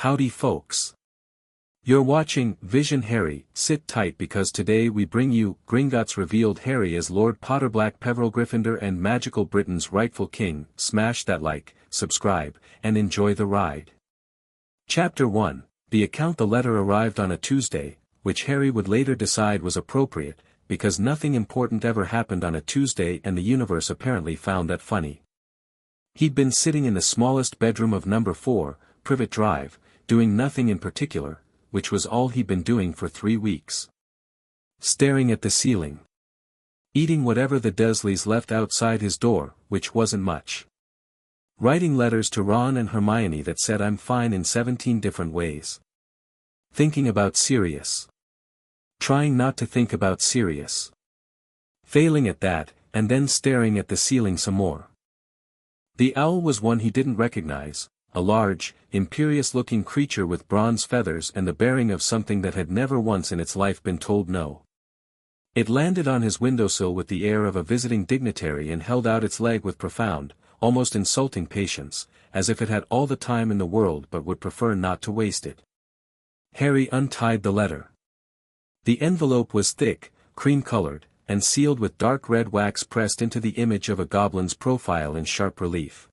Howdy folks. You're watching Vision Harry. Sit tight because today we bring you Gringotts revealed Harry as Lord Potter-Black-Peverell-Gryffindor and Magical Britain's rightful king. Smash that like, subscribe, and enjoy the ride. Chapter 1. The letter arrived on a Tuesday, which Harry would later decide was appropriate, because nothing important ever happened on a Tuesday and the universe apparently found that funny. He'd been sitting in the smallest bedroom of number 4, Privet Drive, doing nothing in particular, which was all he'd been doing for 3 weeks. Staring at the ceiling. Eating whatever the Dursleys left outside his door, which wasn't much. Writing letters to Ron and Hermione that said I'm fine in 17 different ways. Thinking about Sirius. Trying not to think about Sirius. Failing at that, and then staring at the ceiling some more. The owl was one he didn't recognize, a large, imperious-looking creature with bronze feathers and the bearing of something that had never once in its life been told no. It landed on his windowsill with the air of a visiting dignitary and held out its leg with profound, almost insulting patience, as if it had all the time in the world but would prefer not to waste it. Harry untied the letter. The envelope was thick, cream-colored, and sealed with dark red wax pressed into the image of a goblin's profile in sharp relief.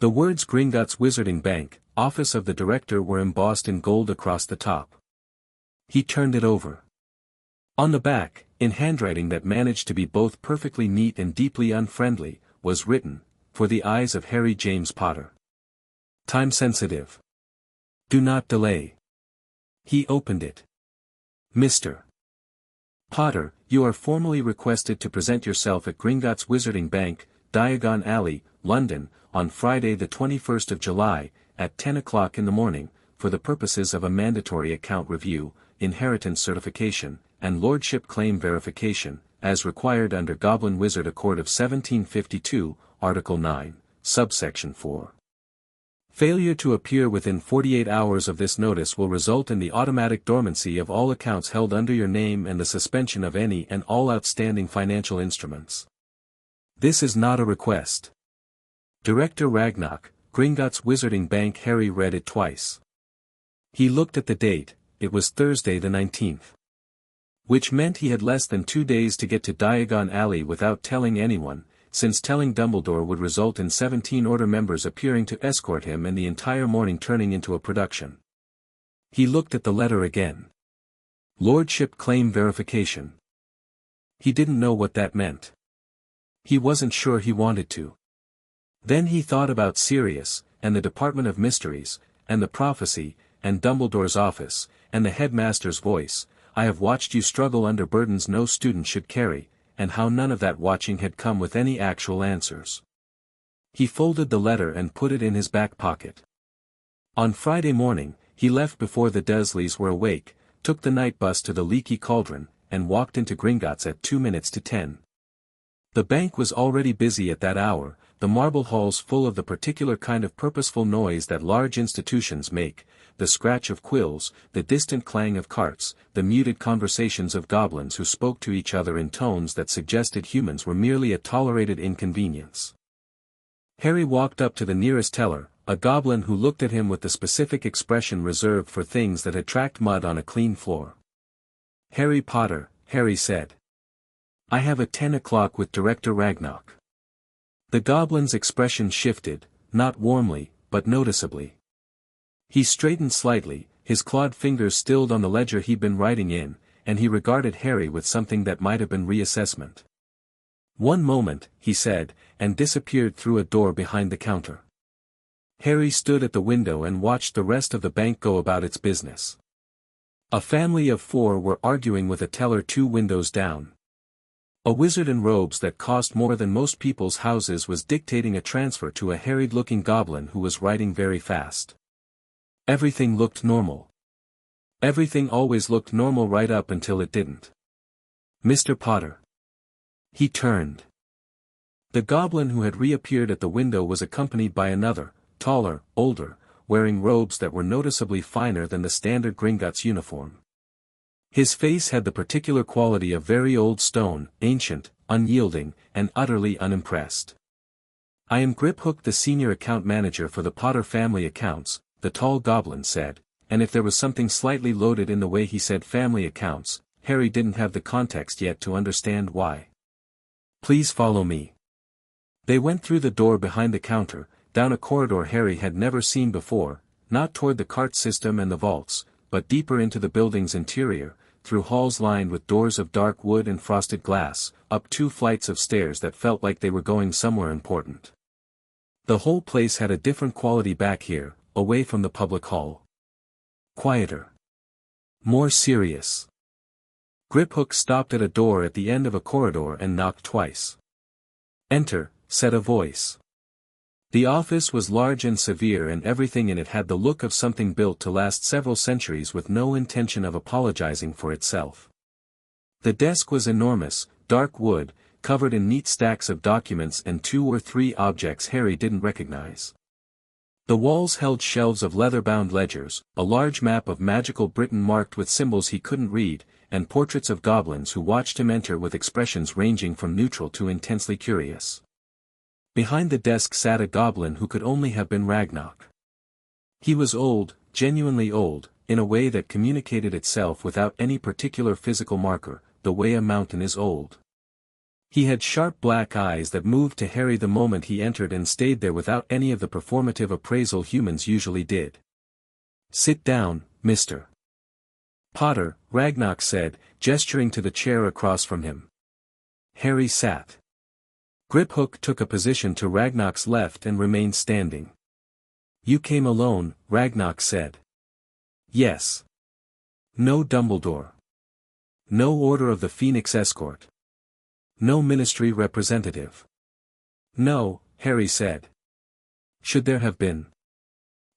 The words Gringotts Wizarding Bank, Office of the Director were embossed in gold across the top. He turned it over. On the back, in handwriting that managed to be both perfectly neat and deeply unfriendly, was written, "For the eyes of Harry James Potter. Time sensitive. Do not delay." He opened it. Mr. Potter, you are formally requested to present yourself at Gringotts Wizarding Bank, Diagon Alley, London, on Friday the 21st of July, at 10 o'clock in the morning, for the purposes of a mandatory account review, inheritance certification, and lordship claim verification, as required under Goblin Wizard Accord of 1752, Article 9, Subsection 4. Failure to appear within 48 hours of this notice will result in the automatic dormancy of all accounts held under your name and the suspension of any and all outstanding financial instruments. This is not a request. Director Ragnarok, Gringotts Wizarding Bank. Harry read it twice. He looked at the date, it was Thursday the 19th. Which meant he had less than 2 days to get to Diagon Alley without telling anyone, since telling Dumbledore would result in 17 Order members appearing to escort him and the entire morning turning into a production. He looked at the letter again. Lordship claim verification. He didn't know what that meant. He wasn't sure he wanted to. Then he thought about Sirius, and the Department of Mysteries, and the prophecy, and Dumbledore's office, and the headmaster's voice. I have watched you struggle under burdens no student should carry, and how none of that watching had come with any actual answers. He folded the letter and put it in his back pocket. On Friday morning, he left before the Dursleys were awake, took the night bus to the Leaky Cauldron, and walked into Gringotts at 2 minutes to 10. The bank was already busy at that hour, the marble halls full of the particular kind of purposeful noise that large institutions make, the scratch of quills, the distant clang of carts, the muted conversations of goblins who spoke to each other in tones that suggested humans were merely a tolerated inconvenience. Harry walked up to the nearest teller, a goblin who looked at him with the specific expression reserved for things that attract mud on a clean floor. "Harry Potter," Harry said. "I have a 10 o'clock with Director Ragnarok." The goblin's expression shifted, not warmly, but noticeably. He straightened slightly, his clawed fingers stilled on the ledger he'd been writing in, and he regarded Harry with something that might have been reassessment. "One moment," he said, and disappeared through a door behind the counter. Harry stood at the window and watched the rest of the bank go about its business. A family of 4 were arguing with a teller 2 windows down. A wizard in robes that cost more than most people's houses was dictating a transfer to a harried-looking goblin who was writing very fast. Everything looked normal. Everything always looked normal right up until it didn't. "Mr. Potter." He turned. The goblin who had reappeared at the window was accompanied by another, taller, older, wearing robes that were noticeably finer than the standard Gringotts uniform. His face had the particular quality of very old stone, ancient, unyielding, and utterly unimpressed. "I am Griphook, the senior account manager for the Potter family accounts," the tall goblin said, and if there was something slightly loaded in the way he said family accounts, Harry didn't have the context yet to understand why. Please follow me. They went through the door behind the counter, down a corridor Harry had never seen before, not toward the cart system and the vaults, but deeper into the building's interior, through halls lined with doors of dark wood and frosted glass, up 2 flights of stairs that felt like they were going somewhere important. The whole place had a different quality back here, away from the public hall. Quieter. More serious. Griphook stopped at a door at the end of a corridor and knocked twice. "Enter," said a voice. The office was large and severe, and everything in it had the look of something built to last several centuries with no intention of apologizing for itself. The desk was enormous, dark wood, covered in neat stacks of documents and 2 or 3 objects Harry didn't recognize. The walls held shelves of leather-bound ledgers, a large map of magical Britain marked with symbols he couldn't read, and portraits of goblins who watched him enter with expressions ranging from neutral to intensely curious. Behind the desk sat a goblin who could only have been Ragnarok. He was old, genuinely old, in a way that communicated itself without any particular physical marker, the way a mountain is old. He had sharp black eyes that moved to Harry the moment he entered and stayed there without any of the performative appraisal humans usually did. "Sit down, mister." "Potter," Ragnarok said, gesturing to the chair across from him. Harry sat. Griphook took a position to Ragnarok's left and remained standing. "You came alone," Ragnarok said. "Yes." "No Dumbledore. No Order of the Phoenix Escort. No ministry representative." "No," Harry said. "Should there have been?"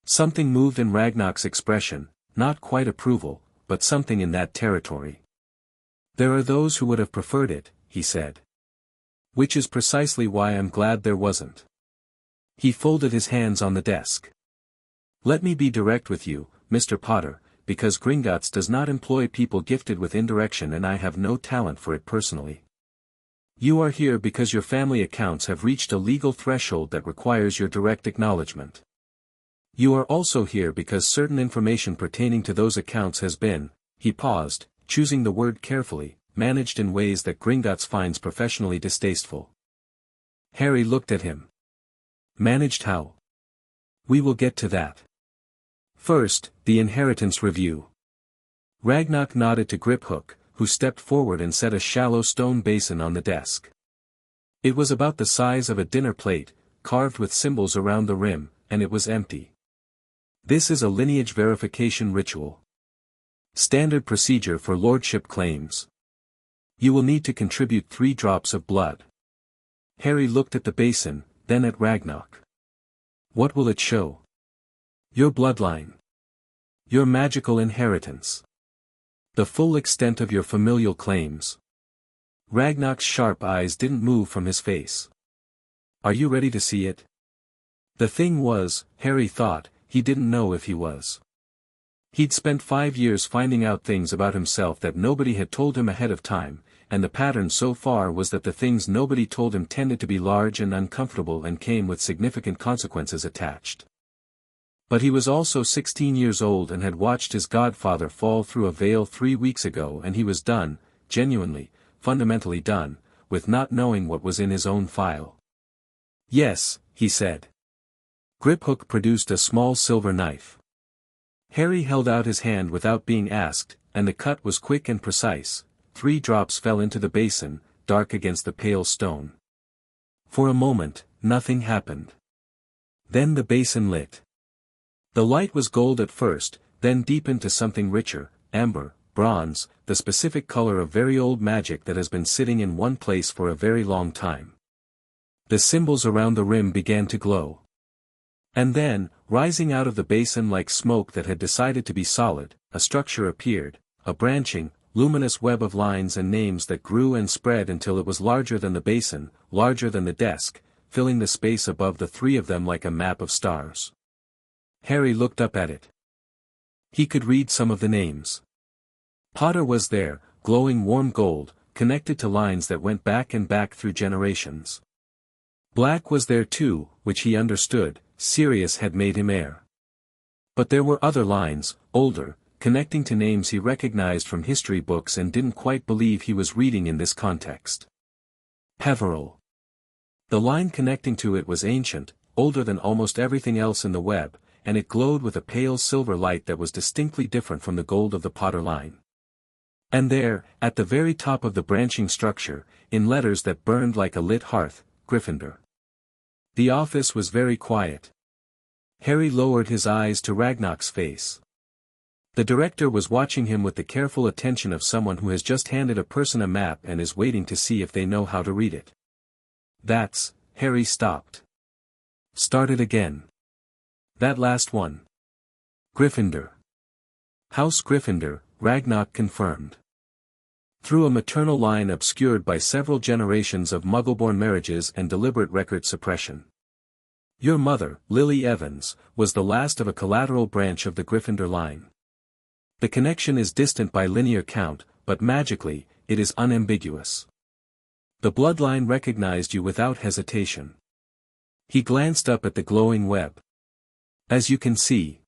Something moved in Ragnarok's expression, not quite approval, but something in that territory. "There are those who would have preferred it," he said. "Which is precisely why I'm glad there wasn't." He folded his hands on the desk. "Let me be direct with you, Mr. Potter, because Gringotts does not employ people gifted with indirection and I have no talent for it personally. You are here because your family accounts have reached a legal threshold that requires your direct acknowledgement. You are also here because certain information pertaining to those accounts has been," he paused, choosing the word carefully, "managed in ways that Gringotts finds professionally distasteful." Harry looked at him. "Managed how?" "We will get to that. First, the inheritance review." Ragnarok nodded to Griphook, who stepped forward and set a shallow stone basin on the desk. It was about the size of a dinner plate, carved with symbols around the rim, and it was empty. "This is a lineage verification ritual. Standard procedure for lordship claims. You will need to contribute 3 drops of blood." Harry looked at the basin, then at Ragnarok. "What will it show?" "Your bloodline. Your magical inheritance. The full extent of your familial claims." Ragnarok's sharp eyes didn't move from his face. "Are you ready to see it?" The thing was, Harry thought, he didn't know if he was. He'd spent 5 years finding out things about himself that nobody had told him ahead of time, and the pattern so far was that the things nobody told him tended to be large and uncomfortable and came with significant consequences attached. But he was also 16 years old and had watched his godfather fall through a veil 3 weeks ago, and he was done, genuinely, fundamentally done, with not knowing what was in his own file. "Yes," he said. Griphook produced a small silver knife. Harry held out his hand without being asked, and the cut was quick and precise. 3 drops fell into the basin, dark against the pale stone. For a moment, nothing happened. Then the basin lit. The light was gold at first, then deepened to something richer, amber, bronze, the specific color of very old magic that has been sitting in one place for a very long time. The symbols around the rim began to glow. And then, rising out of the basin like smoke that had decided to be solid, a structure appeared, a branching, luminous web of lines and names that grew and spread until it was larger than the basin, larger than the desk, filling the space above the 3 of them like a map of stars. Harry looked up at it. He could read some of the names. Potter was there, glowing warm gold, connected to lines that went back and back through generations. Black was there too, which he understood, Sirius had made him heir. But there were other lines, older, connecting to names he recognized from history books and didn't quite believe he was reading in this context. Peverell. The line connecting to it was ancient, older than almost everything else in the web, and it glowed with a pale silver light that was distinctly different from the gold of the Potter line. And there, at the very top of the branching structure, in letters that burned like a lit hearth, Gryffindor. The office was very quiet. Harry lowered his eyes to Ragnar's face. The director was watching him with the careful attention of someone who has just handed a person a map and is waiting to see if they know how to read it. Harry stopped. Started again. That last one. Gryffindor. House Gryffindor, Ragnar confirmed. Through a maternal line obscured by several generations of Muggle-born marriages and deliberate record suppression. Your mother, Lily Evans, was the last of a collateral branch of the Gryffindor line. The connection is distant by linear count, but magically, it is unambiguous. The bloodline recognized you without hesitation. He glanced up at the glowing web. As you can see.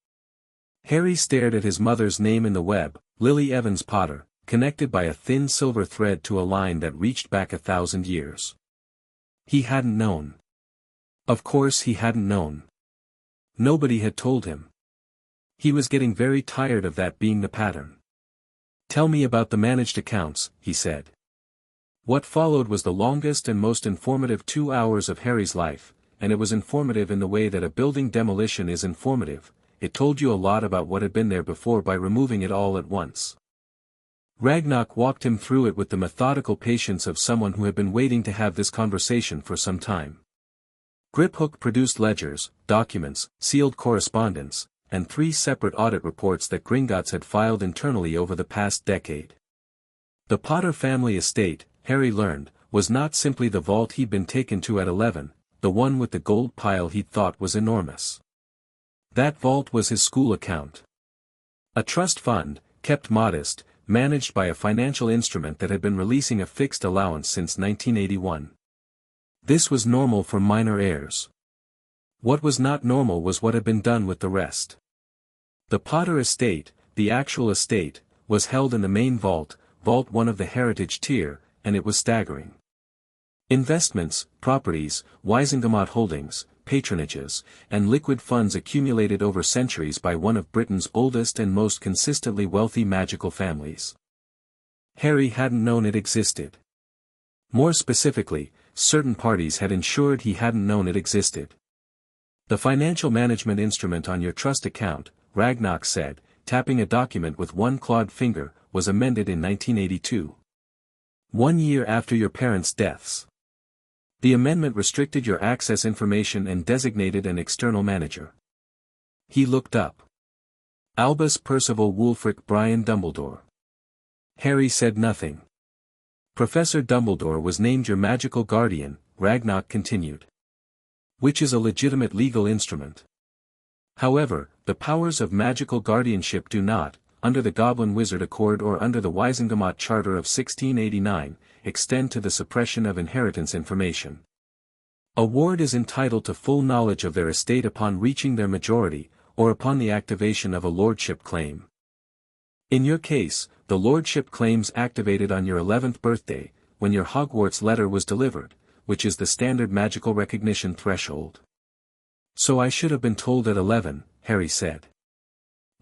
Harry stared at his mother's name in the web, Lily Evans Potter, connected by a thin silver thread to a line that reached back 1,000 years. He hadn't known. Of course he hadn't known. Nobody had told him. He was getting very tired of that being the pattern. Tell me about the managed accounts, he said. What followed was the longest and most informative 2 hours of Harry's life, and it was informative in the way that a building demolition is informative. It told you a lot about what had been there before by removing it all at once. Ragnar walked him through it with the methodical patience of someone who had been waiting to have this conversation for some time. Griphook produced ledgers, documents, sealed correspondence, and 3 separate audit reports that Gringotts had filed internally over the past decade. The Potter family estate, Harry learned, was not simply the vault he'd been taken to at 11, the one with the gold pile he'd thought was enormous. That vault was his school account. A trust fund, kept modest, managed by a financial instrument that had been releasing a fixed allowance since 1981. This was normal for minor heirs. What was not normal was what had been done with the rest. The Potter estate, the actual estate, was held in the main vault, Vault 1 of the Heritage tier, and it was staggering. Investments, properties, Wisingamot holdings, patronages, and liquid funds accumulated over centuries by one of Britain's oldest and most consistently wealthy magical families. Harry hadn't known it existed. More specifically, certain parties had ensured he hadn't known it existed. The financial management instrument on your trust account, Ragnar said, tapping a document with one clawed finger, was amended in 1982. 1 year after your parents' deaths. The amendment restricted your access information and designated an external manager. He looked up. Albus Percival Wulfric Brian Dumbledore. Harry said nothing. Professor Dumbledore was named your magical guardian, Ragnar continued. Which is a legitimate legal instrument. However, the powers of magical guardianship do not, under the Goblin Wizard Accord or under the Wisingamot Charter of 1689, extend to the suppression of inheritance information. A ward is entitled to full knowledge of their estate upon reaching their majority, or upon the activation of a lordship claim. In your case, the lordship claims activated on your 11th birthday, when your Hogwarts letter was delivered, which is the standard magical recognition threshold. So I should have been told at 11, Harry said.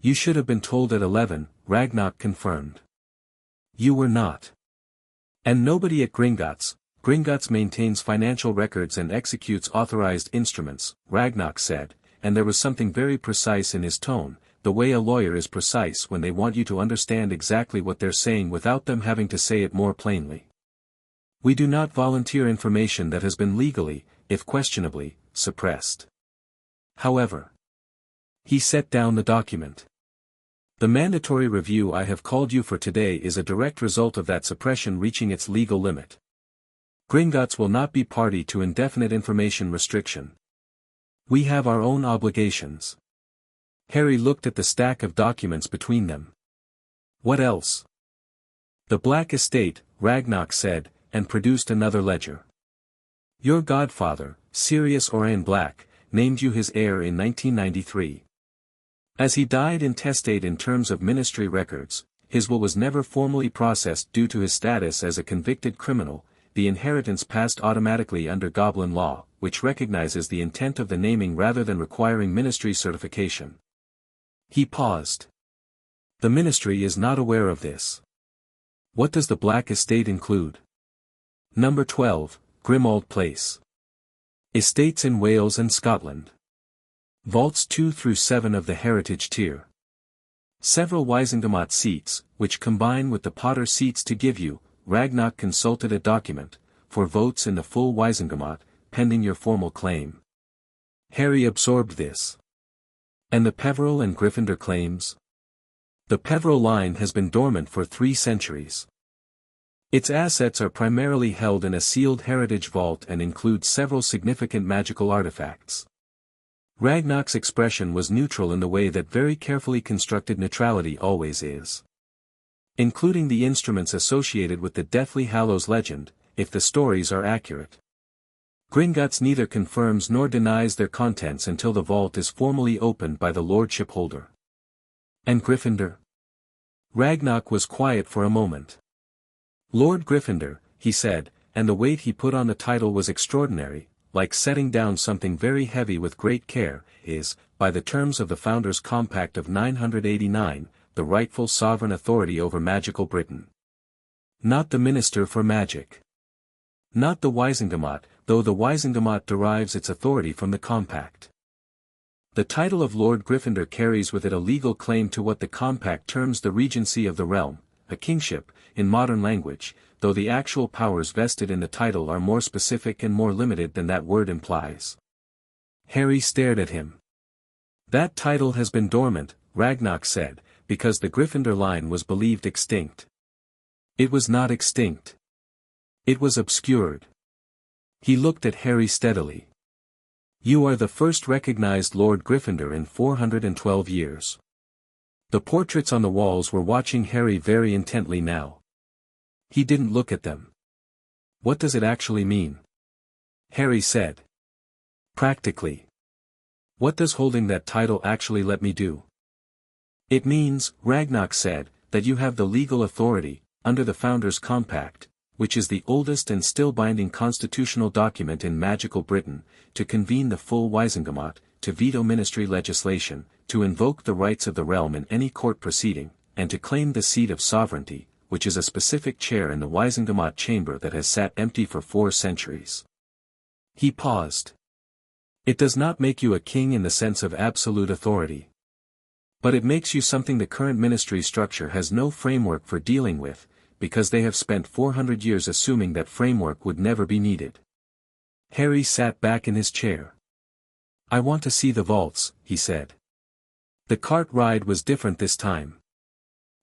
You should have been told at 11, Ragnar confirmed. You were not. And nobody at Gringotts. Gringotts maintains financial records and executes authorized instruments, Ragnar said, and there was something very precise in his tone, the way a lawyer is precise when they want you to understand exactly what they're saying without them having to say it more plainly. We do not volunteer information that has been legally, if questionably, suppressed. However, he set down the document. The mandatory review I have called you for today is a direct result of that suppression reaching its legal limit. Gringotts will not be party to indefinite information restriction. We have our own obligations. Harry looked at the stack of documents between them. What else? The Black Estate, Ragnar said, and produced another ledger. Your godfather, Sirius Orain Black, named you his heir in 1993. As he died intestate in terms of ministry records, his will was never formally processed due to his status as a convicted criminal. The inheritance passed automatically under Goblin law, which recognizes the intent of the naming rather than requiring ministry certification. He paused. The ministry is not aware of this. What does the Black Estate include? Number 12, Grimald Place. Estates in Wales and Scotland. Vaults 2 through 7 of the Heritage Tier. Several Wisingamot seats, which combine with the Potter seats to give you, Ragnock consulted a document, for votes in the full Wisingamot, pending your formal claim. Harry absorbed this. And the Peverell and Gryffindor claims? The Peverell line has been dormant for 3 centuries. Its assets are primarily held in a sealed heritage vault and include several significant magical artifacts. Ragnock's expression was neutral in the way that very carefully constructed neutrality always is. Including the instruments associated with the Deathly Hallows legend, if the stories are accurate. Gringotts neither confirms nor denies their contents until the vault is formally opened by the lordship holder. And Gryffindor? Ragnock was quiet for a moment. Lord Gryffindor, he said, and the weight he put on the title was extraordinary, like setting down something very heavy with great care, is, by the terms of the Founders' Compact of 989, the rightful sovereign authority over magical Britain. Not the Minister for Magic. Not the Wisingamot, though the Wisingamot derives its authority from the Compact. The title of Lord Gryffindor carries with it a legal claim to what the Compact terms the regency of the realm, a kingship, in modern language, though the actual powers vested in the title are more specific and more limited than that word implies. Harry stared at him. That title has been dormant, Ragnock said, because the Gryffindor line was believed extinct. It was not extinct. It was obscured. He looked at Harry steadily. You are the first recognized Lord Gryffindor in 412 years. The portraits on the walls were watching Harry very intently now. He didn't look at them. What does it actually mean? Harry said. Practically. What does holding that title actually let me do? It means, Ragnock said, that you have the legal authority, under the Founders' Compact, which is the oldest and still binding constitutional document in magical Britain, to convene the full Wisingamot, to veto ministry legislation, to invoke the rights of the realm in any court proceeding, and to claim the seat of sovereignty, which is a specific chair in the Wisingamot chamber that has sat empty for 4 centuries. He paused. It does not make you a king in the sense of absolute authority. But it makes you something the current ministry structure has no framework for dealing with, because they have spent 400 years assuming that framework would never be needed. Harry sat back in his chair. I want to see the vaults, he said. The cart ride was different this time.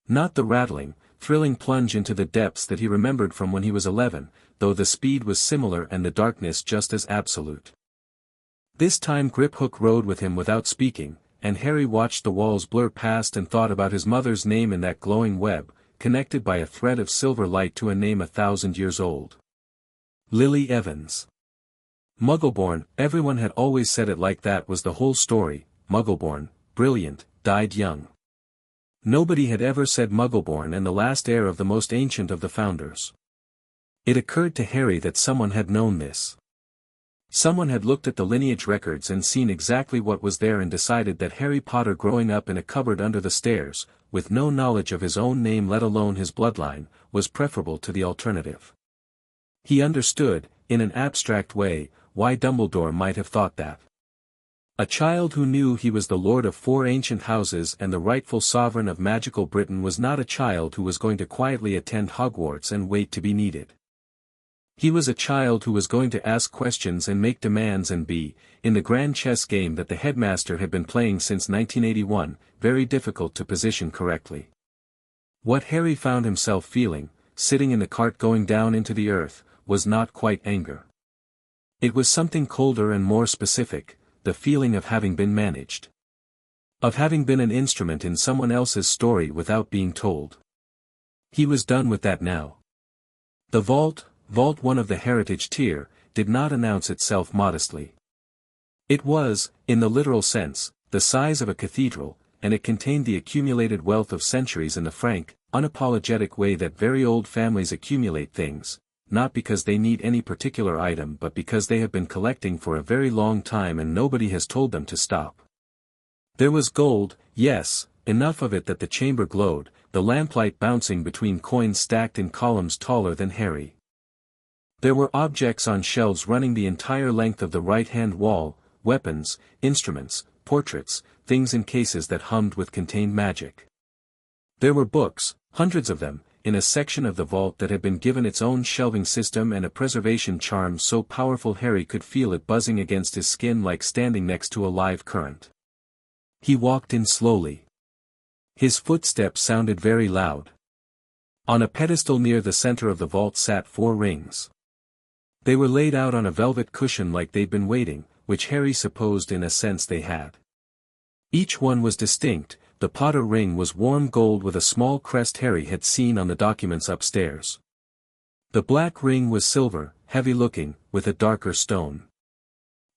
Not the rattling, thrilling plunge into the depths that he remembered from when he was 11, though the speed was similar and the darkness just as absolute. This time Griphook rode with him without speaking, and Harry watched the walls blur past and thought about his mother's name in that glowing web, connected by a thread of silver light to a name 1,000 years old. Lily Evans. Muggleborn, everyone had always said it like that was the whole story, Muggleborn, brilliant, died young. Nobody had ever said Muggleborn and the last heir of the most ancient of the Founders. It occurred to Harry that someone had known this. Someone had looked at the lineage records and seen exactly what was there and decided that Harry Potter growing up in a cupboard under the stairs, with no knowledge of his own name let alone his bloodline, was preferable to the alternative. He understood, in an abstract way, why Dumbledore might have thought that. A child who knew he was the lord of 4 ancient houses and the rightful sovereign of magical Britain was not a child who was going to quietly attend Hogwarts and wait to be needed. He was a child who was going to ask questions and make demands and be, in the grand chess game that the headmaster had been playing since 1981, very difficult to position correctly. What Harry found himself feeling, sitting in the cart going down into the earth, was not quite anger. It was something colder and more specific, the feeling of having been managed. Of having been an instrument in someone else's story without being told. He was done with that now. The Vault 1 of the Heritage Tier, did not announce itself modestly. It was, in the literal sense, the size of a cathedral, and it contained the accumulated wealth of centuries in the frank, unapologetic way that very old families accumulate things, not because they need any particular item but because they have been collecting for a very long time and nobody has told them to stop. There was gold, yes, enough of it that the chamber glowed, the lamplight bouncing between coins stacked in columns taller than Harry. There were objects on shelves running the entire length of the right-hand wall, weapons, instruments, portraits, things in cases that hummed with contained magic. There were books, hundreds of them, in a section of the vault that had been given its own shelving system and a preservation charm so powerful Harry could feel it buzzing against his skin like standing next to a live current. He walked in slowly. His footsteps sounded very loud. On a pedestal near the center of the vault sat 4 rings. They were laid out on a velvet cushion like they'd been waiting, which Harry supposed in a sense they had. Each one was distinct. The Potter ring was warm gold with a small crest Harry had seen on the documents upstairs. The black ring was silver, heavy-looking, with a darker stone.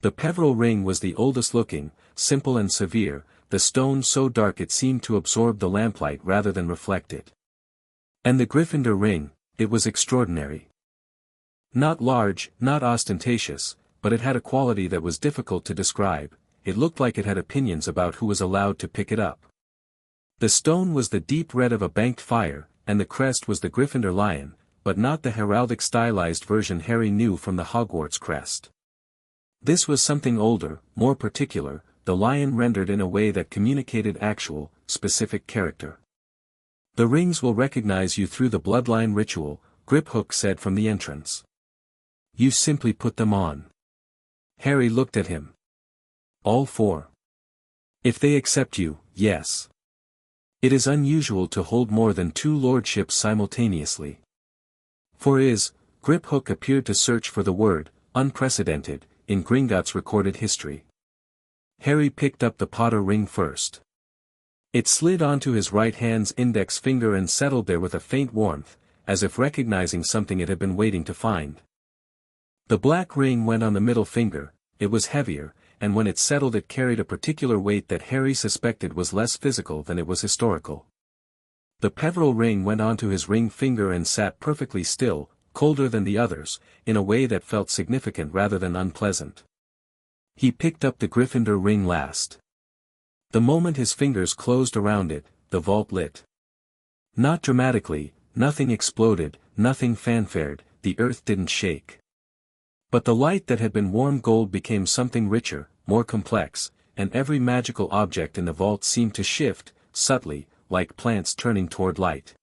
The Peverell ring was the oldest-looking, simple and severe, the stone so dark it seemed to absorb the lamplight rather than reflect it. And the Gryffindor ring, it was extraordinary. Not large, not ostentatious, but it had a quality that was difficult to describe. It looked like it had opinions about who was allowed to pick it up. The stone was the deep red of a banked fire, and the crest was the Gryffindor lion, but not the heraldic stylized version Harry knew from the Hogwarts crest. This was something older, more particular, the lion rendered in a way that communicated actual, specific character. "The rings will recognize you through the bloodline ritual," Griphook said from the entrance. "You simply put them on." Harry looked at him. "All 4. If they accept you, yes. It is unusual to hold more than 2 lordships simultaneously." For Griphook appeared to search for the word, unprecedented, in Gringotts' recorded history. Harry picked up the Potter ring first. It slid onto his right hand's index finger and settled there with a faint warmth, as if recognizing something it had been waiting to find. The black ring went on the middle finger. It was heavier, and when it settled it carried a particular weight that Harry suspected was less physical than it was historical. The Peverell ring went onto his ring finger and sat perfectly still, colder than the others, in a way that felt significant rather than unpleasant. He picked up the Gryffindor ring last. The moment his fingers closed around it, the vault lit. Not dramatically, nothing exploded, nothing fanfared, the earth didn't shake. But the light that had been warm gold became something richer, more complex, and every magical object in the vault seemed to shift, subtly, like plants turning toward light.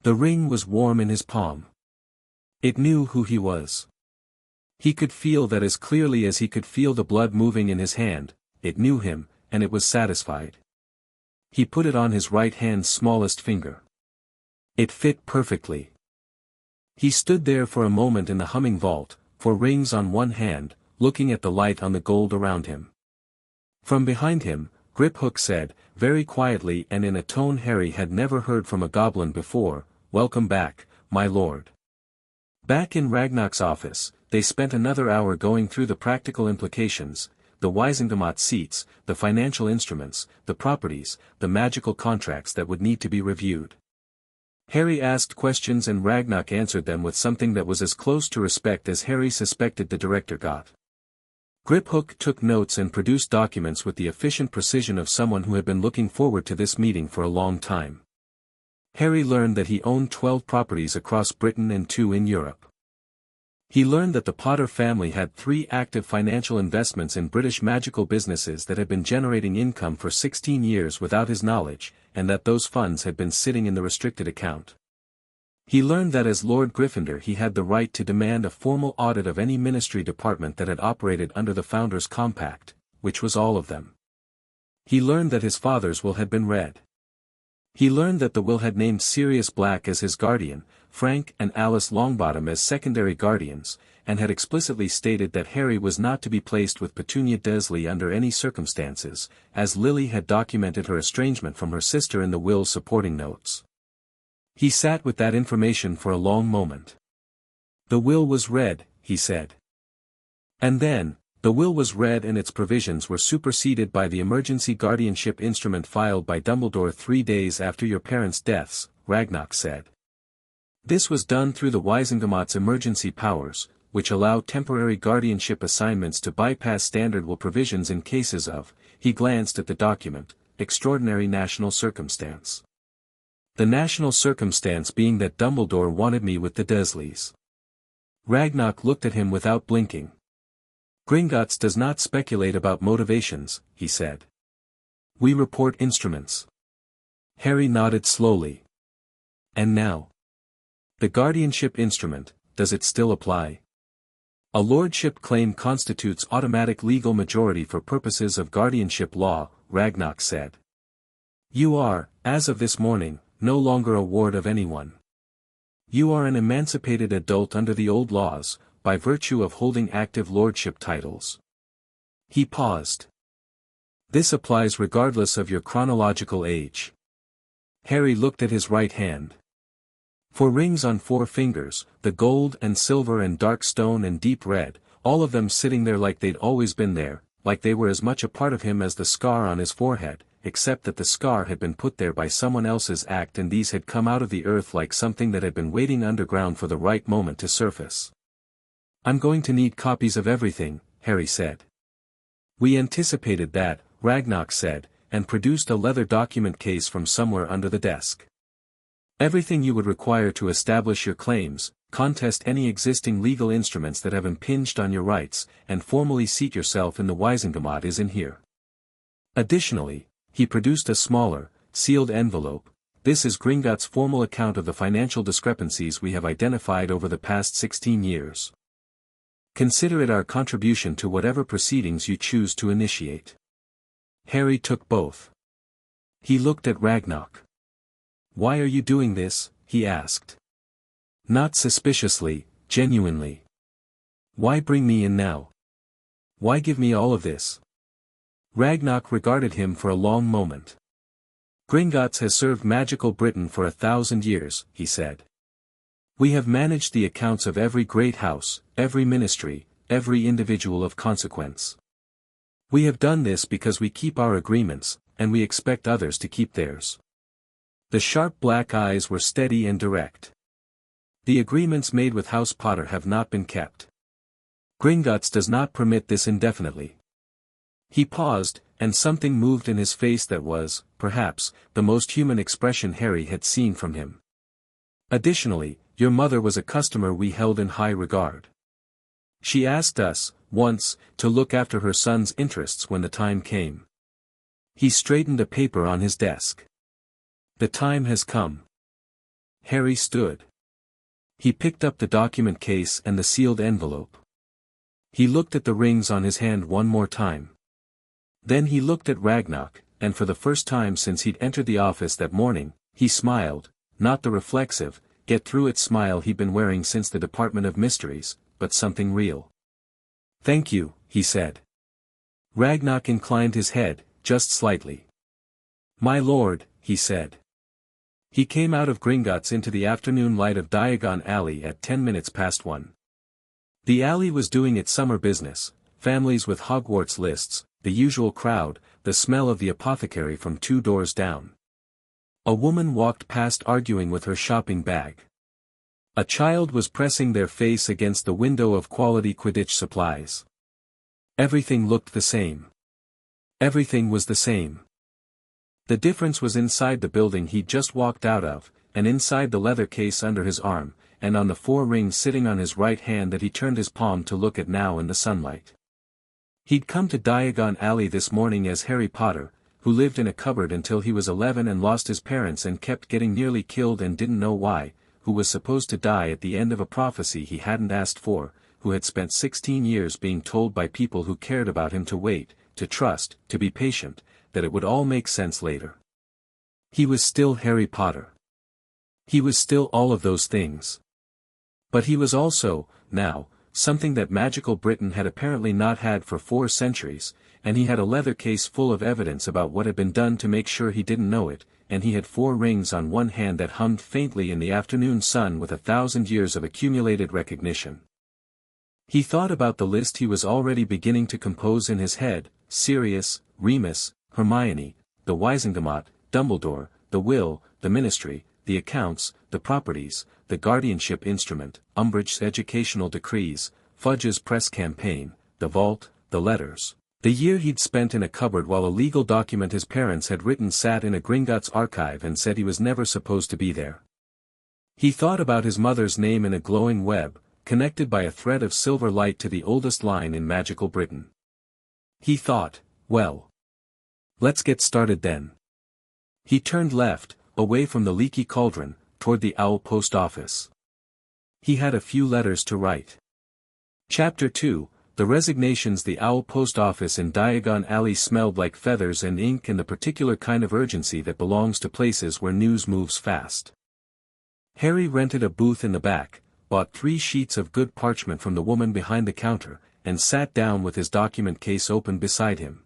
The ring was warm in his palm. It knew who he was. He could feel that as clearly as he could feel the blood moving in his hand. It knew him, and it was satisfied. He put it on his right hand's smallest finger. It fit perfectly. He stood there for a moment in the humming vault, 4 rings on one hand, looking at the light on the gold around him. From behind him, Griphook said, very quietly and in a tone Harry had never heard from a goblin before, "Welcome back, my lord." Back in Ragnarok's office, they spent another hour going through the practical implications, the Wisengamot seats, the financial instruments, the properties, the magical contracts that would need to be reviewed. Harry asked questions and Ragnarok answered them with something that was as close to respect as Harry suspected the director got. Griphook took notes and produced documents with the efficient precision of someone who had been looking forward to this meeting for a long time. Harry learned that he owned 12 properties across Britain and 2 in Europe. He learned that the Potter family had 3 active financial investments in British magical businesses that had been generating income for 16 years without his knowledge, and that those funds had been sitting in the restricted account. He learned that as Lord Gryffindor he had the right to demand a formal audit of any ministry department that had operated under the Founders' Compact, which was all of them. He learned that his father's will had been read. He learned that the will had named Sirius Black as his guardian, Frank and Alice Longbottom as secondary guardians, and had explicitly stated that Harry was not to be placed with Petunia Dursley under any circumstances, as Lily had documented her estrangement from her sister in the will's supporting notes. He sat with that information for a long moment. The will was read, he said. And then, The will was read and its provisions were superseded by the emergency guardianship instrument filed by Dumbledore 3 days after your parents' deaths, Ragnarok said. This was done through the Wisengamot's emergency powers, which allow temporary guardianship assignments to bypass standard will provisions in cases of, he glanced at the document, extraordinary national circumstance. The national circumstance being that Dumbledore wanted me with the Dursleys. Ragnarok looked at him without blinking. Gringotts does not speculate about motivations, he said. We report instruments. Harry nodded slowly. And now? The guardianship instrument, does it still apply? A lordship claim constitutes automatic legal majority for purposes of guardianship law, Ragnarok said. You are, as of this morning, no longer a ward of anyone. You are an emancipated adult under the old laws, by virtue of holding active lordship titles. He paused. This applies regardless of your chronological age. Harry looked at his right hand. 4 rings on 4 fingers, the gold and silver and dark stone and deep red, all of them sitting there like they'd always been there, like they were as much a part of him as the scar on his forehead, except that the scar had been put there by someone else's act and these had come out of the earth like something that had been waiting underground for the right moment to surface. I'm going to need copies of everything, Harry said. We anticipated that, Ragnarok said, and produced a leather document case from somewhere under the desk. Everything you would require to establish your claims, contest any existing legal instruments that have impinged on your rights, and formally seat yourself in the Wisengamot is in here. Additionally, he produced a smaller, sealed envelope. This is Gringotts' formal account of the financial discrepancies we have identified over the past 16 years. Consider it our contribution to whatever proceedings you choose to initiate. Harry took both. He looked at Ragnarok. Why are you doing this? He asked. Not suspiciously, genuinely. Why bring me in now? Why give me all of this? Ragnarok regarded him for a long moment. Gringotts has served magical Britain for 1,000 years, he said. We have managed the accounts of every great house, every ministry, every individual of consequence. We have done this because we keep our agreements, and we expect others to keep theirs. The sharp black eyes were steady and direct. The agreements made with House Potter have not been kept. Gringotts does not permit this indefinitely. He paused, and something moved in his face that was, perhaps, the most human expression Harry had seen from him. Additionally, your mother was a customer we held in high regard. She asked us, once, to look after her son's interests when the time came. He straightened a paper on his desk. The time has come. Harry stood. He picked up the document case and the sealed envelope. He looked at the rings on his hand one more time. Then he looked at Ragnarok, and for the first time since he'd entered the office that morning, he smiled, not the reflexive, get-through-it smile he'd been wearing since the Department of Mysteries, but something real. Thank you, he said. Ragnarok inclined his head, just slightly. My lord, he said. He came out of Gringotts into the afternoon light of Diagon Alley at 10 minutes past 1. The alley was doing its summer business, families with Hogwarts lists, the usual crowd, the smell of the apothecary from 2 doors down. A woman walked past arguing with her shopping bag. A child was pressing their face against the window of Quality Quidditch Supplies. Everything looked the same. Everything was the same. The difference was inside the building he'd just walked out of, and inside the leather case under his arm, and on the 4 rings sitting on his right hand that he turned his palm to look at now in the sunlight. He'd come to Diagon Alley this morning as Harry Potter, who lived in a cupboard until he was 11 and lost his parents and kept getting nearly killed and didn't know why, who was supposed to die at the end of a prophecy he hadn't asked for, who had spent 16 years being told by people who cared about him to wait, to trust, to be patient, that it would all make sense later. He was still Harry Potter. He was still all of those things. But he was also, now, something that magical Britain had apparently not had for 4 centuries, and he had a leather case full of evidence about what had been done to make sure he didn't know it, and he had 4 rings on one hand that hummed faintly in the afternoon sun with 1,000 years of accumulated recognition. He thought about the list he was already beginning to compose in his head: Sirius, Remus, Hermione, the Wisengamot, Dumbledore, the will, the ministry, the accounts, the properties, the guardianship instrument, Umbridge's educational decrees, Fudge's press campaign, the vault, the letters. The year he'd spent in a cupboard while a legal document his parents had written sat in a Gringotts archive and said he was never supposed to be there. He thought about his mother's name in a glowing web, connected by a thread of silver light to the oldest line in magical Britain. He thought, well, let's get started then. He turned left, away from the leaky cauldron, toward the Owl post office. He had a few letters to write. Chapter 2, The Resignations. The Owl post office in Diagon Alley smelled like feathers and ink and the particular kind of urgency that belongs to places where news moves fast. Harry rented a booth in the back, bought 3 sheets of good parchment from the woman behind the counter, and sat down with his document case open beside him.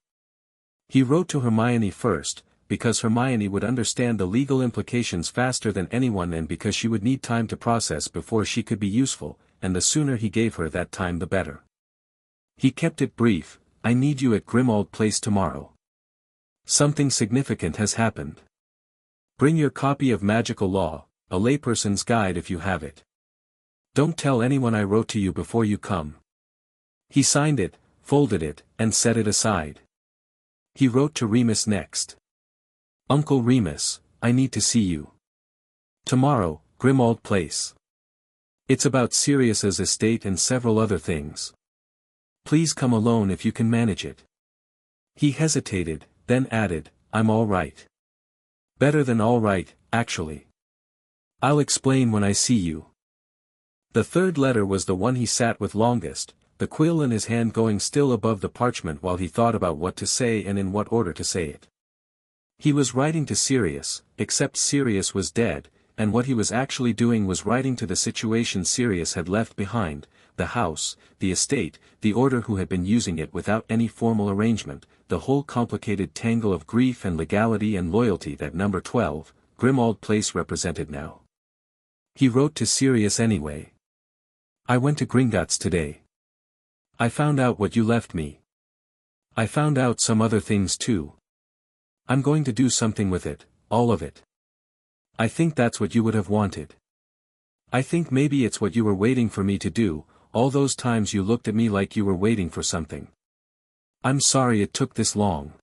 He wrote to Hermione first, because Hermione would understand the legal implications faster than anyone and because she would need time to process before she could be useful, and the sooner he gave her that time the better. He kept it brief: I need you at Grimmauld Place tomorrow. Something significant has happened. Bring your copy of Magical Law, a layperson's guide if you have it. Don't tell anyone I wrote to you before you come. He signed it, folded it, and set it aside. He wrote to Remus next. Uncle Remus, I need to see you. Tomorrow, Grimmauld Place. It's about Sirius's estate and several other things. Please come alone if you can manage it. He hesitated, then added, I'm all right. Better than all right, actually. I'll explain when I see you. The third letter was the one he sat with longest, the quill in his hand going still above the parchment while he thought about what to say and in what order to say it. He was writing to Sirius, except Sirius was dead, and what he was actually doing was writing to the situation Sirius had left behind, the house, the estate, the order who had been using it without any formal arrangement, the whole complicated tangle of grief and legality and loyalty that number 12, Grimmauld Place represented now. He wrote to Sirius anyway. I went to Gringotts today. I found out what you left me. I found out some other things too. I'm going to do something with it, all of it. I think that's what you would have wanted. I think maybe it's what you were waiting for me to do, all those times you looked at me like you were waiting for something. I'm sorry it took this long.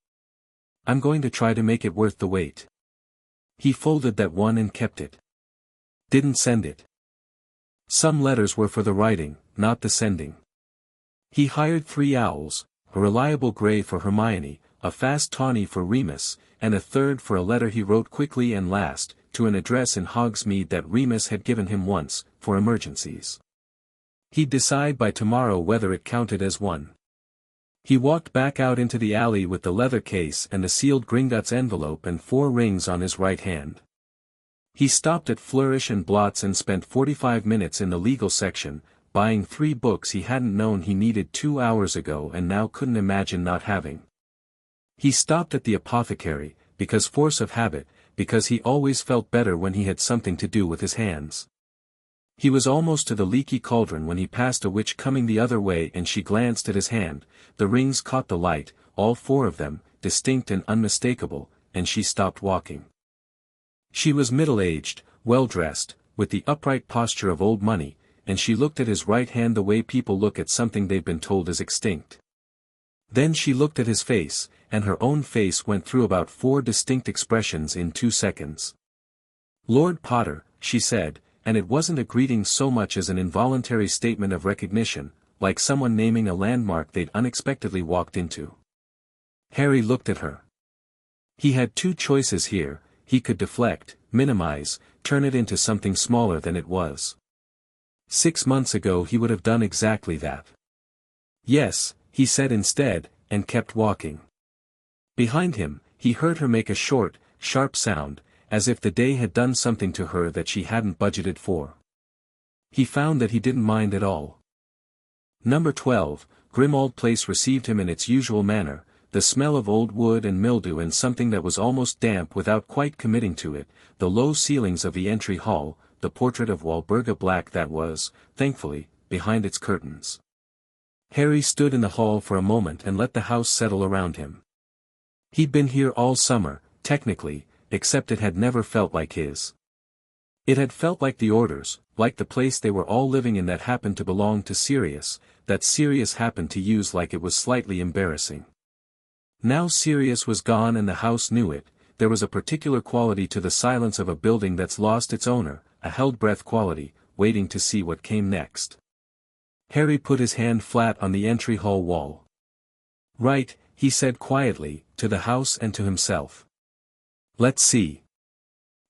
I'm going to try to make it worth the wait. He folded that one and kept it. Didn't send it. Some letters were for the writing, not the sending. He hired 3 owls, a reliable grey for Hermione, a fast tawny for Remus, and a third for a letter he wrote quickly and last, to an address in Hogsmeade that Remus had given him once, for emergencies. He'd decide by tomorrow whether it counted as one. He walked back out into the alley with the leather case and the sealed Gringotts envelope and 4 rings on his right hand. He stopped at Flourish and Blots and spent 45 minutes in the legal section, buying 3 books he hadn't known he needed 2 hours ago and now couldn't imagine not having. He stopped at the apothecary, because force of habit, because he always felt better when he had something to do with his hands. He was almost to the leaky cauldron when he passed a witch coming the other way and she glanced at his hand. The rings caught the light, all 4 of them, distinct and unmistakable, and she stopped walking. She was middle-aged, well-dressed, with the upright posture of old money, and she looked at his right hand the way people look at something they've been told is extinct. Then she looked at his face, and her own face went through about 4 distinct expressions in 2 seconds. Lord Potter, she said, and it wasn't a greeting so much as an involuntary statement of recognition, like someone naming a landmark they'd unexpectedly walked into. Harry looked at her. He had 2 choices here: he could deflect, minimize, turn it into something smaller than it was. 6 months ago he would have done exactly that. Yes, he said instead, and kept walking. Behind him, he heard her make a short, sharp sound, as if the day had done something to her that she hadn't budgeted for. He found that he didn't mind at all. Number 12, Grimmauld Place received him in its usual manner, the smell of old wood and mildew and something that was almost damp without quite committing to it, the low ceilings of the entry hall, the portrait of Walburga Black that was, thankfully, behind its curtains. Harry stood in the hall for a moment and let the house settle around him. He'd been here all summer, technically, except it had never felt like his. It had felt like the orders, like the place they were all living in that happened to belong to Sirius, that Sirius happened to use like it was slightly embarrassing. Now Sirius was gone and the house knew it. There was a particular quality to the silence of a building that's lost its owner, a held-breath quality, waiting to see what came next. Harry put his hand flat on the entry hall wall. "Right," he said quietly, to the house and to himself. "Let's see."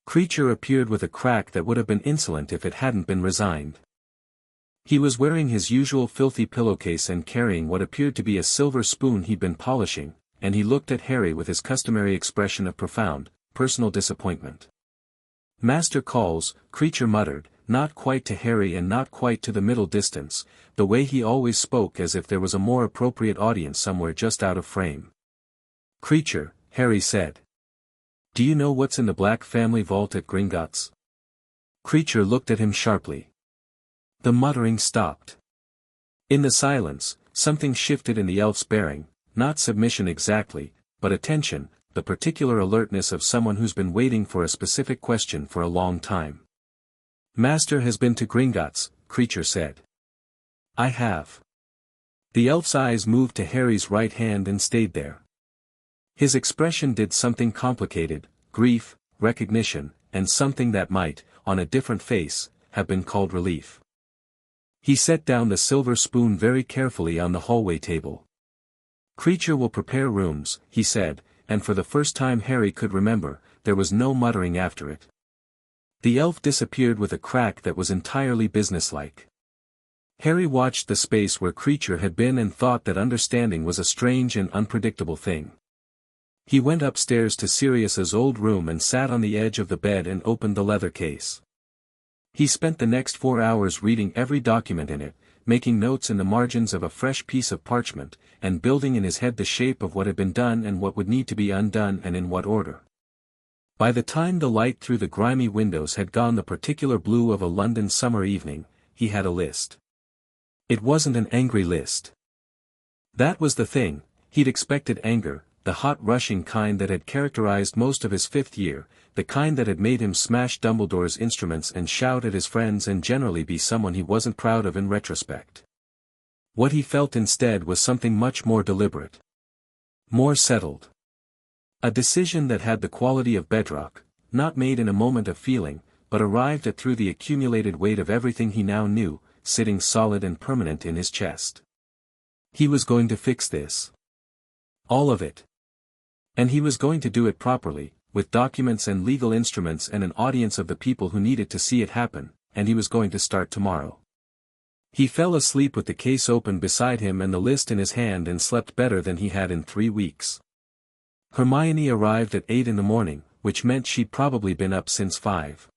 Creature appeared with a crack that would have been insolent if it hadn't been resigned. He was wearing his usual filthy pillowcase and carrying what appeared to be a silver spoon he'd been polishing, and he looked at Harry with his customary expression of profound, personal disappointment. "Master calls," Creature muttered, not quite to Harry and not quite to the middle distance, the way he always spoke as if there was a more appropriate audience somewhere just out of frame. "Creature," Harry said. "Do you know what's in the Black family vault at Gringotts?" Creature looked at him sharply. The muttering stopped. In the silence, something shifted in the elf's bearing, not submission exactly, but attention, the particular alertness of someone who's been waiting for a specific question for a long time. "Master has been to Gringotts," Creature said. "I have." The elf's eyes moved to Harry's right hand and stayed there. His expression did something complicated, grief, recognition, and something that might, on a different face, have been called relief. He set down the silver spoon very carefully on the hallway table. "Creature will prepare rooms," he said, and for the first time Harry could remember, there was no muttering after it. The elf disappeared with a crack that was entirely businesslike. Harry watched the space where Creature had been and thought that understanding was a strange and unpredictable thing. He went upstairs to Sirius's old room and sat on the edge of the bed and opened the leather case. He spent the next 4 hours reading every document in it, making notes in the margins of a fresh piece of parchment, and building in his head the shape of what had been done and what would need to be undone and in what order. By the time the light through the grimy windows had gone the particular blue of a London summer evening, he had a list. It wasn't an angry list. That was the thing, he'd expected anger, the hot rushing kind that had characterized most of his 5th year, the kind that had made him smash Dumbledore's instruments and shout at his friends and generally be someone he wasn't proud of in retrospect. What he felt instead was something much more deliberate. More settled. A decision that had the quality of bedrock, not made in a moment of feeling, but arrived at through the accumulated weight of everything he now knew, sitting solid and permanent in his chest. He was going to fix this. All of it. And he was going to do it properly, with documents and legal instruments and an audience of the people who needed to see it happen, and he was going to start tomorrow. He fell asleep with the case open beside him and the list in his hand and slept better than he had in 3 weeks. Hermione arrived at 8 in the morning, which meant she'd probably been up since 5.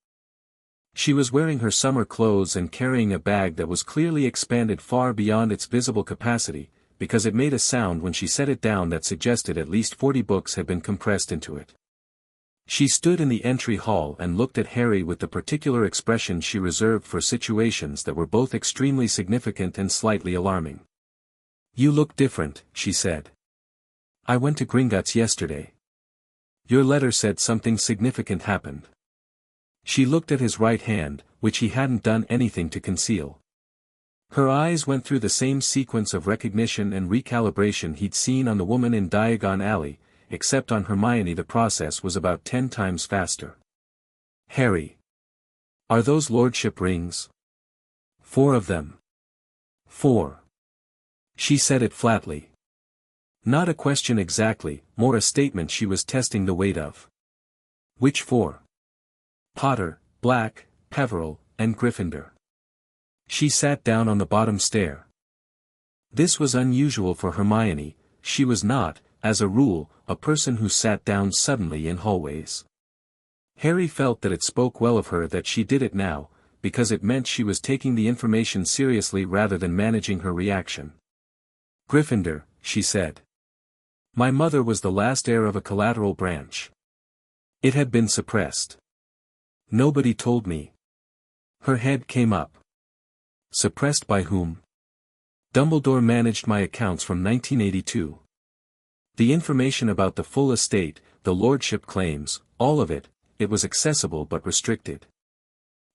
She was wearing her summer clothes and carrying a bag that was clearly expanded far beyond its visible capacity, because it made a sound when she set it down that suggested at least 40 books had been compressed into it. She stood in the entry hall and looked at Harry with the particular expression she reserved for situations that were both extremely significant and slightly alarming. "You look different," she said. "I went to Gringotts yesterday. Your letter said something significant happened." She looked at his right hand, which he hadn't done anything to conceal. Her eyes went through the same sequence of recognition and recalibration he'd seen on the woman in Diagon Alley, except on Hermione the process was about 10 times faster. "Harry. Are those lordship rings?" "4 of them." 4. She said it flatly. Not a question exactly, more a statement she was testing the weight of. "Which 4? Potter, Black, Peverell, and Gryffindor." She sat down on the bottom stair. This was unusual for Hermione. She was not, as a rule, a person who sat down suddenly in hallways. Harry felt that it spoke well of her that she did it now, because it meant she was taking the information seriously rather than managing her reaction. "Gryffindor," she said. "My mother was the last heir of a collateral branch. It had been suppressed. Nobody told me." Her head came up. "Suppressed by whom?" Dumbledore managed my accounts from 1982. The information about the full estate, the lordship claims, all of it, it was accessible but restricted.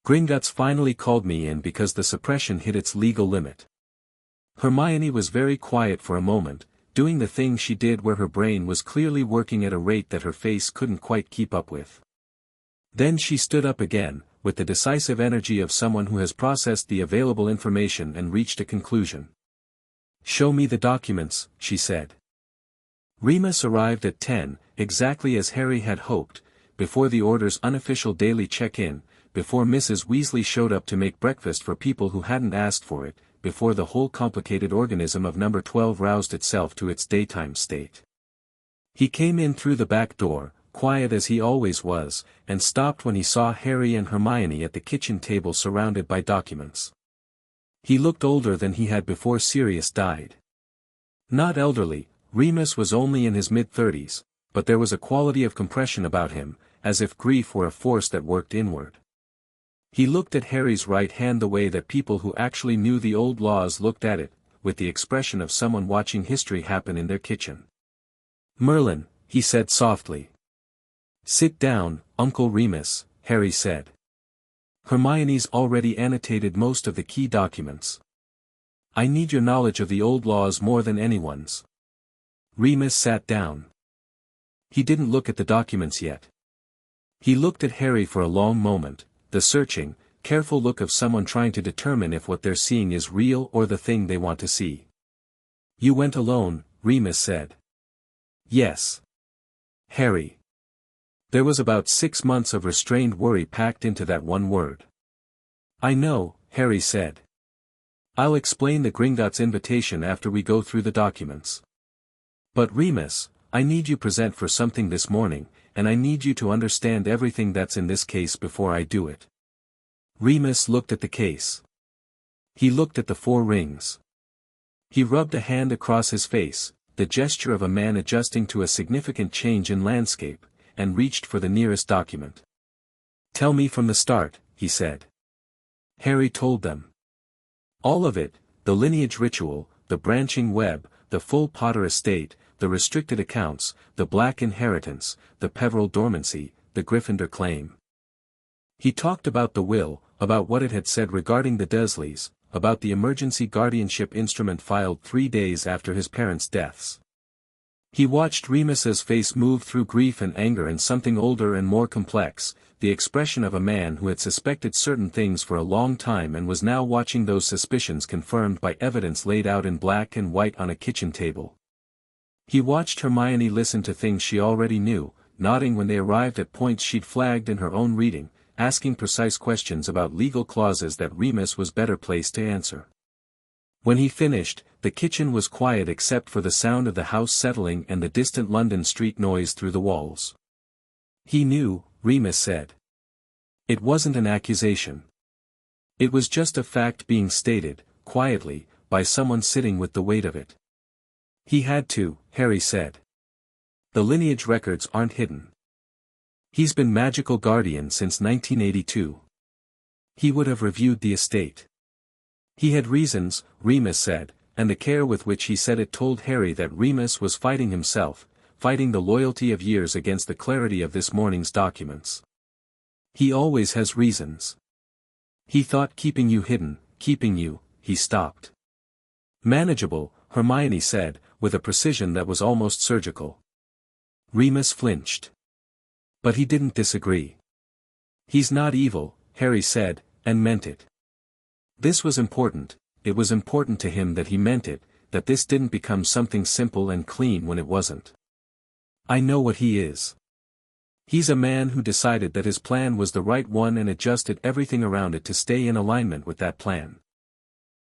Gringotts finally called me in because the suppression hit its legal limit. Hermione was very quiet for a moment, doing the thing she did where her brain was clearly working at a rate that her face couldn't quite keep up with. Then she stood up again, with the decisive energy of someone who has processed the available information and reached a conclusion. "Show me the documents," she said. Remus arrived at 10, exactly as Harry had hoped, before the Order's unofficial daily check-in, before Mrs. Weasley showed up to make breakfast for people who hadn't asked for it, before the whole complicated organism of number 12 roused itself to its daytime state. He came in through the back door, quiet as he always was, and stopped when he saw Harry and Hermione at the kitchen table surrounded by documents. He looked older than he had before Sirius died. Not elderly, Remus was only in his mid-30s, but there was a quality of compression about him, as if grief were a force that worked inward. He looked at Harry's right hand the way that people who actually knew the old laws looked at it, with the expression of someone watching history happen in their kitchen. "Merlin," he said softly. "Sit down, Uncle Remus," Harry said. "Hermione's already annotated most of the key documents. I need your knowledge of the old laws more than anyone's." Remus sat down. He didn't look at the documents yet. He looked at Harry for a long moment, the searching, careful look of someone trying to determine if what they're seeing is real or the thing they want to see. "You went alone," Remus said. "Yes. Harry." There was about 6 months of restrained worry packed into that one word. "I know," Harry said. "I'll explain the Gringotts invitation after we go through the documents. But Remus, I need you present for something this morning, and I need you to understand everything that's in this case before I do it." Remus looked at the case. He looked at the 4 rings. He rubbed a hand across his face, the gesture of a man adjusting to a significant change in landscape, and reached for the nearest document. "Tell me from the start," he said. Harry told them. All of it, the lineage ritual, the branching web, the full Potter estate, the restricted accounts, the Black inheritance, the Peverell dormancy, the Gryffindor claim. He talked about the will, about what it had said regarding the Dursleys, about the emergency guardianship instrument filed 3 days after his parents' deaths. He watched Remus's face move through grief and anger and something older and more complex, the expression of a man who had suspected certain things for a long time and was now watching those suspicions confirmed by evidence laid out in black and white on a kitchen table. He watched Hermione listen to things she already knew, nodding when they arrived at points she'd flagged in her own reading, asking precise questions about legal clauses that Remus was better placed to answer. When he finished, the kitchen was quiet except for the sound of the house settling and the distant London street noise through the walls. He knew, Remus said. It wasn't an accusation. It was just a fact being stated, quietly, by someone sitting with the weight of it. He had to, Harry said. The lineage records aren't hidden. He's been magical guardian since 1982. He would have reviewed the estate. He had reasons, Remus said, and the care with which he said it told Harry that Remus was fighting himself, fighting the loyalty of years against the clarity of this morning's documents. He always has reasons. He thought keeping you hidden, keeping you, he stopped. Manageable, Hermione said, with a precision that was almost surgical. Remus flinched. But he didn't disagree. He's not evil, Harry said, and meant it. This was important, it was important to him that he meant it, that this didn't become something simple and clean when it wasn't. I know what he is. He's a man who decided that his plan was the right one and adjusted everything around it to stay in alignment with that plan.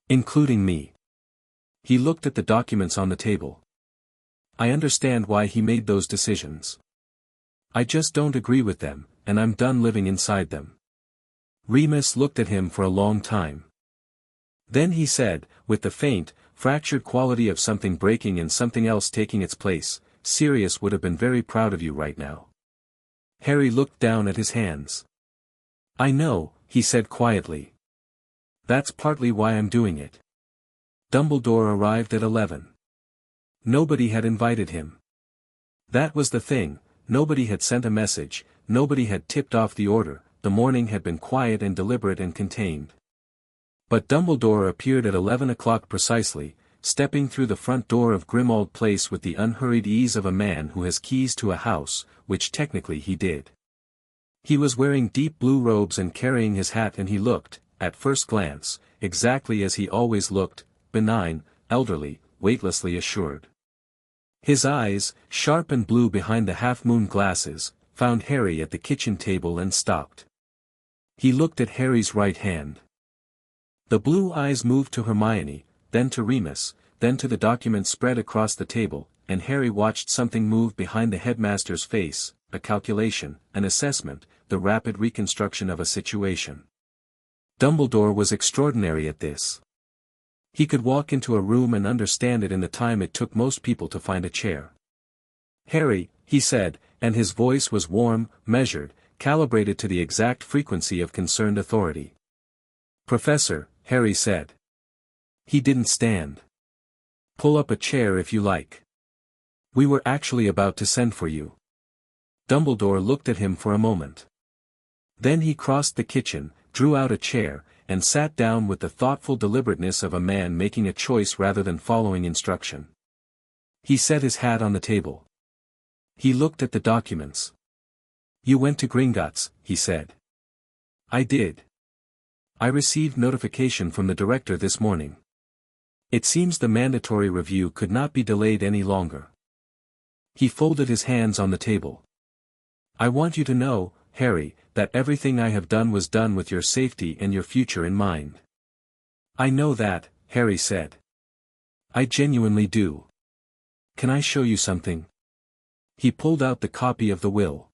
Including me. He looked at the documents on the table. I understand why he made those decisions. I just don't agree with them, and I'm done living inside them. Remus looked at him for a long time. Then he said, with the faint, fractured quality of something breaking and something else taking its place, Sirius would have been very proud of you right now. Harry looked down at his hands. I know, he said quietly. That's partly why I'm doing it. Dumbledore arrived at 11. Nobody had invited him. That was the thing, nobody had sent a message, nobody had tipped off the order, the morning had been quiet and deliberate and contained. But Dumbledore appeared at 11 o'clock precisely, stepping through the front door of Grimmauld Place with the unhurried ease of a man who has keys to a house, which technically he did. He was wearing deep blue robes and carrying his hat, and he looked, at first glance, exactly as he always looked, benign, elderly, weightlessly assured. His eyes, sharp and blue behind the half-moon glasses, found Harry at the kitchen table and stopped. He looked at Harry's right hand. The blue eyes moved to Hermione, then to Remus, then to the document spread across the table, and Harry watched something move behind the headmaster's face, a calculation, an assessment, the rapid reconstruction of a situation. Dumbledore was extraordinary at this. He could walk into a room and understand it in the time it took most people to find a chair. "Harry," he said, and his voice was warm, measured, calibrated to the exact frequency of concerned authority. "Professor," Harry said. He didn't stand. "Pull up a chair if you like. We were actually about to send for you." Dumbledore looked at him for a moment. Then he crossed the kitchen, drew out a chair, and sat down with the thoughtful deliberateness of a man making a choice rather than following instruction. He set his hat on the table. He looked at the documents. "You went to Gringotts," he said. "I did. I received notification from the director this morning. It seems the mandatory review could not be delayed any longer." He folded his hands on the table. "I want you to know, Harry, that everything I have done was done with your safety and your future in mind." "I know that," Harry said. "I genuinely do. Can I show you something?" He pulled out the copy of the will.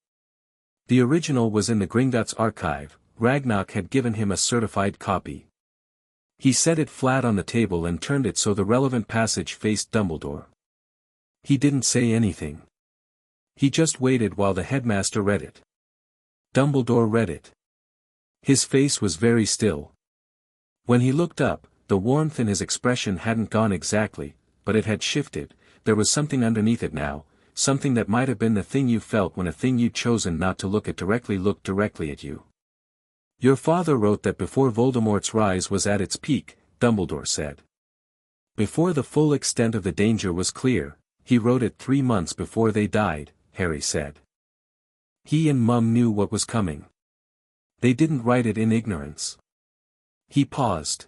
The original was in the Gringotts archive. Ragnarok had given him a certified copy. He set it flat on the table and turned it so the relevant passage faced Dumbledore. He didn't say anything. He just waited while the headmaster read it. Dumbledore read it. His face was very still. When he looked up, the warmth in his expression hadn't gone exactly, but it had shifted. There was something underneath it now, something that might have been the thing you felt when a thing you'd chosen not to look at looked directly at you. "Your father wrote that before Voldemort's rise was at its peak," Dumbledore said. "Before the full extent of the danger was clear, he wrote it 3 months before they died," Harry said. "He and Mum knew what was coming. They didn't write it in ignorance." He paused.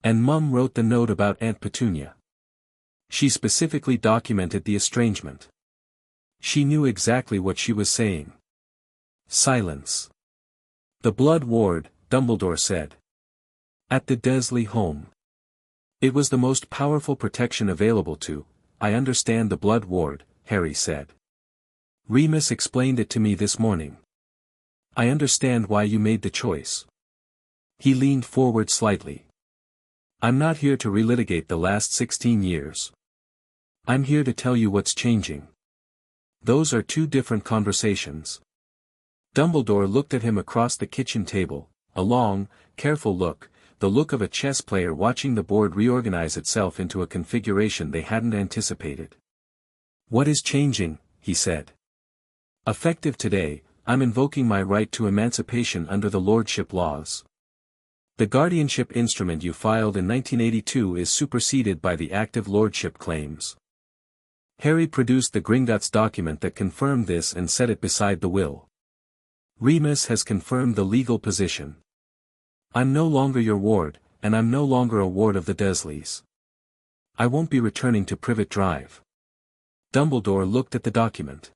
"And Mum wrote the note about Aunt Petunia. She specifically documented the estrangement. She knew exactly what she was saying." Silence. "The Blood Ward," Dumbledore said. "At the Dursley home. It was the most powerful protection available to, I understand the Blood Ward," Harry said. "Remus explained it to me this morning. I understand why you made the choice." He leaned forward slightly. "I'm not here to relitigate the last 16 years. I'm here to tell you what's changing. Those are 2 different conversations." Dumbledore looked at him across the kitchen table, a long, careful look, the look of a chess player watching the board reorganize itself into a configuration they hadn't anticipated. "What is changing?" he said. "Effective today, I'm invoking my right to emancipation under the lordship laws. The guardianship instrument you filed in 1982 is superseded by the active lordship claims." Harry produced the Gringotts document that confirmed this and set it beside the will. "Remus has confirmed the legal position. I'm no longer your ward, and I'm no longer a ward of the Dursleys. I won't be returning to Privet Drive." Dumbledore looked at the document.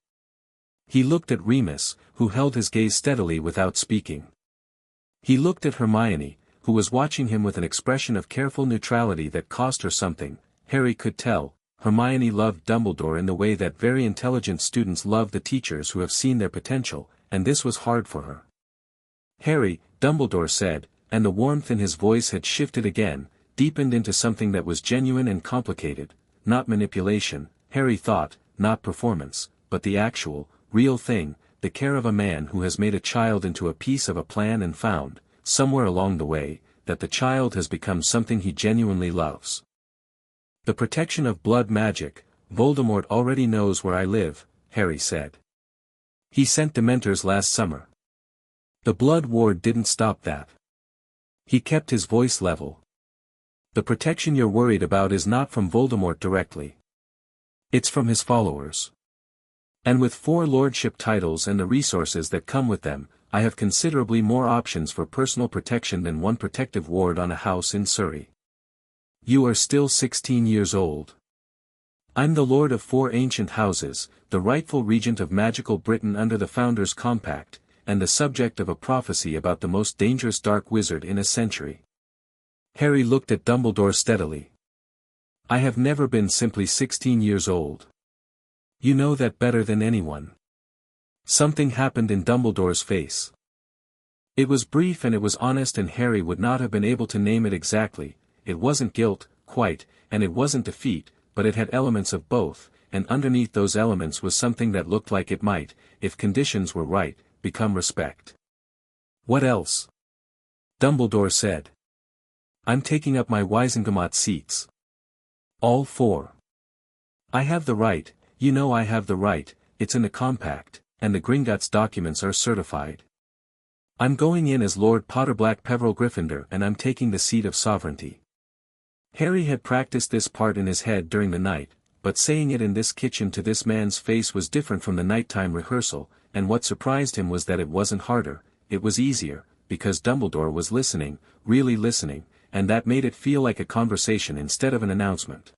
He looked at Remus, who held his gaze steadily without speaking. He looked at Hermione, who was watching him with an expression of careful neutrality that cost her something. Harry could tell, Hermione loved Dumbledore in the way that very intelligent students love the teachers who have seen their potential, and this was hard for her. "Harry," Dumbledore said, and the warmth in his voice had shifted again, deepened into something that was genuine and complicated, not manipulation, Harry thought, not performance, but the actual, real thing, the care of a man who has made a child into a piece of a plan and found, somewhere along the way, that the child has become something he genuinely loves. The protection of blood magic. Voldemort already knows where I live, Harry said. He sent Dementors last summer. The Blood Ward didn't stop that. He kept his voice level. The protection you're worried about is not from Voldemort directly. It's from his followers. And with 4 lordship titles and the resources that come with them, I have considerably more options for personal protection than one protective ward on a house in Surrey. You are still 16 years old. I'm the Lord of 4 ancient houses, the rightful regent of magical Britain under the Founders' Compact, and the subject of a prophecy about the most dangerous dark wizard in a century. Harry looked at Dumbledore steadily. I have never been simply 16 years old. You know that better than anyone. Something happened in Dumbledore's face. It was brief and it was honest, and Harry would not have been able to name it exactly. It wasn't guilt, quite, and it wasn't defeat, but it had elements of both, and underneath those elements was something that looked like it might, if conditions were right, become respect. What else? Dumbledore said. I'm taking up my Wisengamot seats. All 4. I have the right, you know I have the right, it's in the compact, and the Gringotts documents are certified. I'm going in as Lord Potter-Black-Peverell-Gryffindor, and I'm taking the seat of sovereignty. Harry had practiced this part in his head during the night, but saying it in this kitchen to this man's face was different from the nighttime rehearsal, and what surprised him was that it wasn't harder, it was easier, because Dumbledore was listening, really listening, and that made it feel like a conversation instead of an announcement.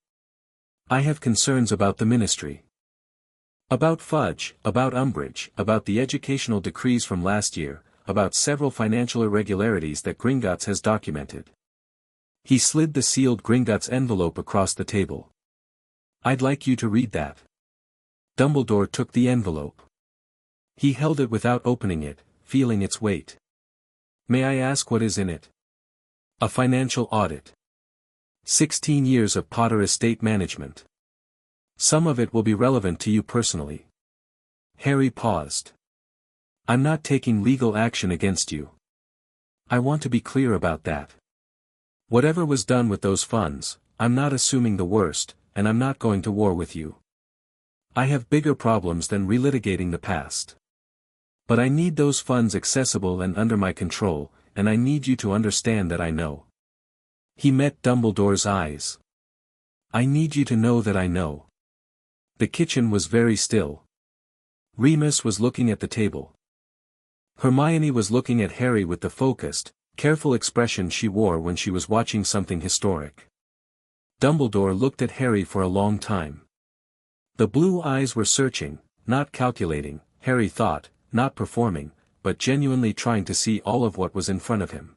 I have concerns about the ministry. About Fudge, about Umbridge, about the educational decrees from last year, about several financial irregularities that Gringotts has documented. He slid the sealed Gringotts envelope across the table. I'd like you to read that. Dumbledore took the envelope. He held it without opening it, feeling its weight. May I ask what is in it? A financial audit. 16 years of Potter estate management. Some of it will be relevant to you personally. Harry paused. I'm not taking legal action against you. I want to be clear about that. Whatever was done with those funds, I'm not assuming the worst, and I'm not going to war with you. I have bigger problems than relitigating the past. But I need those funds accessible and under my control, and I need you to understand that I know. He met Dumbledore's eyes. I need you to know that I know. The kitchen was very still. Remus was looking at the table. Hermione was looking at Harry with the focused, careful expression she wore when she was watching something historic. Dumbledore looked at Harry for a long time. The blue eyes were searching, not calculating, Harry thought, not performing, but genuinely trying to see all of what was in front of him.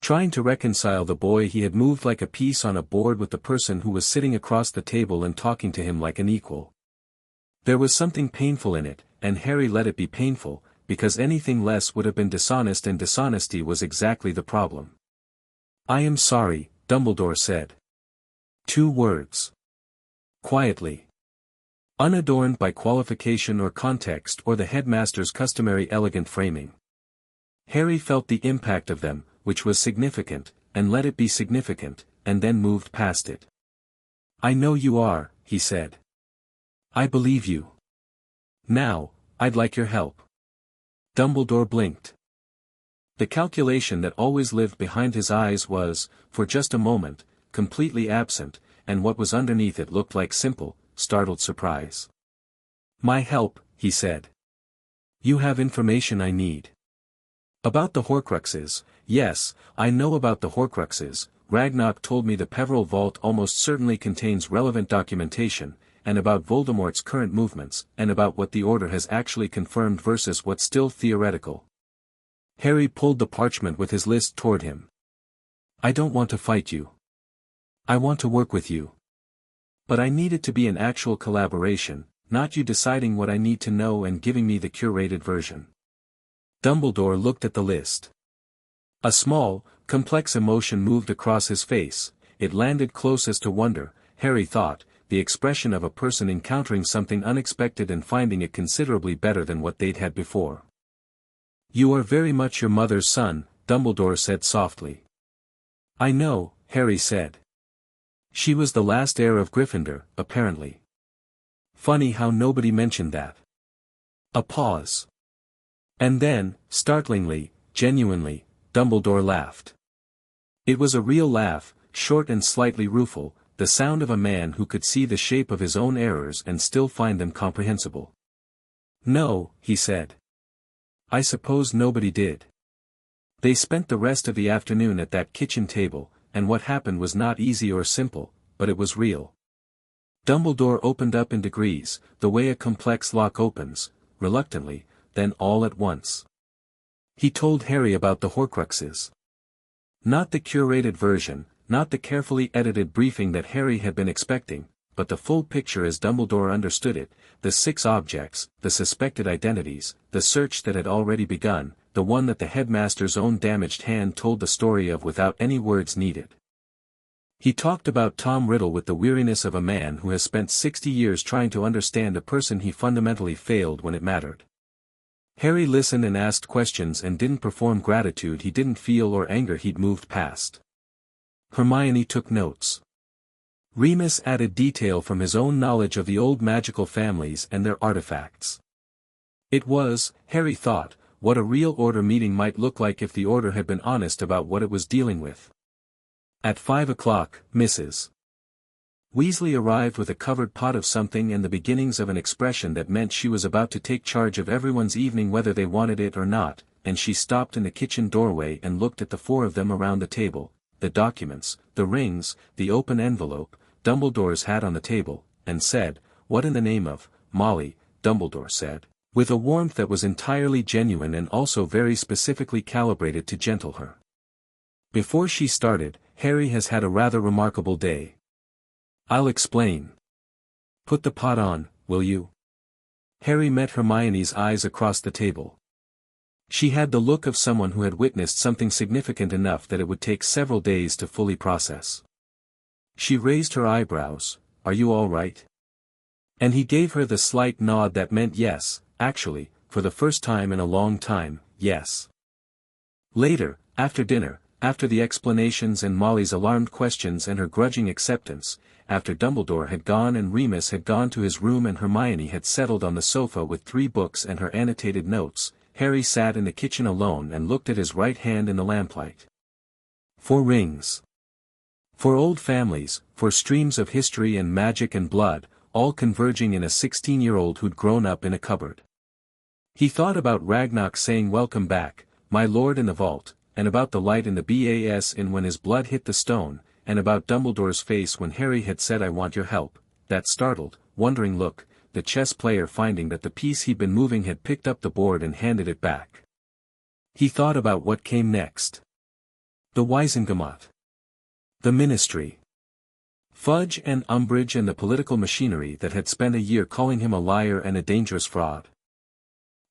Trying to reconcile the boy he had moved like a piece on a board with the person who was sitting across the table and talking to him like an equal. There was something painful in it, and Harry let it be painful, because anything less would have been dishonest, and dishonesty was exactly the problem. I am sorry, Dumbledore said. 2 words. Quietly. Unadorned by qualification or context or the headmaster's customary elegant framing. Harry felt the impact of them, which was significant, and let it be significant, and then moved past it. I know you are, he said. I believe you. Now, I'd like your help. Dumbledore blinked. The calculation that always lived behind his eyes was, for just a moment, completely absent, and what was underneath it looked like simple, startled surprise. My help, he said. You have information I need. About the Horcruxes, yes, I know about the Horcruxes. Ragnarok told me the Peverell Vault almost certainly contains relevant documentation, and about Voldemort's current movements, and about what the Order has actually confirmed versus what's still theoretical. Harry pulled the parchment with his list toward him. I don't want to fight you. I want to work with you. But I need it to be an actual collaboration, not you deciding what I need to know and giving me the curated version. Dumbledore looked at the list. A small, complex emotion moved across his face. It landed closest to wonder, Harry thought, the expression of a person encountering something unexpected and finding it considerably better than what they'd had before. You are very much your mother's son, Dumbledore said softly. I know, Harry said. She was the last heir of Gryffindor, apparently. Funny how nobody mentioned that. A pause. And then, startlingly, genuinely, Dumbledore laughed. It was a real laugh, short and slightly rueful, the sound of a man who could see the shape of his own errors and still find them comprehensible. "No," he said. "I suppose nobody did." They spent the rest of the afternoon at that kitchen table, and what happened was not easy or simple, but it was real. Dumbledore opened up in degrees, the way a complex lock opens, reluctantly, then all at once. He told Harry about the Horcruxes. Not the curated version, not the carefully edited briefing that Harry had been expecting, but the full picture as Dumbledore understood it, the 6 objects, the suspected identities, the search that had already begun, the one that the headmaster's own damaged hand told the story of without any words needed. He talked about Tom Riddle with the weariness of a man who has spent 60 years trying to understand a person he fundamentally failed when it mattered. Harry listened and asked questions and didn't perform gratitude he didn't feel or anger he'd moved past. Hermione took notes. Remus added detail from his own knowledge of the old magical families and their artifacts. It was, Harry thought, what a real Order meeting might look like if the Order had been honest about what it was dealing with. At 5 o'clock, Mrs. Weasley arrived with a covered pot of something and the beginnings of an expression that meant she was about to take charge of everyone's evening whether they wanted it or not, and she stopped in the kitchen doorway and looked at the 4 of them around the table, the documents, the rings, the open envelope, Dumbledore's hat on the table, and said, "What in the name of, Molly," Dumbledore said, with a warmth that was entirely genuine and also very specifically calibrated to gentle her. Before she started, "Harry has had a rather remarkable day. I'll explain. Put the pot on, will you?" Harry met Hermione's eyes across the table. She had the look of someone who had witnessed something significant enough that it would take several days to fully process. She raised her eyebrows. "Are you all right?" And he gave her the slight nod that meant yes, actually, for the first time in a long time, yes. Later, after dinner, after the explanations and Molly's alarmed questions and her grudging acceptance, after Dumbledore had gone and Remus had gone to his room and Hermione had settled on the sofa with 3 books and her annotated notes, Harry sat in the kitchen alone and looked at his right hand in the lamplight. 4 rings. 4 old families, 4 streams of history and magic and blood, all converging in a 16-year-old who'd grown up in a cupboard. He thought about Ragnarok saying "Welcome back, my lord" in the vault, and about the light in the BAS in when his blood hit the stone, and about Dumbledore's face when Harry had said "I want your help," that startled, wondering look, the chess player finding that the piece he'd been moving had picked up the board and handed it back. He thought about what came next. The Wizengamot. The Ministry. Fudge and Umbridge and the political machinery that had spent a year calling him a liar and a dangerous fraud.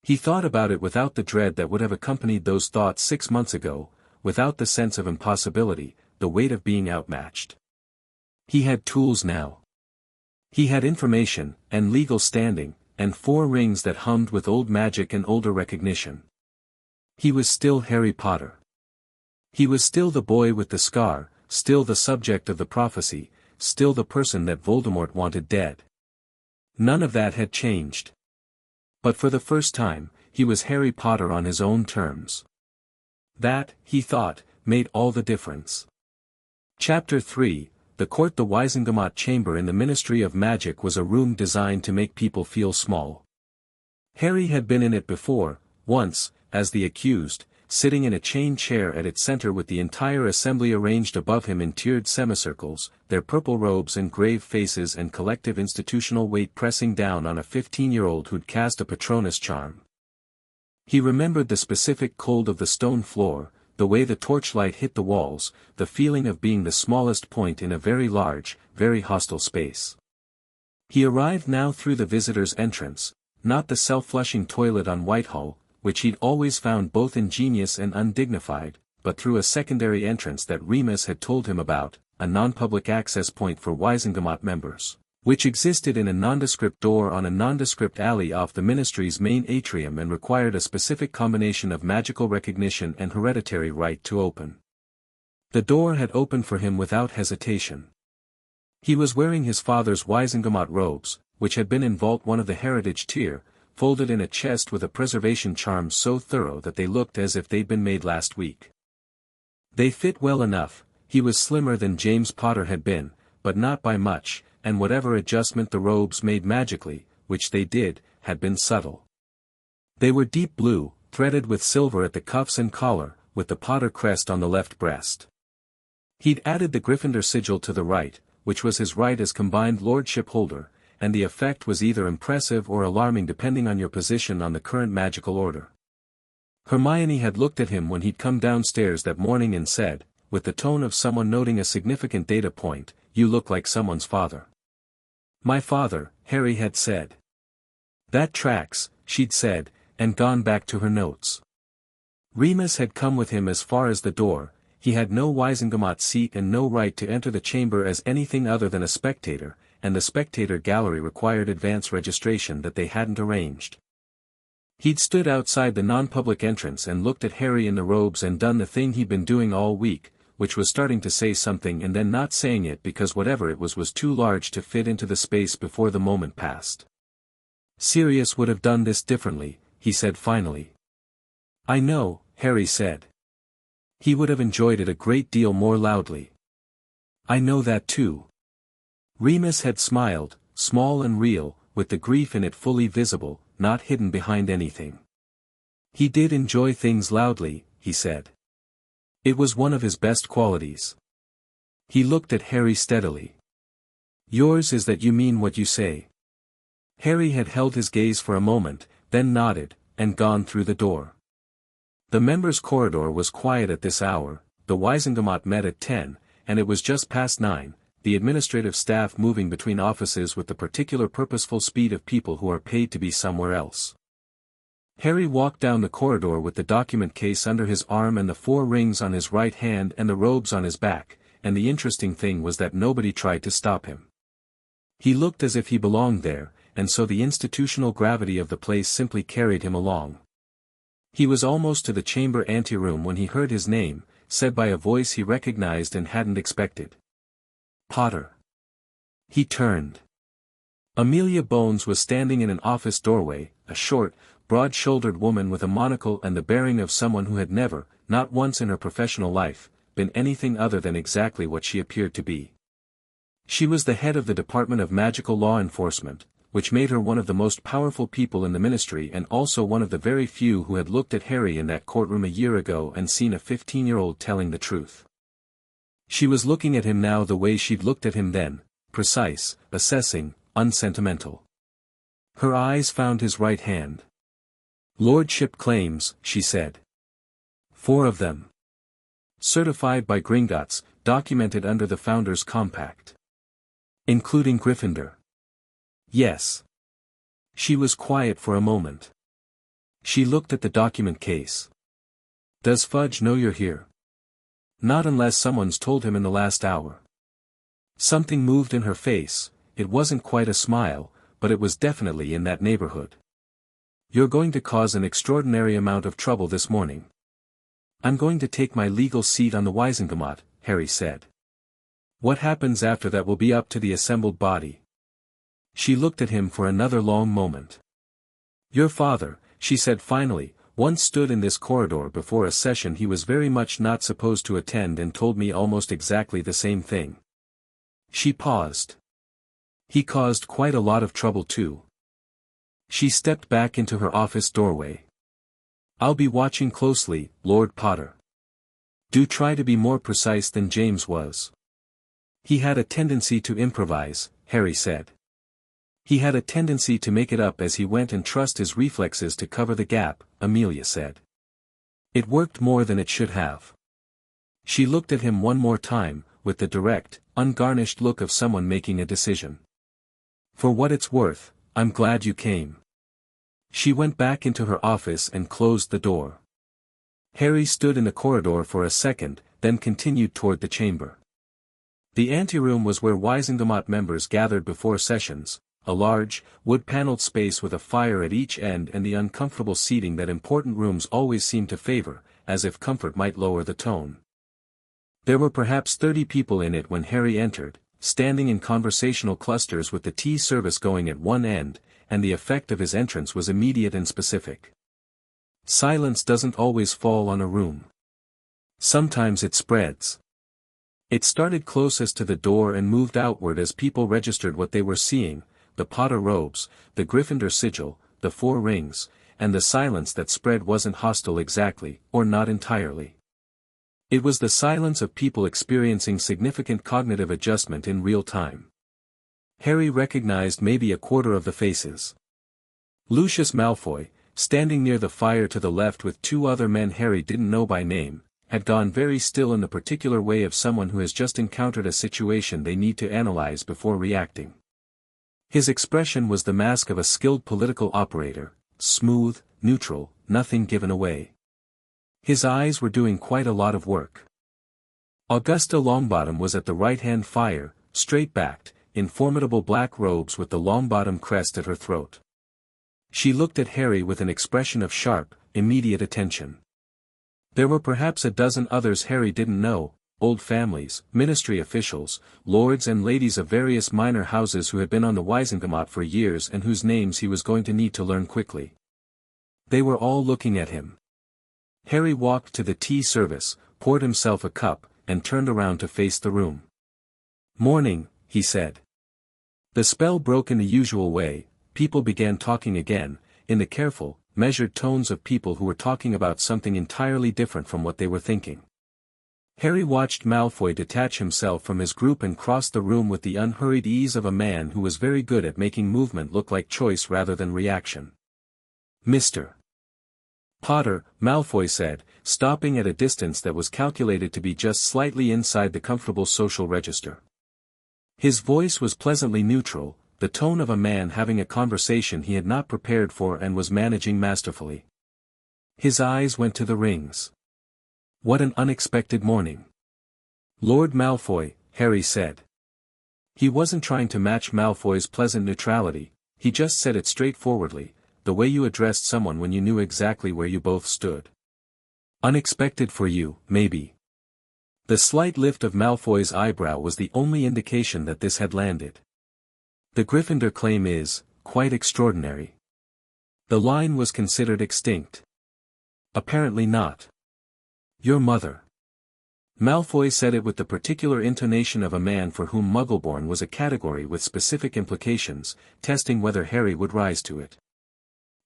He thought about it without the dread that would have accompanied those thoughts 6 months ago, without the sense of impossibility, the weight of being outmatched. He had tools now. He had information, and legal standing, and 4 rings that hummed with old magic and older recognition. He was still Harry Potter. He was still the boy with the scar, still the subject of the prophecy, still the person that Voldemort wanted dead. None of that had changed. But for the first time, he was Harry Potter on his own terms. That, he thought, made all the difference. Chapter 3, The Court. The Wizengamot Chamber in the Ministry of Magic was a room designed to make people feel small. Harry had been in it before, once, as the accused, sitting in a chain chair at its center with the entire assembly arranged above him in tiered semicircles, their purple robes and grave faces and collective institutional weight pressing down on a 15-year-old who'd cast a Patronus charm. He remembered the specific cold of the stone floor, the way the torchlight hit the walls, the feeling of being the smallest point in a very large, very hostile space. He arrived now through the visitor's entrance, not the self-flushing toilet on Whitehall, which he'd always found both ingenious and undignified, but through a secondary entrance that Remus had told him about, a non-public access point for Wizengamot members, which existed in a nondescript door on a nondescript alley off the ministry's main atrium and required a specific combination of magical recognition and hereditary right to open. The door had opened for him without hesitation. He was wearing his father's Waisengamot robes, which had been in Vault 1 of the Heritage Tier, folded in a chest with a preservation charm so thorough that they looked as if they'd been made last week. They fit well enough. He was slimmer than James Potter had been, but not by much, and whatever adjustment the robes made magically, which they did, had been subtle. They were deep blue, threaded with silver at the cuffs and collar, with the Potter crest on the left breast. He'd added the Gryffindor sigil to the right, which was his right as combined lordship holder, and the effect was either impressive or alarming depending on your position on the current magical order. Hermione had looked at him when he'd come downstairs that morning and said, with the tone of someone noting a significant data point, "You look like someone's father." "My father," Harry had said. "That tracks," she'd said, and gone back to her notes. Remus had come with him as far as the door. He had no Waisengamot seat and no right to enter the chamber as anything other than a spectator, and the spectator gallery required advance registration that they hadn't arranged. He'd stood outside the non-public entrance and looked at Harry in the robes and done the thing he'd been doing all week, which was starting to say something and then not saying it because whatever it was too large to fit into the space before the moment passed. "Sirius would have done this differently," he said finally. "I know," Harry said. "He would have enjoyed it a great deal more loudly." "I know that too." Remus had smiled, small and real, with the grief in it fully visible, not hidden behind anything. "He did enjoy things loudly," he said. "It was one of his best qualities." He looked at Harry steadily. "Yours is that you mean what you say." Harry had held his gaze for a moment, then nodded, and gone through the door. The members' corridor was quiet at this hour. The Waisengamot met at 10, and it was just past 9, the administrative staff moving between offices with the particular purposeful speed of people who are paid to be somewhere else. Harry walked down the corridor with the document case under his arm and the 4 rings on his right hand and the robes on his back, and the interesting thing was that nobody tried to stop him. He looked as if he belonged there, and so the institutional gravity of the place simply carried him along. He was almost to the chamber anteroom when he heard his name, said by a voice he recognized and hadn't expected. "Potter." He turned. Amelia Bones was standing in an office doorway, a short, broad-shouldered woman with a monocle and the bearing of someone who had never, not once in her professional life, been anything other than exactly what she appeared to be. She was the head of the Department of Magical Law Enforcement, which made her one of the most powerful people in the ministry and also one of the very few who had looked at Harry in that courtroom a year ago and seen a 15-year-old telling the truth. She was looking at him now the way she'd looked at him then, precise, assessing, unsentimental. Her eyes found his right hand. "Lordship claims," she said. 4 of them. Certified by Gringotts, documented under the Founders' Compact. Including Gryffindor. "Yes." She was quiet for a moment. She looked at the document case. "Does Fudge know you're here?" "Not unless someone's told him in the last hour." Something moved in her face. It wasn't quite a smile, but it was definitely in that neighborhood. "You're going to cause an extraordinary amount of trouble this morning." "I'm going to take my legal seat on the Waisengamot," Harry said. "What happens after that will be up to the assembled body." She looked at him for another long moment. "Your father," she said finally, "once stood in this corridor before a session he was very much not supposed to attend and told me almost exactly the same thing." She paused. "He caused quite a lot of trouble too." She stepped back into her office doorway. "I'll be watching closely, Lord Potter. Do try to be more precise than James was." "He had a tendency to improvise," Harry said. "He had a tendency to make it up as he went and trust his reflexes to cover the gap," Amelia said. "It worked more than it should have." She looked at him one more time, with the direct, ungarnished look of someone making a decision. "For what it's worth, I'm glad you came." She went back into her office and closed the door. Harry stood in the corridor for a second, then continued toward the chamber. The anteroom was where Waisengamot members gathered before sessions, a large, wood-paneled space with a fire at each end and the uncomfortable seating that important rooms always seem to favor, as if comfort might lower the tone. There were perhaps 30 people in it when Harry entered, standing in conversational clusters with the tea service going at one end, and the effect of his entrance was immediate and specific. Silence doesn't always fall on a room. Sometimes it spreads. It started closest to the door and moved outward as people registered what they were seeing, the Potter robes, the Gryffindor sigil, the 4 rings, and the silence that spread wasn't hostile exactly, or not entirely. It was the silence of people experiencing significant cognitive adjustment in real time. Harry recognized maybe a quarter of the faces. Lucius Malfoy, standing near the fire to the left with 2 other men Harry didn't know by name, had gone very still in the particular way of someone who has just encountered a situation they need to analyze before reacting. His expression was the mask of a skilled political operator, smooth, neutral, nothing given away. His eyes were doing quite a lot of work. Augusta Longbottom was at the right-hand fire, straight-backed, in formidable black robes with the Longbottom crest at her throat. She looked at Harry with an expression of sharp, immediate attention. There were perhaps a dozen others Harry didn't know, old families, ministry officials, lords and ladies of various minor houses who had been on the Wisengamot for years and whose names he was going to need to learn quickly. They were all looking at him. Harry walked to the tea service, poured himself a cup, and turned around to face the room. "Morning," he said. The spell broke in the usual way. People began talking again, in the careful, measured tones of people who were talking about something entirely different from what they were thinking. Harry watched Malfoy detach himself from his group and cross the room with the unhurried ease of a man who was very good at making movement look like choice rather than reaction. "Mr. Potter," Malfoy said, stopping at a distance that was calculated to be just slightly inside the comfortable social register. His voice was pleasantly neutral, the tone of a man having a conversation he had not prepared for and was managing masterfully. His eyes went to the rings. "What an unexpected morning." "Lord Malfoy," Harry said. He wasn't trying to match Malfoy's pleasant neutrality, he just said it straightforwardly, the way you addressed someone when you knew exactly where you both stood. "Unexpected for you, maybe." The slight lift of Malfoy's eyebrow was the only indication that this had landed. "The Gryffindor claim is, quite extraordinary." The line was considered extinct. "Apparently not." "Your mother." Malfoy said it with the particular intonation of a man for whom Muggleborn was a category with specific implications, testing whether Harry would rise to it.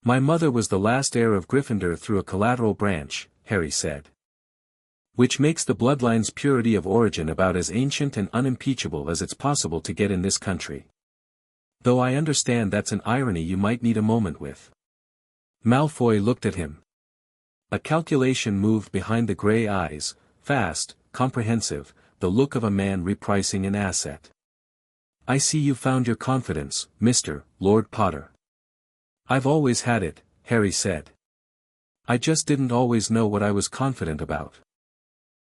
"My mother was the last heir of Gryffindor through a collateral branch," Harry said. "Which makes the bloodline's purity of origin about as ancient and unimpeachable as it's possible to get in this country. Though I understand that's an irony you might need a moment with." Malfoy looked at him. A calculation moved behind the grey eyes, fast, comprehensive, the look of a man repricing an asset. "I see you found your confidence, Mr. Lord Potter." "I've always had it," Harry said. "I just didn't always know what I was confident about."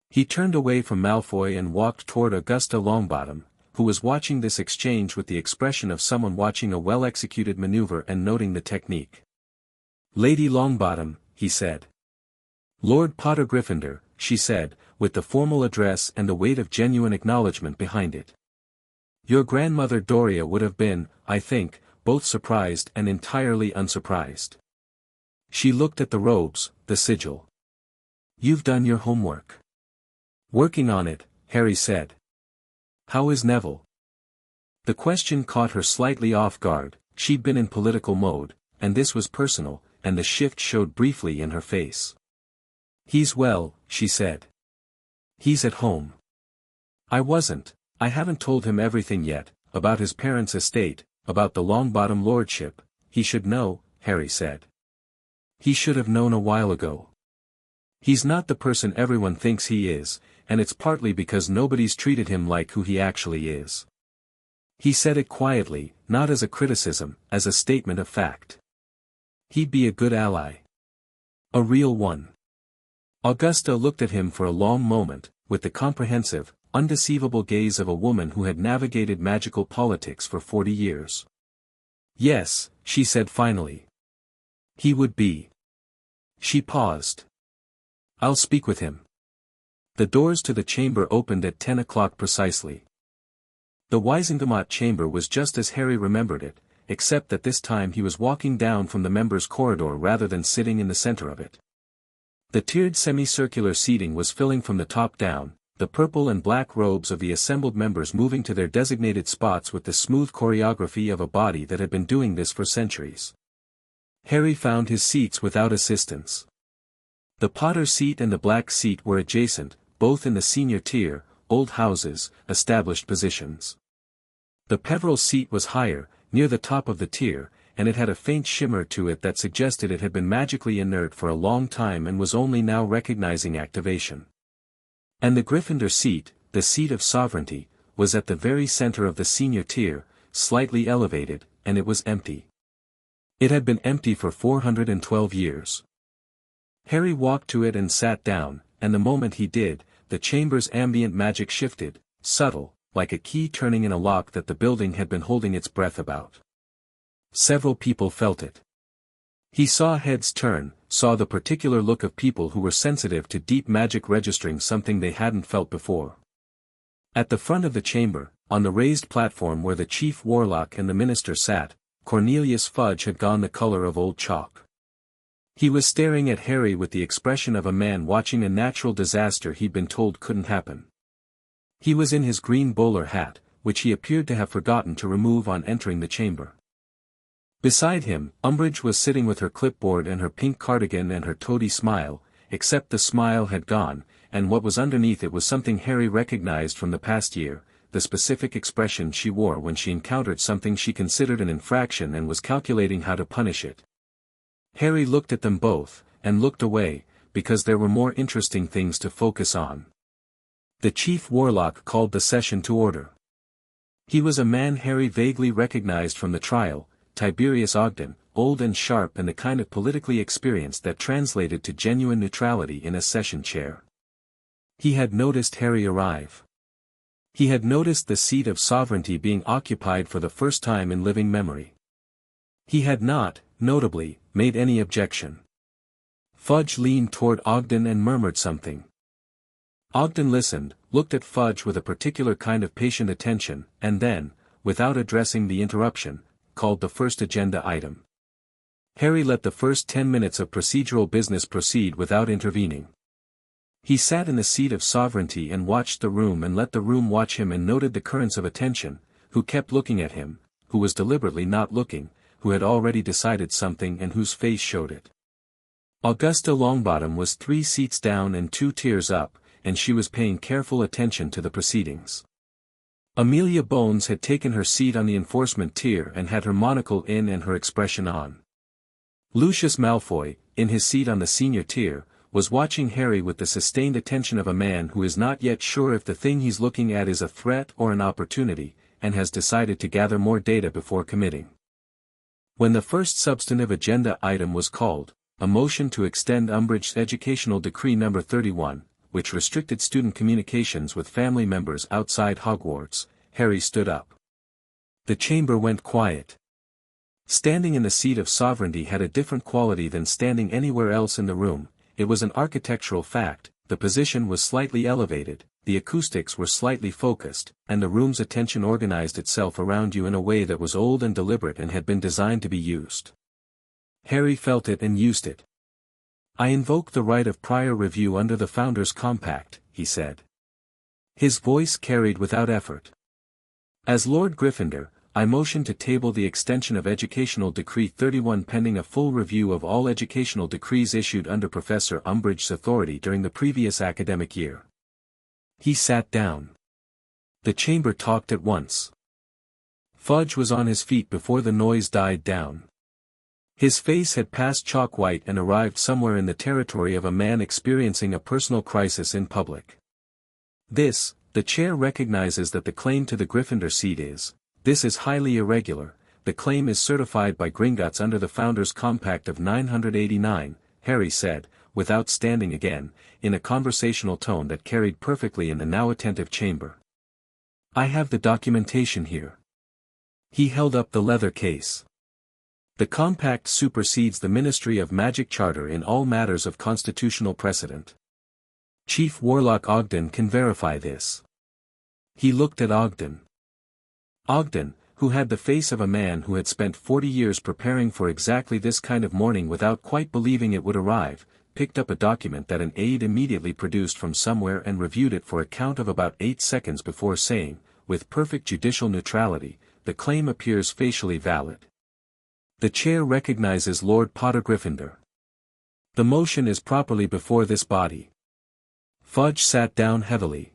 He turned away from Malfoy and walked toward Augusta Longbottom, who was watching this exchange with the expression of someone watching a well-executed maneuver and noting the technique. "Lady Longbottom," he said. "Lord Potter Gryffindor," she said, with the formal address and the weight of genuine acknowledgement behind it. "Your grandmother Doria would have been, I think, both surprised and entirely unsurprised." She looked at the robes, the sigil. "You've done your homework." "Working on it," Harry said. "How is Neville?" The question caught her slightly off guard. She'd been in political mode, and this was personal, and the shift showed briefly in her face. "He's well," she said. "He's at home." "I haven't told him everything yet, about his parents' estate, about the Longbottom lordship. He should know," Harry said. "He should have known a while ago. He's not the person everyone thinks he is, and it's partly because nobody's treated him like who he actually is." He said it quietly, not as a criticism, as a statement of fact. He'd be a good ally. A real one. Augusta looked at him for a long moment, with the comprehensive, undeceivable gaze of a woman who had navigated magical politics for 40 years. "Yes," she said finally. "He would be." She paused. "I'll speak with him." The doors to the chamber opened at 10 o'clock precisely. The Wisengamot chamber was just as Harry remembered it, except that this time he was walking down from the members' corridor rather than sitting in the center of it. The tiered semicircular seating was filling from the top down, the purple and black robes of the assembled members moving to their designated spots with the smooth choreography of a body that had been doing this for centuries. Harry found his seats without assistance. The Potter seat and the Black seat were adjacent, both in the senior tier, old houses, established positions. The Peverell seat was higher, near the top of the tier, and it had a faint shimmer to it that suggested it had been magically inert for a long time and was only now recognizing activation. And the Gryffindor seat, the seat of sovereignty, was at the very center of the senior tier, slightly elevated, and it was empty. It had been empty for 412 years. Harry walked to it and sat down, and the moment he did, the chamber's ambient magic shifted, subtle, like a key turning in a lock that the building had been holding its breath about. Several people felt it. He saw heads turn, saw the particular look of people who were sensitive to deep magic registering something they hadn't felt before. At the front of the chamber, on the raised platform where the chief warlock and the minister sat, Cornelius Fudge had gone the color of old chalk. He was staring at Harry with the expression of a man watching a natural disaster he'd been told couldn't happen. He was in his green bowler hat, which he appeared to have forgotten to remove on entering the chamber. Beside him, Umbridge was sitting with her clipboard and her pink cardigan and her toady smile, except the smile had gone, and what was underneath it was something Harry recognized from the past year, the specific expression she wore when she encountered something she considered an infraction and was calculating how to punish it. Harry looked at them both, and looked away, because there were more interesting things to focus on. The chief warlock called the session to order. He was a man Harry vaguely recognized from the trial, Tiberius Ogden, old and sharp and the kind of politically experienced that translated to genuine neutrality in a session chair. He had noticed Harry arrive. He had noticed the seat of sovereignty being occupied for the first time in living memory. He had not, notably, made any objection. Fudge leaned toward Ogden and murmured something. Ogden listened, looked at Fudge with a particular kind of patient attention, and then, without addressing the interruption, called the first agenda item. Harry let the first 10 minutes of procedural business proceed without intervening. He sat in the seat of sovereignty and watched the room and let the room watch him and noted the currents of attention, who kept looking at him, who was deliberately not looking, who had already decided something and whose face showed it. Augusta Longbottom was 3 seats down and 2 tiers up, and she was paying careful attention to the proceedings. Amelia Bones had taken her seat on the enforcement tier and had her monocle in and her expression on. Lucius Malfoy, in his seat on the senior tier, was watching Harry with the sustained attention of a man who is not yet sure if the thing he's looking at is a threat or an opportunity, and has decided to gather more data before committing. When the first substantive agenda item was called, a motion to extend Umbridge's Educational Decree No. 31, which restricted student communications with family members outside Hogwarts, Harry stood up. The chamber went quiet. Standing in the seat of sovereignty had a different quality than standing anywhere else in the room. It was an architectural fact, the position was slightly elevated, the acoustics were slightly focused, and the room's attention organized itself around you in a way that was old and deliberate and had been designed to be used. Harry felt it and used it. "I invoke the right of prior review under the Founders' Compact," he said. His voice carried without effort. "As Lord Gryffindor, I motion to table the extension of Educational Decree 31 pending a full review of all educational decrees issued under Professor Umbridge's authority during the previous academic year." He sat down. The chamber talked at once. Fudge was on his feet before the noise died down. His face had passed chalk white and arrived somewhere in the territory of a man experiencing a personal crisis in public. "This, the chair recognizes that the claim to the Gryffindor seat is, this is highly irregular, the claim is certified by Gringotts under the Founders' Compact of 989, Harry said, without standing again, in a conversational tone that carried perfectly in the now attentive chamber. "I have the documentation here." He held up the leather case. "The compact supersedes the Ministry of Magic Charter in all matters of constitutional precedent. Chief Warlock Ogden can verify this." He looked at Ogden. Ogden, who had the face of a man who had spent 40 years preparing for exactly this kind of morning without quite believing it would arrive, picked up a document that an aide immediately produced from somewhere and reviewed it for a count of about 8 seconds before saying, with perfect judicial neutrality, "The claim appears facially valid. The chair recognizes Lord Potter-Gryffindor. The motion is properly before this body." Fudge sat down heavily.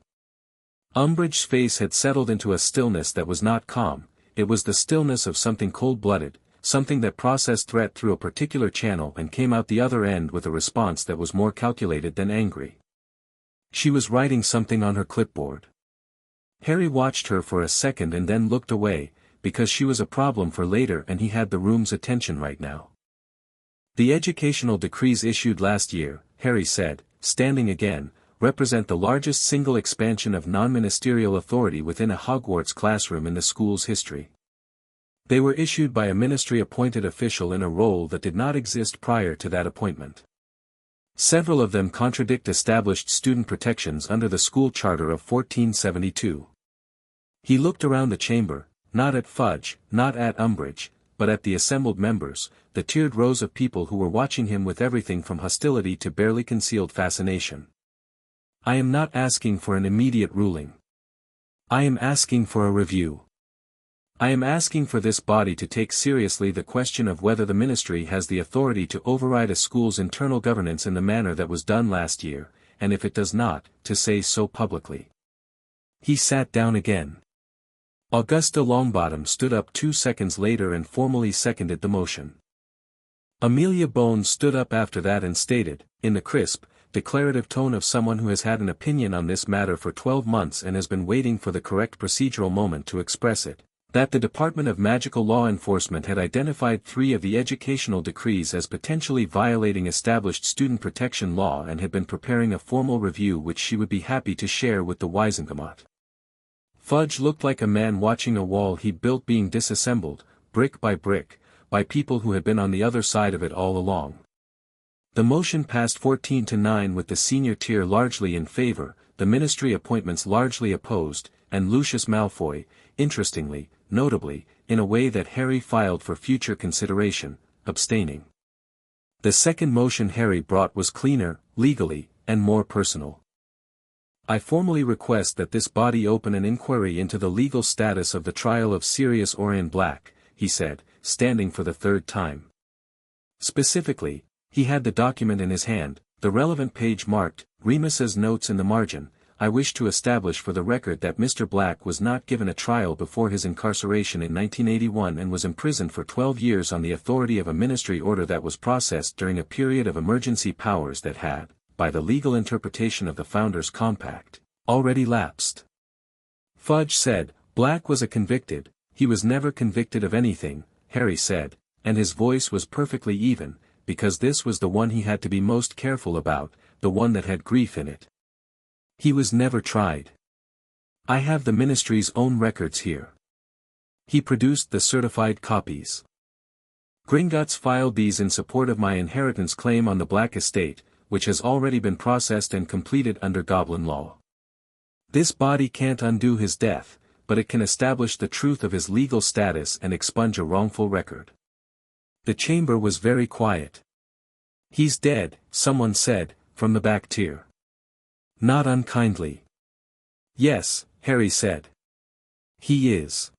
Umbridge's face had settled into a stillness that was not calm. It was the stillness of something cold-blooded, something that processed threat through a particular channel and came out the other end with a response that was more calculated than angry. She was writing something on her clipboard. Harry watched her for a second and then looked away, because she was a problem for later and he had the room's attention right now. "The educational decrees issued last year," Harry said, standing again, "represent the largest single expansion of non-ministerial authority within a Hogwarts classroom in the school's history. They were issued by a ministry-appointed official in a role that did not exist prior to that appointment. Several of them contradict established student protections under the school charter of 1472. He looked around the chamber, not at Fudge, not at Umbridge, but at the assembled members, the tiered rows of people who were watching him with everything from hostility to barely concealed fascination. "I am not asking for an immediate ruling. I am asking for a review. I am asking for this body to take seriously the question of whether the ministry has the authority to override a school's internal governance in the manner that was done last year, and if it does not, to say so publicly." He sat down again. Augusta Longbottom stood up 2 seconds later and formally seconded the motion. Amelia Bones stood up after that and stated, in the crisp, declarative tone of someone who has had an opinion on this matter for 12 months and has been waiting for the correct procedural moment to express it, that the Department of Magical Law Enforcement had identified 3 of the educational decrees as potentially violating established student protection law and had been preparing a formal review which she would be happy to share with the Wizengamot. Fudge looked like a man watching a wall he'd built being disassembled, brick, by people who had been on the other side of it all along. The motion passed 14-9 with the senior tier largely in favor, the ministry appointments largely opposed, and Lucius Malfoy, interestingly, notably, in a way that Harry filed for future consideration, abstaining. The second motion Harry brought was cleaner, legally, and more personal. "I formally request that this body open an inquiry into the legal status of the trial of Sirius Orion Black," he said, standing for the 3rd time. Specifically, he had the document in his hand, the relevant page marked, Remus's notes in the margin. "I wish to establish for the record that Mr. Black was not given a trial before his incarceration in 1981 and was imprisoned for 12 years on the authority of a ministry order that was processed during a period of emergency powers that had, by the legal interpretation of the Founders' Compact, already lapsed." Fudge said, "Black was a convicted, he was never convicted of anything," Harry said, and his voice was perfectly even, because this was the one he had to be most careful about, the one that had grief in it. "He was never tried. I have the ministry's own records here." He produced the certified copies. "Gringotts filed these in support of my inheritance claim on the Black estate, which has already been processed and completed under Goblin law. This body can't undo his death, but it can establish the truth of his legal status and expunge a wrongful record." The chamber was very quiet. "He's dead," someone said, from the back tier. Not unkindly. "Yes," Harry said. "He is."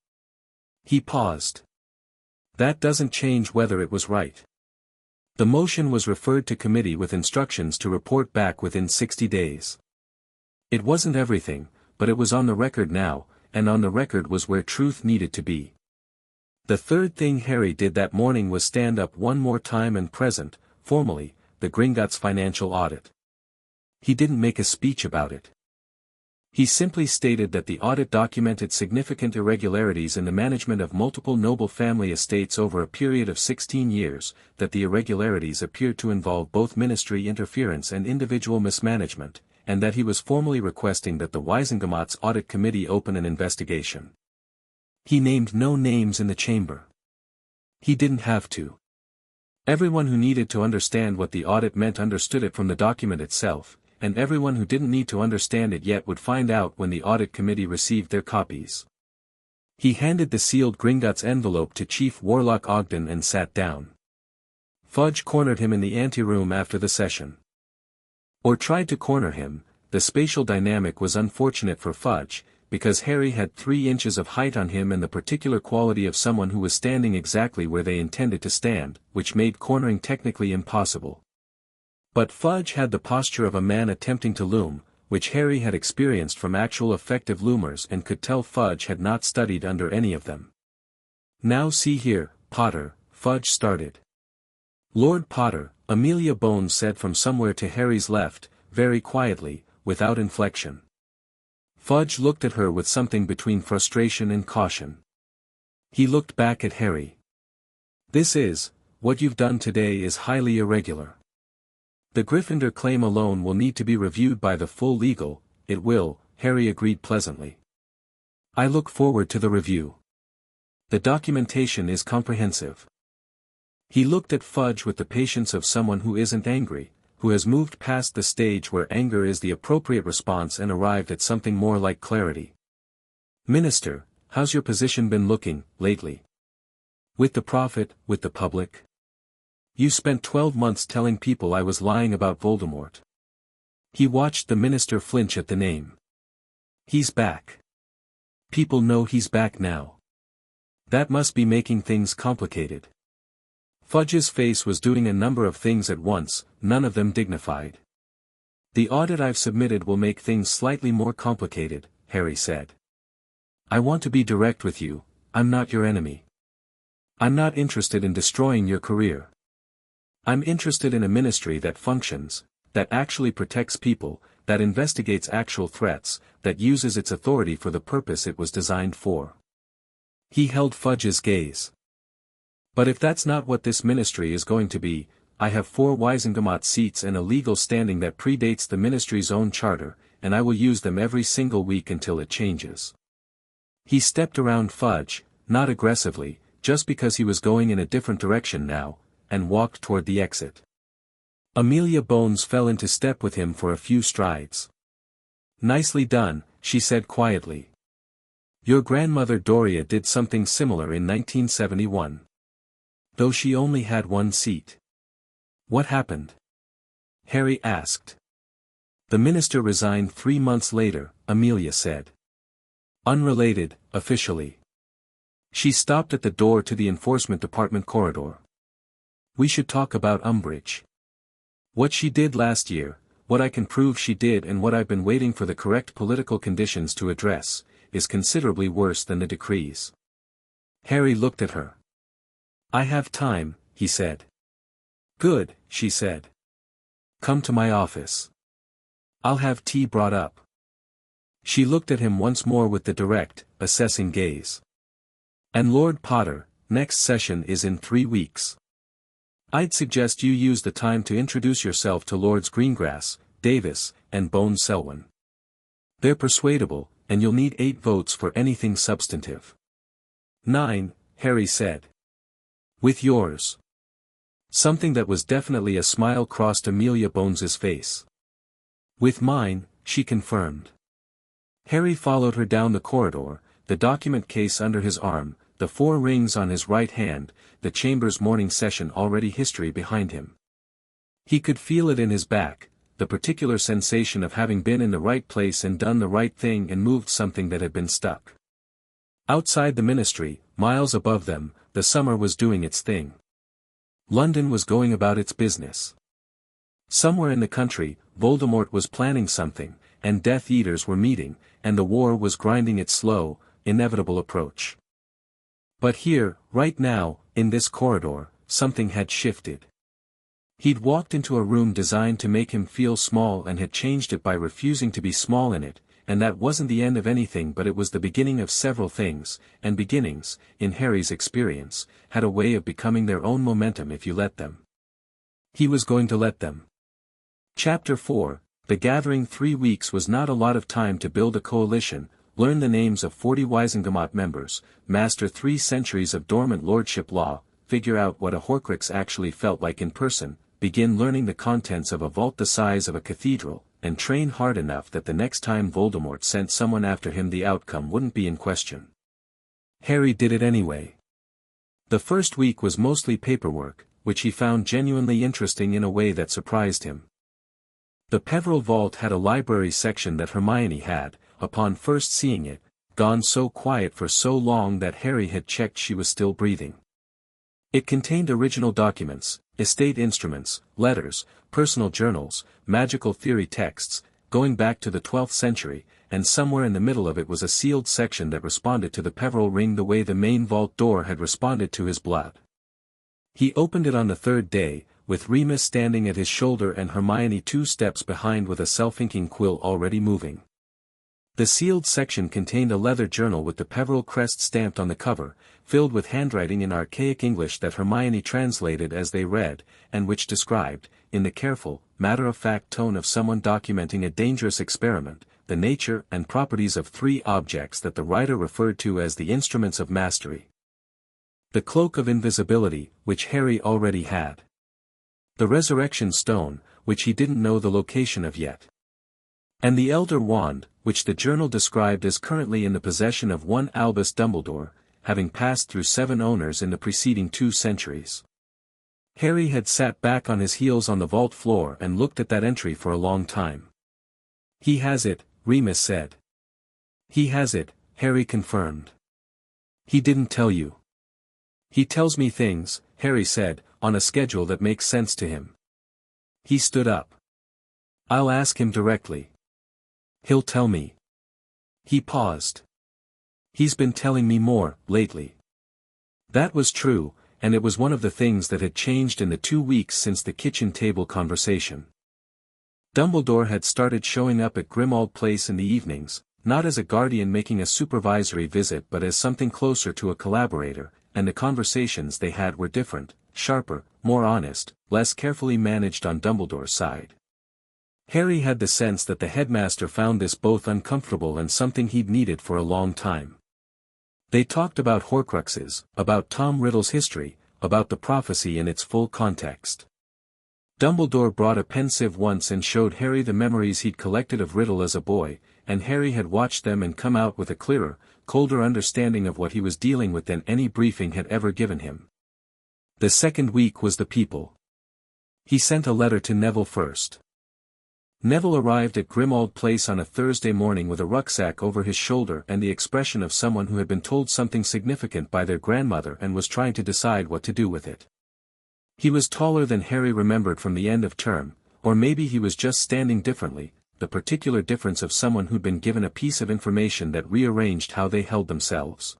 He paused. "That doesn't change whether it was right." The motion was referred to committee with instructions to report back within 60 days. It wasn't everything, but it was on the record now, and on the record was where truth needed to be. The third thing Harry did that morning was stand up one more time and present, formally, the Gringotts financial audit. He didn't make a speech about it. He simply stated that the audit documented significant irregularities in the management of multiple noble family estates over a period of 16 years, that the irregularities appeared to involve both ministry interference and individual mismanagement, and that he was formally requesting that the Wizengamot's audit committee open an investigation. He named no names in the chamber. He didn't have to. Everyone who needed to understand what the audit meant understood it from the document itself, and everyone who didn't need to understand it yet would find out when the audit committee received their copies. He handed the sealed Gringotts envelope to Chief Warlock Ogden and sat down. Fudge cornered him in the anteroom after the session. Or tried to corner him. The spatial dynamic was unfortunate for Fudge, because Harry had 3 inches of height on him and the particular quality of someone who was standing exactly where they intended to stand, which made cornering technically impossible. But Fudge had the posture of a man attempting to loom, which Harry had experienced from actual effective loomers and could tell Fudge had not studied under any of them. "Now see here, Potter," Fudge started. "Lord Potter," Amelia Bones said from somewhere to Harry's left, very quietly, without inflection. Fudge looked at her with something between frustration and caution. He looked back at Harry. What you've done today is highly irregular. The Gryffindor claim alone will need to be reviewed by the full legal." "It will," Harry agreed pleasantly. "I look forward to the review. The documentation is comprehensive." He looked at Fudge with the patience of someone who isn't angry, who has moved past the stage where anger is the appropriate response and arrived at something more like clarity. "Minister, how's your position been looking, lately? With the Prophet, with the public? You spent 12 months telling people I was lying about Voldemort." He watched the minister flinch at the name. "He's back. People know he's back now. That must be making things complicated." Fudge's face was doing a number of things at once, none of them dignified. "The audit I've submitted will make things slightly more complicated," Harry said. "I want to be direct with you, I'm not your enemy. I'm not interested in destroying your career. I'm interested in a ministry that functions, that actually protects people, that investigates actual threats, that uses its authority for the purpose it was designed for." He held Fudge's gaze. "But if that's not what this ministry is going to be, I have 4 Wizengamot seats and a legal standing that predates the ministry's own charter, and I will use them every single week until it changes." He stepped around Fudge, not aggressively, just because he was going in a different direction now, and walked toward the exit. Amelia Bones fell into step with him for a few strides. "Nicely done," she said quietly. "Your grandmother Doria did something similar in 1971. Though she only had 1 seat." "What happened?" Harry asked. "The minister resigned 3 months later," Amelia said. "Unrelated, officially." She stopped at the door to the enforcement department corridor. "We should talk about Umbridge. What she did last year, what I can prove she did and what I've been waiting for the correct political conditions to address, is considerably worse than the decrees." Harry looked at her. "I have time," he said. "Good," she said. "Come to my office. I'll have tea brought up." She looked at him once more with the direct, assessing gaze. "And Lord Potter, next session is in 3 weeks. I'd suggest you use the time to introduce yourself to Lords Greengrass, Davis, and Bones Selwyn. They're persuadable, and you'll need 8 votes for anything substantive." "9, Harry said. "With yours." Something that was definitely a smile crossed Amelia Bones's face. "With mine," she confirmed. Harry followed her down the corridor, the document case under his arm, the 4 rings on his right hand, the chamber's morning session already history behind him. He could feel it in his back, the particular sensation of having been in the right place and done the right thing and moved something that had been stuck. Outside the ministry, miles above them, the summer was doing its thing. London was going about its business. Somewhere in the country, Voldemort was planning something, and Death Eaters were meeting, and the war was grinding its slow, inevitable approach. But here, right now, in this corridor, something had shifted. He'd walked into a room designed to make him feel small and had changed it by refusing to be small in it, and that wasn't the end of anything but it was the beginning of several things, and beginnings, in Harry's experience, had a way of becoming their own momentum if you let them. He was going to let them. Chapter 4, The Gathering. 3 weeks was not a lot of time to build a coalition, learn the names of 40 Wizengamot members, master 3 centuries of dormant lordship law, figure out what a Horcrux actually felt like in person, begin learning the contents of a vault the size of a cathedral, and train hard enough that the next time Voldemort sent someone after him the outcome wouldn't be in question. Harry did it anyway. The first week was mostly paperwork, which he found genuinely interesting in a way that surprised him. The Peverell vault had a library section that Hermione had, upon first seeing it, gone so quiet for so long that Harry had checked she was still breathing. It contained original documents, estate instruments, letters, personal journals, magical theory texts, going back to the 12th century, and somewhere in the middle of it was a sealed section that responded to the Peverell ring the way the main vault door had responded to his blood. He opened it on the third day, with Remus standing at his shoulder and Hermione 2 steps behind with a self-inking quill already moving. The sealed section contained a leather journal with the Peverell crest stamped on the cover, filled with handwriting in archaic English that Hermione translated as they read, and which described, in the careful, matter-of-fact tone of someone documenting a dangerous experiment, the nature and properties of 3 objects that the writer referred to as the instruments of mastery. The cloak of invisibility, which Harry already had. The resurrection stone, which he didn't know the location of yet. And the Elder Wand, which the journal described as currently in the possession of one Albus Dumbledore, having passed through 7 owners in the preceding 2 centuries. Harry had sat back on his heels on the vault floor and looked at that entry for a long time. "He has it," Remus said. "He has it," Harry confirmed. "He didn't tell you." "He tells me things," Harry said, on a schedule that makes sense to him. He stood up. "I'll ask him directly. He'll tell me." He paused. "He's been telling me more, lately." That was true, and it was one of the things that had changed in the 2 weeks since the kitchen table conversation. Dumbledore had started showing up at Grimmauld Place in the evenings, not as a guardian making a supervisory visit but as something closer to a collaborator, and the conversations they had were different, sharper, more honest, less carefully managed on Dumbledore's side. Harry had the sense that the headmaster found this both uncomfortable and something he'd needed for a long time. They talked about Horcruxes, about Tom Riddle's history, about the prophecy in its full context. Dumbledore brought a pensieve once and showed Harry the memories he'd collected of Riddle as a boy, and Harry had watched them and come out with a clearer, colder understanding of what he was dealing with than any briefing had ever given him. The second week was the people. He sent a letter to Neville first. Neville arrived at Grimmauld Place on a Thursday morning with a rucksack over his shoulder and the expression of someone who had been told something significant by their grandmother and was trying to decide what to do with it. He was taller than Harry remembered from the end of term, or maybe he was just standing differently, the particular difference of someone who'd been given a piece of information that rearranged how they held themselves.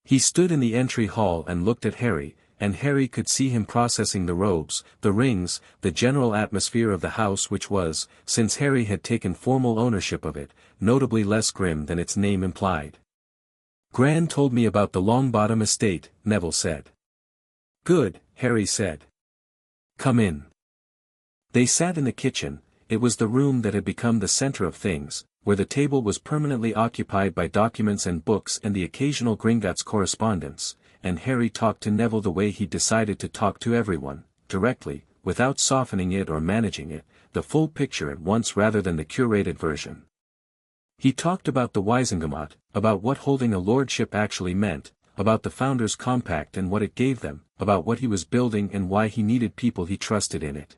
He stood in the entry hall and looked at Harry, and Harry could see him processing the robes, the rings, the general atmosphere of the house which was, since Harry had taken formal ownership of it, notably less grim than its name implied. "Gran told me about the Longbottom estate," Neville said. "Good," Harry said. "Come in." They sat in the kitchen. It was the room that had become the center of things, where the table was permanently occupied by documents and books and the occasional Gringotts correspondence, and Harry talked to Neville the way he'd decided to talk to everyone, directly, without softening it or managing it, the full picture at once rather than the curated version. He talked about the Wizengamot, about what holding a lordship actually meant, about the Founders' Compact and what it gave them, about what he was building and why he needed people he trusted in it.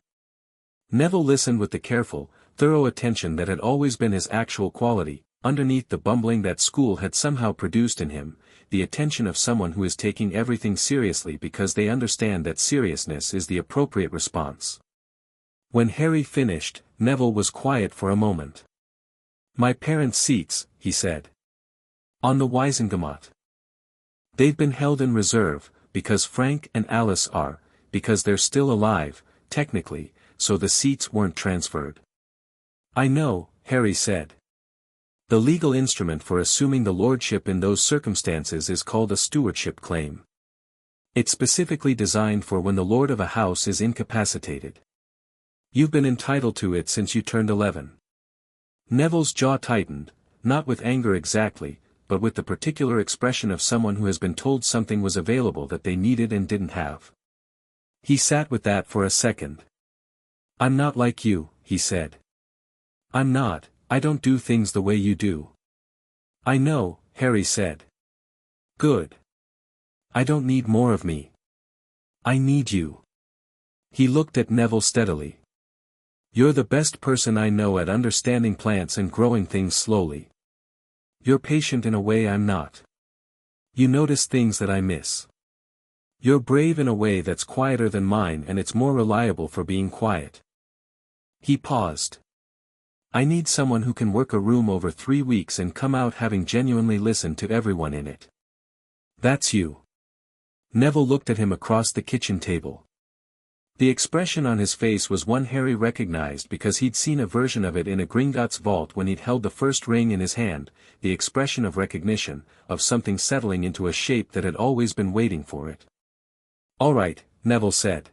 Neville listened with the careful, thorough attention that had always been his actual quality, underneath the bumbling that school had somehow produced in him, the attention of someone who is taking everything seriously because they understand that seriousness is the appropriate response. When Harry finished, Neville was quiet for a moment. "My parents' seats," he said. "On the Wizengamot. They've been held in reserve, because Frank and Alice are, because they're still alive, technically, so the seats weren't transferred." "I know," Harry said. "The legal instrument for assuming the lordship in those circumstances is called a stewardship claim. It's specifically designed for when the lord of a house is incapacitated. You've been entitled to it since you turned 11. Neville's jaw tightened, not with anger exactly, but with the particular expression of someone who has been told something was available that they needed and didn't have. He sat with that for a second. "I'm not like you," he said. "I'm not. I don't do things the way you do." "I know," Harry said. Good. I don't need more of me. I need you. He looked at Neville steadily. You're the best person I know at understanding plants and growing things slowly. You're patient in a way I'm not. You notice things that I miss. You're brave in a way that's quieter than mine, and it's more reliable for being quiet. He paused. I need someone who can work a room over 3 weeks and come out having genuinely listened to everyone in it. That's you. Neville looked at him across the kitchen table. The expression on his face was one Harry recognized because he'd seen a version of it in a Gringotts vault when he'd held the first ring in his hand, the expression of recognition, of something settling into a shape that had always been waiting for it. All right, Neville said.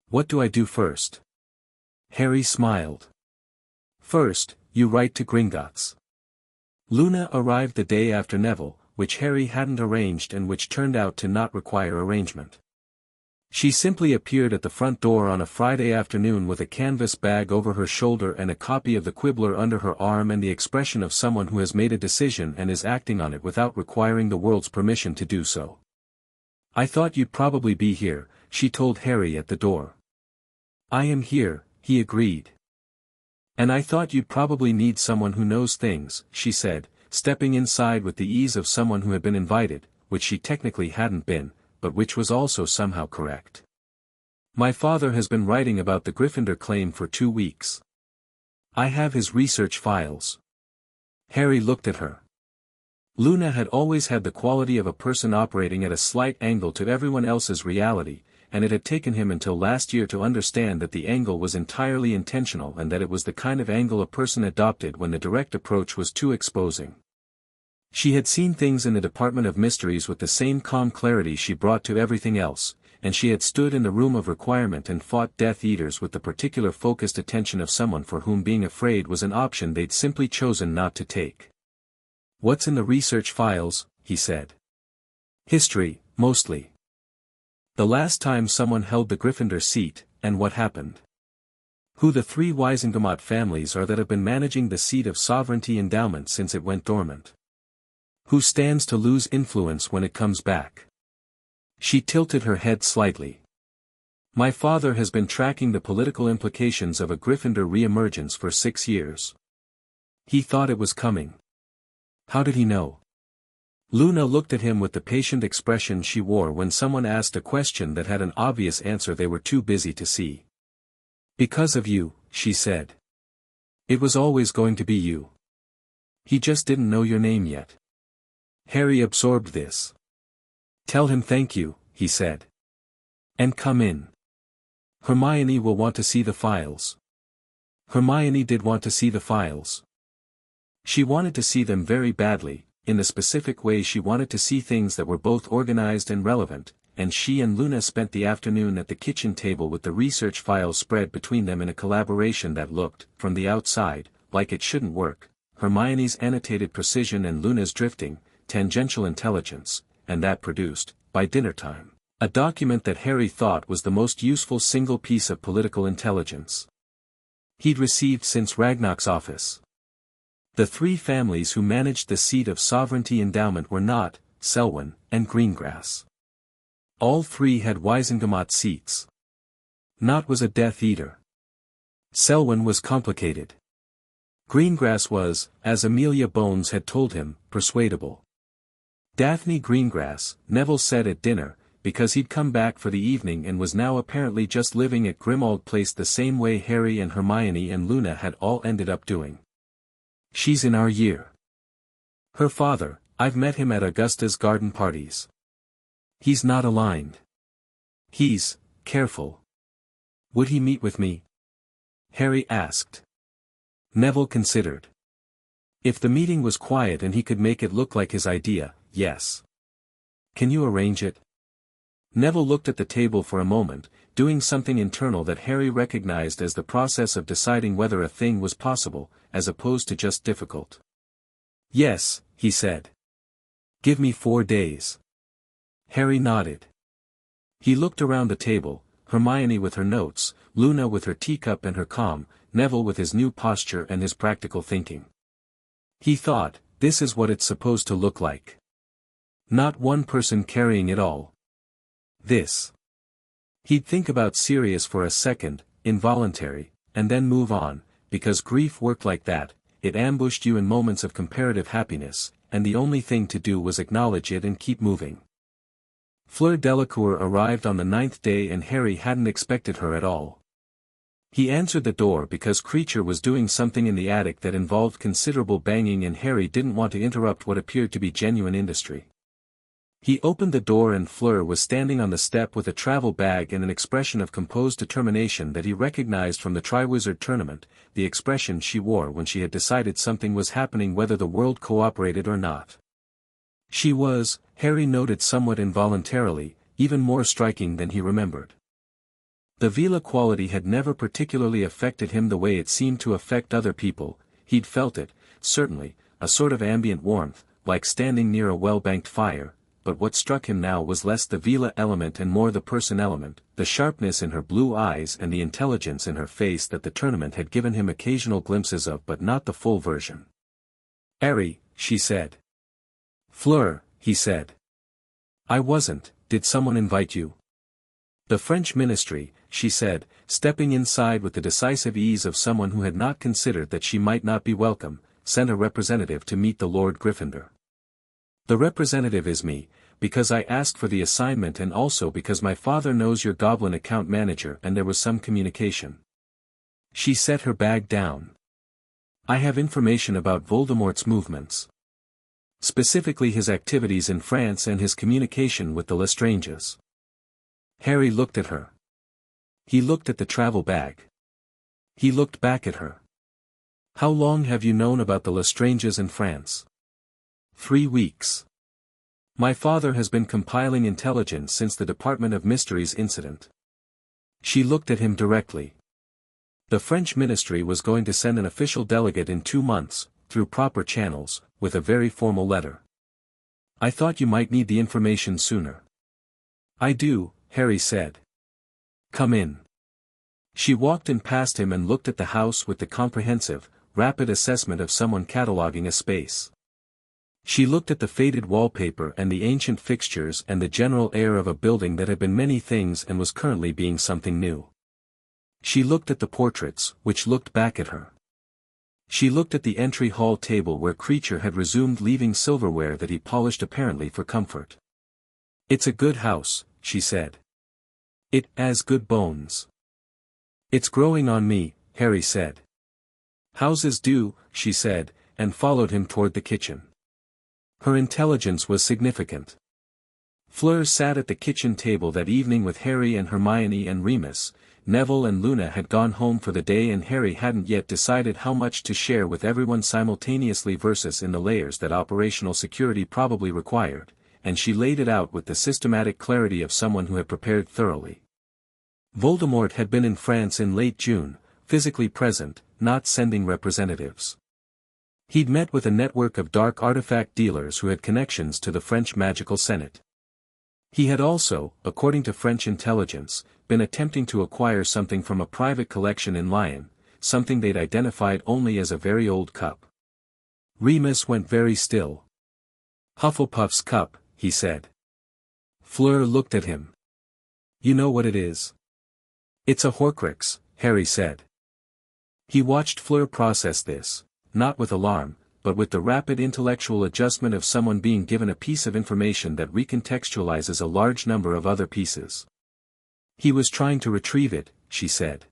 What do I do first? Harry smiled. First, you write to Gringotts. Luna arrived the day after Neville, which Harry hadn't arranged and which turned out to not require arrangement. She simply appeared at the front door on a Friday afternoon with a canvas bag over her shoulder and a copy of the Quibbler under her arm and the expression of someone who has made a decision and is acting on it without requiring the world's permission to do so. I thought you'd probably be here, she told Harry at the door. I am here, he agreed. And I thought you'd probably need someone who knows things, she said, stepping inside with the ease of someone who had been invited, which she technically hadn't been, but which was also somehow correct. My father has been writing about the Gryffindor claim for 2 weeks. I have his research files. Harry looked at her. Luna had always had the quality of a person operating at a slight angle to everyone else's reality, and it had taken him until last year to understand that the angle was entirely intentional and that it was the kind of angle a person adopted when the direct approach was too exposing. She had seen things in the Department of Mysteries with the same calm clarity she brought to everything else, and she had stood in the room of requirement and fought Death Eaters with the particular focused attention of someone for whom being afraid was an option they'd simply chosen not to take. What's in the research files, he said. History, mostly. The last time someone held the Gryffindor seat, and what happened. Who the 3 Wisengamot families are that have been managing the seat of sovereignty endowment since it went dormant. Who stands to lose influence when it comes back. She tilted her head slightly. My father has been tracking the political implications of a Gryffindor re-emergence for 6 years. He thought it was coming. How did he know? Luna looked at him with the patient expression she wore when someone asked a question that had an obvious answer they were too busy to see. Because of you, she said. It was always going to be you. He just didn't know your name yet. Harry absorbed this. Tell him thank you, he said. And come in. Hermione will want to see the files. Hermione did want to see the files. She wanted to see them very badly, in the specific way she wanted to see things that were both organized and relevant, and she and Luna spent the afternoon at the kitchen table with the research files spread between them in a collaboration that looked, from the outside, like it shouldn't work, Hermione's annotated precision and Luna's drifting, tangential intelligence, and that produced, by dinner time, a document that Harry thought was the most useful single piece of political intelligence he'd received since Ragnarok's office. The 3 families who managed the seat of sovereignty endowment were Nott, Selwyn, and Greengrass. All 3 had Wisengamot seats. Nott was a Death Eater. Selwyn was complicated. Greengrass was, as Amelia Bones had told him, persuadable. Daphne Greengrass, Neville said at dinner, because he'd come back for the evening and was now apparently just living at Grimmauld Place the same way Harry and Hermione and Luna had all ended up doing. She's in our year. Her father, I've met him at Augusta's garden parties. He's not aligned. He's, careful. Would he meet with me? Harry asked. Neville considered. If the meeting was quiet and he could make it look like his idea, yes. Can you arrange it? Neville looked at the table for a moment, doing something internal that Harry recognized as the process of deciding whether a thing was possible, as opposed to just difficult. Yes, he said. Give me 4 days. Harry nodded. He looked around the table, Hermione with her notes, Luna with her teacup and her calm, Neville with his new posture and his practical thinking. He thought, this is what it's supposed to look like. Not one person carrying it all. This. He'd think about Sirius for a second, involuntary, and then move on, because grief worked like that, it ambushed you in moments of comparative happiness, and the only thing to do was acknowledge it and keep moving. Fleur Delacour arrived on the 9th day and Harry hadn't expected her at all. He answered the door because Creature was doing something in the attic that involved considerable banging and Harry didn't want to interrupt what appeared to be genuine industry. He opened the door and Fleur was standing on the step with a travel bag and an expression of composed determination that he recognized from the Triwizard Tournament, the expression she wore when she had decided something was happening whether the world cooperated or not. She was, Harry noted somewhat involuntarily, even more striking than he remembered. The Vila quality had never particularly affected him the way it seemed to affect other people, he'd felt it, certainly, a sort of ambient warmth, like standing near a well-banked fire, but what struck him now was less the Vila element and more the person element, the sharpness in her blue eyes and the intelligence in her face that the tournament had given him occasional glimpses of but not the full version. "Harry," she said. "Fleur," he said. "I wasn't, did someone invite you?" "The French ministry," she said, stepping inside with the decisive ease of someone who had not considered that she might not be welcome, "sent a representative to meet the Lord Gryffindor. The representative is me, because I asked for the assignment and also because my father knows your goblin account manager and there was some communication." She set her bag down. "I have information about Voldemort's movements. Specifically his activities in France and his communication with the Lestranges." Harry looked at her. He looked at the travel bag. He looked back at her. "How long have you known about the Lestranges in France?" 3 weeks. "My father has been compiling intelligence since the Department of Mysteries incident." She looked at him directly. "The French ministry was going to send an official delegate in 2 months, through proper channels, with a very formal letter. I thought you might need the information sooner." "I do," Harry said. "Come in." She walked in past him and looked at the house with the comprehensive, rapid assessment of someone cataloging a space. She looked at the faded wallpaper and the ancient fixtures and the general air of a building that had been many things and was currently being something new. She looked at the portraits, which looked back at her. She looked at the entry hall table where Creature had resumed leaving silverware that he polished apparently for comfort. "It's a good house," she said. "It has good bones." "It's growing on me," Harry said. "Houses do," she said, and followed him toward the kitchen. Her intelligence was significant. Fleur sat at the kitchen table that evening with Harry and Hermione and Remus. Neville and Luna had gone home for the day and Harry hadn't yet decided how much to share with everyone simultaneously versus in the layers that operational security probably required, and she laid it out with the systematic clarity of someone who had prepared thoroughly. Voldemort had been in France in late June, physically present, not sending representatives. He'd met with a network of dark artifact dealers who had connections to the French Magical Senate. He had also, according to French intelligence, been attempting to acquire something from a private collection in Lyon, something they'd identified only as a very old cup. Remus went very still. "Hufflepuff's cup," he said. Fleur looked at him. "You know what it is?" "It's a Horcrux," Harry said. He watched Fleur process this, not with alarm, but with the rapid intellectual adjustment of someone being given a piece of information that recontextualizes a large number of other pieces. "He was trying to retrieve it," she said.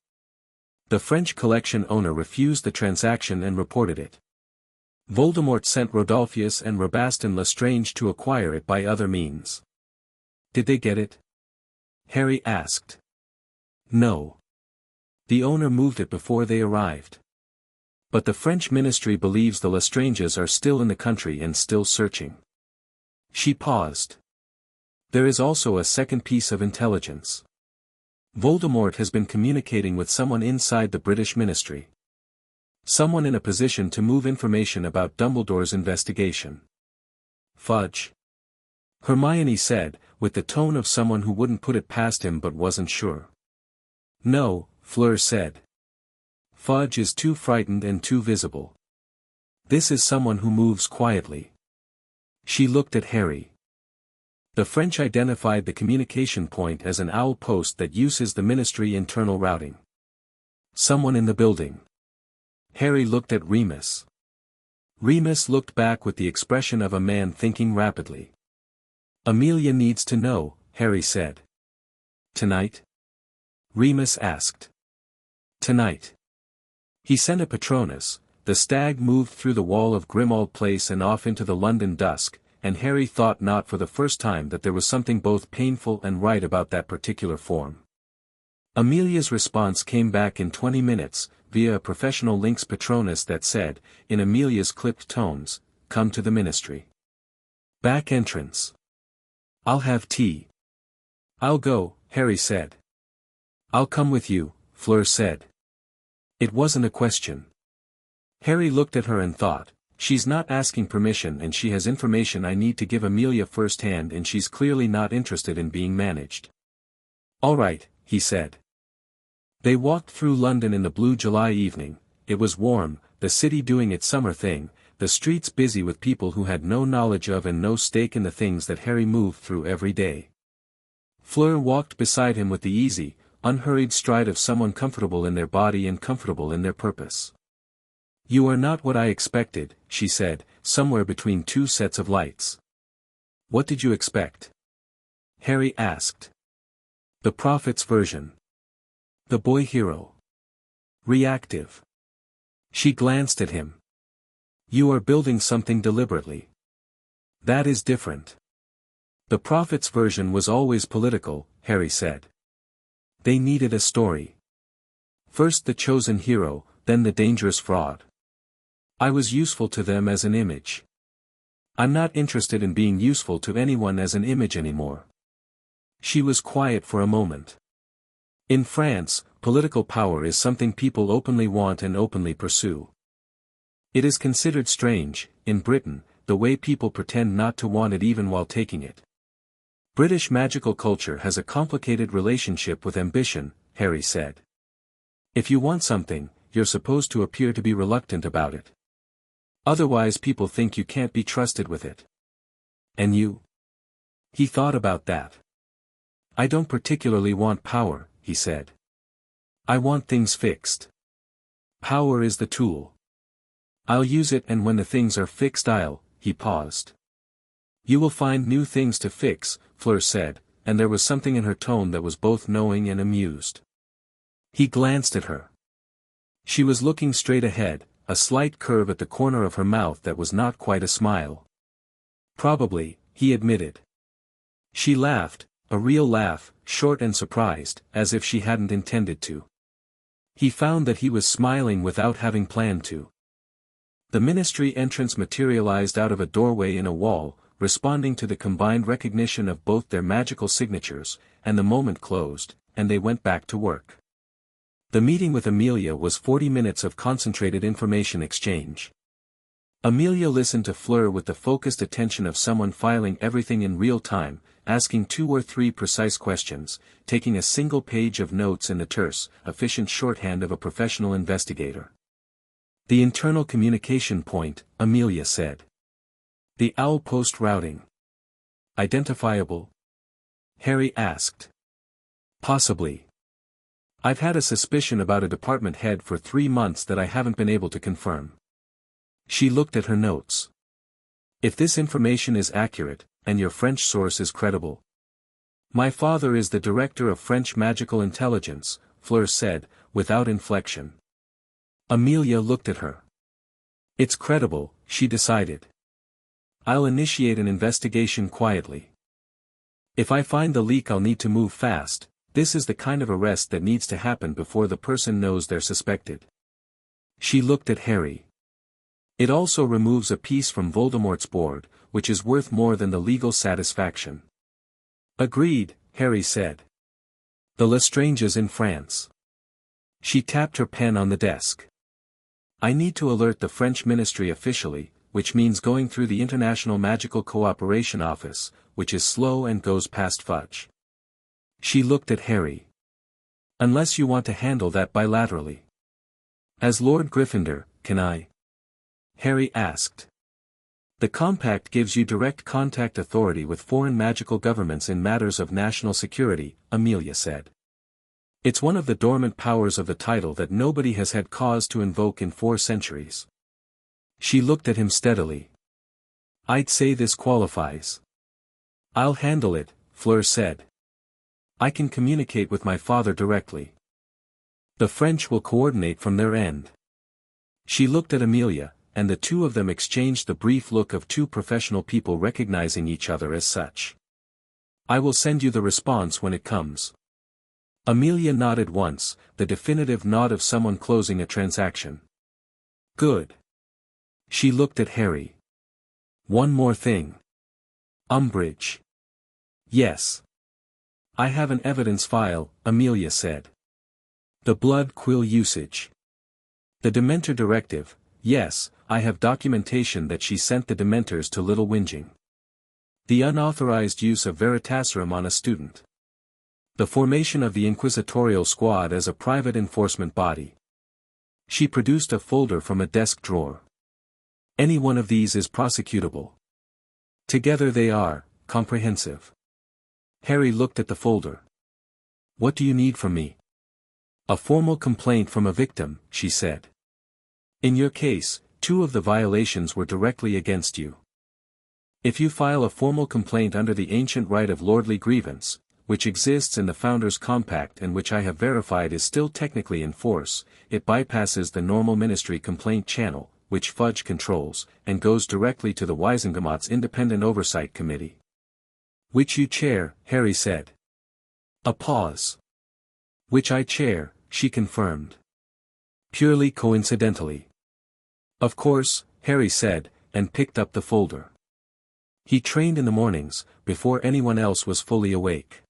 "The French collection owner refused the transaction and reported it. Voldemort sent Rodolphus and Rabastin Lestrange to acquire it by other means." "Did they get it?" Harry asked. "No. The owner moved it before they arrived. But the French ministry believes the Lestranges are still in the country and still searching." She paused. "There is also a second piece of intelligence. Voldemort has been communicating with someone inside the British ministry. Someone in a position to move information about Dumbledore's investigation." "Fudge," Hermione said, with the tone of someone who wouldn't put it past him but wasn't sure. "No," Fleur said. "Fudge is too frightened and too visible. This is someone who moves quietly." She looked at Harry. The French identified the communication point as an owl post that uses the ministry internal routing. Someone in the building. Harry looked at Remus. Remus looked back with the expression of a man thinking rapidly. Amelia needs to know, Harry said. Tonight? Remus asked. Tonight. He sent a Patronus. The stag moved through the wall of Grimmauld Place and off into the London dusk, and Harry thought not for the first time that there was something both painful and right about that particular form. Amelia's response came back in 20 minutes, via a professional Lynx Patronus that said, in Amelia's clipped tones, "Come to the ministry." Back entrance. "I'll have tea." "I'll go," Harry said. "I'll come with you," Fleur said. It wasn't a question. Harry looked at her and thought, she's not asking permission and she has information I need to give Amelia firsthand and she's clearly not interested in being managed. "All right," he said. They walked through London in the blue July evening. It was warm, the city doing its summer thing, the streets busy with people who had no knowledge of and no stake in the things that Harry moved through every day. Fleur walked beside him with the easy, unhurried stride of someone comfortable in their body and comfortable in their purpose. "You are not what I expected," she said, somewhere between two sets of lights. "What did you expect?" Harry asked. "The Prophet's version. The boy hero. Reactive." She glanced at him. "You are building something deliberately. That is different." "The Prophet's version was always political," Harry said. "They needed a story. First the chosen hero, then the dangerous fraud. I was useful to them as an image. I'm not interested in being useful to anyone as an image anymore." She was quiet for a moment. In France, political power is something people openly want and openly pursue. It is considered strange, in Britain, the way people pretend not to want it even while taking it. British magical culture has a complicated relationship with ambition, Harry said. If you want something, you're supposed to appear to be reluctant about it. Otherwise people think you can't be trusted with it. And you? He thought about that. "I don't particularly want power," he said. "I want things fixed. Power is the tool. I'll use it and when the things are fixed he paused. "You will find new things to fix," Fleur said, and there was something in her tone that was both knowing and amused. He glanced at her. She was looking straight ahead, a slight curve at the corner of her mouth that was not quite a smile. "Probably," he admitted. She laughed, a real laugh, short and surprised, as if she hadn't intended to. He found that he was smiling without having planned to. The ministry entrance materialized out of a doorway in a wall, responding to the combined recognition of both their magical signatures, and the moment closed, and they went back to work. The meeting with Amelia was 40 minutes of concentrated information exchange. Amelia listened to Fleur with the focused attention of someone filing everything in real time, asking 2 or 3 precise questions, taking a single page of notes in the terse, efficient shorthand of a professional investigator. "The internal communication point," Amelia said. "The owl post routing. Identifiable?" Harry asked. "Possibly. I've had a suspicion about a department head for 3 months that I haven't been able to confirm." She looked at her notes. "If this information is accurate, and your French source is credible." "My father is the director of French magical intelligence," Fleur said, without inflection. Amelia looked at her. "It's credible," she decided. "I'll initiate an investigation quietly. If I find the leak I'll need to move fast. This is the kind of arrest that needs to happen before the person knows they're suspected." She looked at Harry. "It also removes a piece from Voldemort's board, which is worth more than the legal satisfaction." "Agreed," Harry said. "The Lestranges in France." She tapped her pen on the desk. "I need to alert the French ministry officially, which means going through the International Magical Cooperation Office, which is slow and goes past fudge." She looked at Harry. "Unless you want to handle that bilaterally." "As Lord Gryffindor, can I?" Harry asked. The compact gives you direct contact authority with foreign magical governments in matters of national security, Amelia said. It's one of the dormant powers of the title that nobody has had cause to invoke in 4 centuries. She looked at him steadily. I'd say this qualifies. I'll handle it, Fleur said. I can communicate with my father directly. The French will coordinate from their end. She looked at Amelia, and the two of them exchanged the brief look of two professional people recognizing each other as such. I will send you the response when it comes. Amelia nodded once, the definitive nod of someone closing a transaction. Good. She looked at Harry. One more thing. Umbridge. Yes. I have an evidence file, Amelia said. The blood quill usage. The Dementor directive, yes, I have documentation that she sent the Dementors to Little Whinging. The unauthorized use of Veritaserum on a student. The formation of the Inquisitorial Squad as a private enforcement body. She produced a folder from a desk drawer. Any one of these is prosecutable. Together they are, comprehensive. Harry looked at the folder. What do you need from me? A formal complaint from a victim, she said. In your case, 2 of the violations were directly against you. If you file a formal complaint under the ancient right of lordly grievance, which exists in the Founders' Compact and which I have verified is still technically in force, it bypasses the normal ministry complaint channel, which Fudge controls, and goes directly to the Gringotts Independent Oversight Committee. Which you chair, Harry said. A pause. Which I chair, she confirmed. Purely coincidentally. Of course, Harry said, and picked up the folder. He trained in the mornings, before anyone else was fully awake.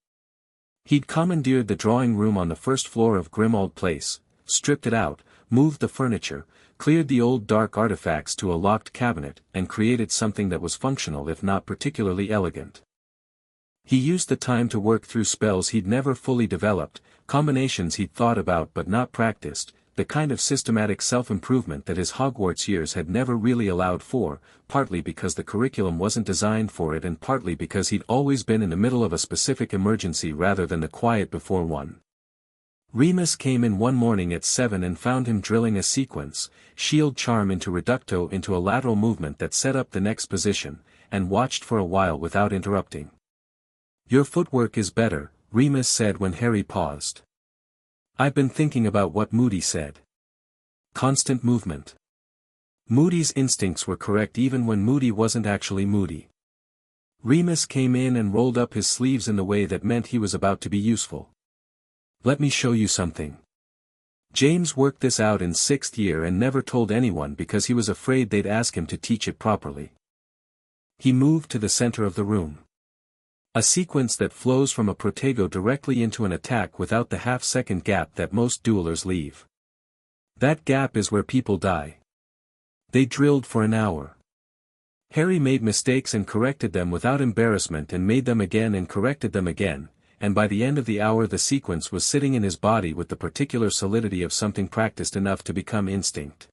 He'd commandeered the drawing room on the first floor of Grimmauld Place, stripped it out, moved the furniture, cleared the old dark artifacts to a locked cabinet, and created something that was functional if not particularly elegant. He used the time to work through spells he'd never fully developed, combinations he'd thought about but not practiced, the kind of systematic self-improvement that his Hogwarts years had never really allowed for, partly because the curriculum wasn't designed for it and partly because he'd always been in the middle of a specific emergency rather than the quiet before one. Remus came in one morning at 7 and found him drilling a sequence, shield charm into reducto into a lateral movement that set up the next position, and watched for a while without interrupting. Your footwork is better, Remus said when Harry paused. I've been thinking about what Moody said. Constant movement. Moody's instincts were correct even when Moody wasn't actually Moody. Remus came in and rolled up his sleeves in the way that meant he was about to be useful. Let me show you something. James worked this out in 6th year and never told anyone because he was afraid they'd ask him to teach it properly. He moved to the center of the room. A sequence that flows from a protego directly into an attack without the half-second gap that most duelers leave. That gap is where people die. They drilled for an hour. Harry made mistakes and corrected them without embarrassment and made them again and corrected them again, and by the end of the hour the sequence was sitting in his body with the particular solidity of something practiced enough to become instinct.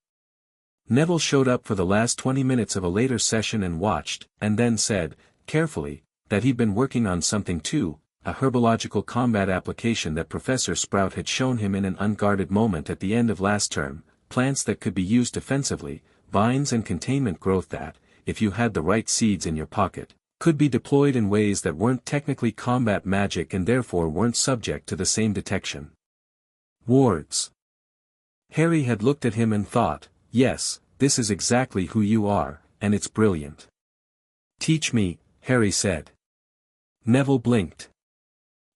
Neville showed up for the last 20 minutes of a later session and watched, and then said, carefully, that he'd been working on something too, a herbological combat application that Professor Sprout had shown him in an unguarded moment at the end of last term, plants that could be used defensively, vines and containment growth that, if you had the right seeds in your pocket, could be deployed in ways that weren't technically combat magic and therefore weren't subject to the same detection. Wards. Harry had looked at him and thought, yes, this is exactly who you are, and it's brilliant. Teach me, Harry said. Neville blinked.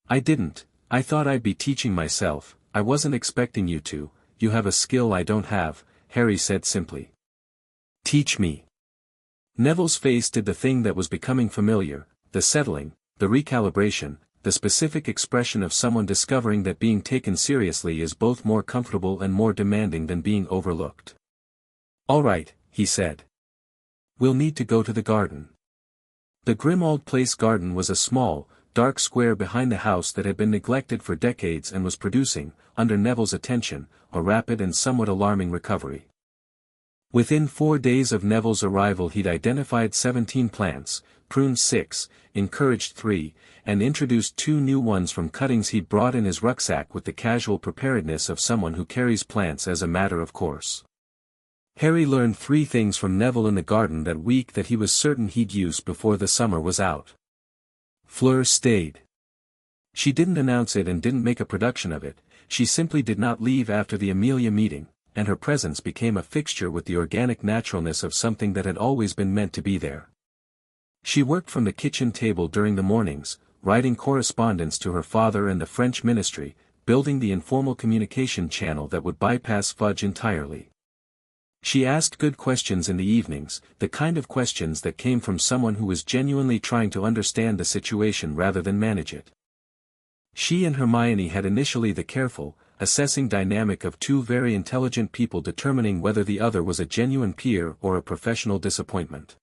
I didn't, I thought I'd be teaching myself, I wasn't expecting you to, you have a skill I don't have, Harry said simply. Teach me. Neville's face did the thing that was becoming familiar, the settling, the recalibration, the specific expression of someone discovering that being taken seriously is both more comfortable and more demanding than being overlooked. All right, he said. We'll need to go to the garden. The Grimmauld Place garden was a small, dark square behind the house that had been neglected for decades and was producing, under Neville's attention, a rapid and somewhat alarming recovery. Within 4 days of Neville's arrival he'd identified 17 plants, pruned 6, encouraged 3, and introduced 2 new ones from cuttings he'd brought in his rucksack with the casual preparedness of someone who carries plants as a matter of course. Harry learned 3 things from Neville in the garden that week that he was certain he'd use before the summer was out. Fleur stayed. She didn't announce it and didn't make a production of it, she simply did not leave after the Amelia meeting, and her presence became a fixture with the organic naturalness of something that had always been meant to be there. She worked from the kitchen table during the mornings, writing correspondence to her father and the French ministry, building the informal communication channel that would bypass Fudge entirely. She asked good questions in the evenings, the kind of questions that came from someone who was genuinely trying to understand the situation rather than manage it. She and Hermione had initially the careful, assessing dynamic of 2 very intelligent people determining whether the other was a genuine peer or a professional disappointment.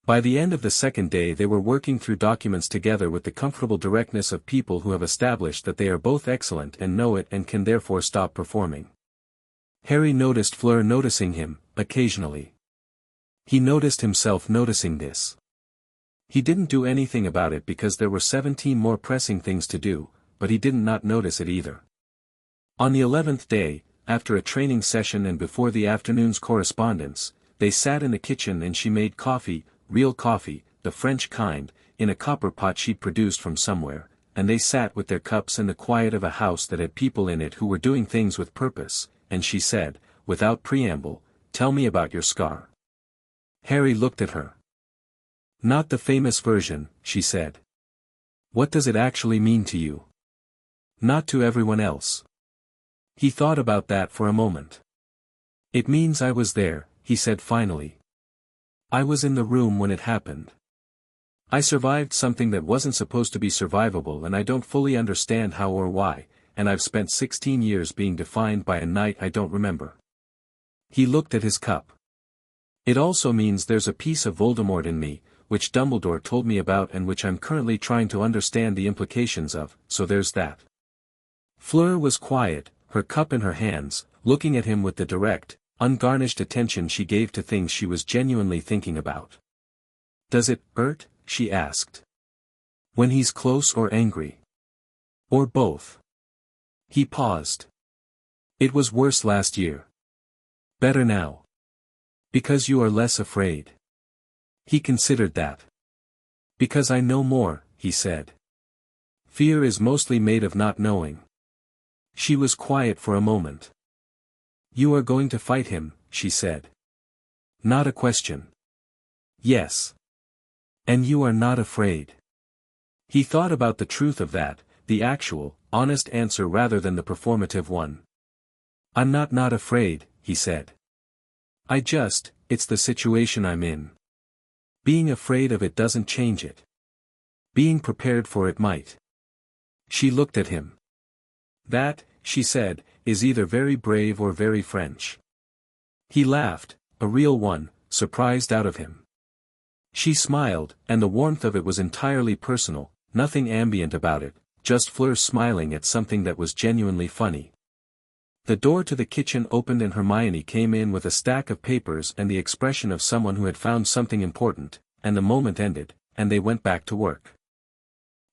By the end of the second day they were working through documents together with the comfortable directness of people who have established that they are both excellent and know it and can therefore stop performing. Harry noticed Fleur noticing him, occasionally. He noticed himself noticing this. He didn't do anything about it because there were 17 more pressing things to do, but he didn't not notice it either. On the 11th day, after a training session and before the afternoon's correspondence, they sat in the kitchen and she made coffee, real coffee, the French kind, in a copper pot she'd produced from somewhere, and they sat with their cups in the quiet of a house that had people in it who were doing things with purpose, and she said, without preamble, "Tell me about your scar." Harry looked at her. "Not the famous version," she said. "What does it actually mean to you?" "Not to everyone else." He thought about that for a moment. "It means I was there," he said finally. "I was in the room when it happened. I survived something that wasn't supposed to be survivable and I don't fully understand how or why, and I've spent 16 years being defined by a night I don't remember." He looked at his cup. "It also means there's a piece of Voldemort in me, which Dumbledore told me about and which I'm currently trying to understand the implications of, so there's that." Fleur was quiet, her cup in her hands, looking at him with the direct, ungarnished attention she gave to things she was genuinely thinking about. "Does it hurt?" she asked. "When he's close or angry? Or both?" He paused. "It was worse last year. Better now. Because you are less afraid." He considered that. "Because I know more," he said. "Fear is mostly made of not knowing." She was quiet for a moment. "You are going to fight him," she said. "Not a question." "Yes. And you are not afraid." He thought about the truth of that, the actual, honest answer rather than the performative one. "I'm not afraid," he said. It's the situation I'm in. Being afraid of it doesn't change it. Being prepared for it might." She looked at him. "That," she said, "is either very brave or very French." He laughed, a real one, surprised out of him. She smiled, and the warmth of it was entirely personal, nothing ambient about it, just Fleur smiling at something that was genuinely funny. The door to the kitchen opened and Hermione came in with a stack of papers and the expression of someone who had found something important, and the moment ended, and they went back to work.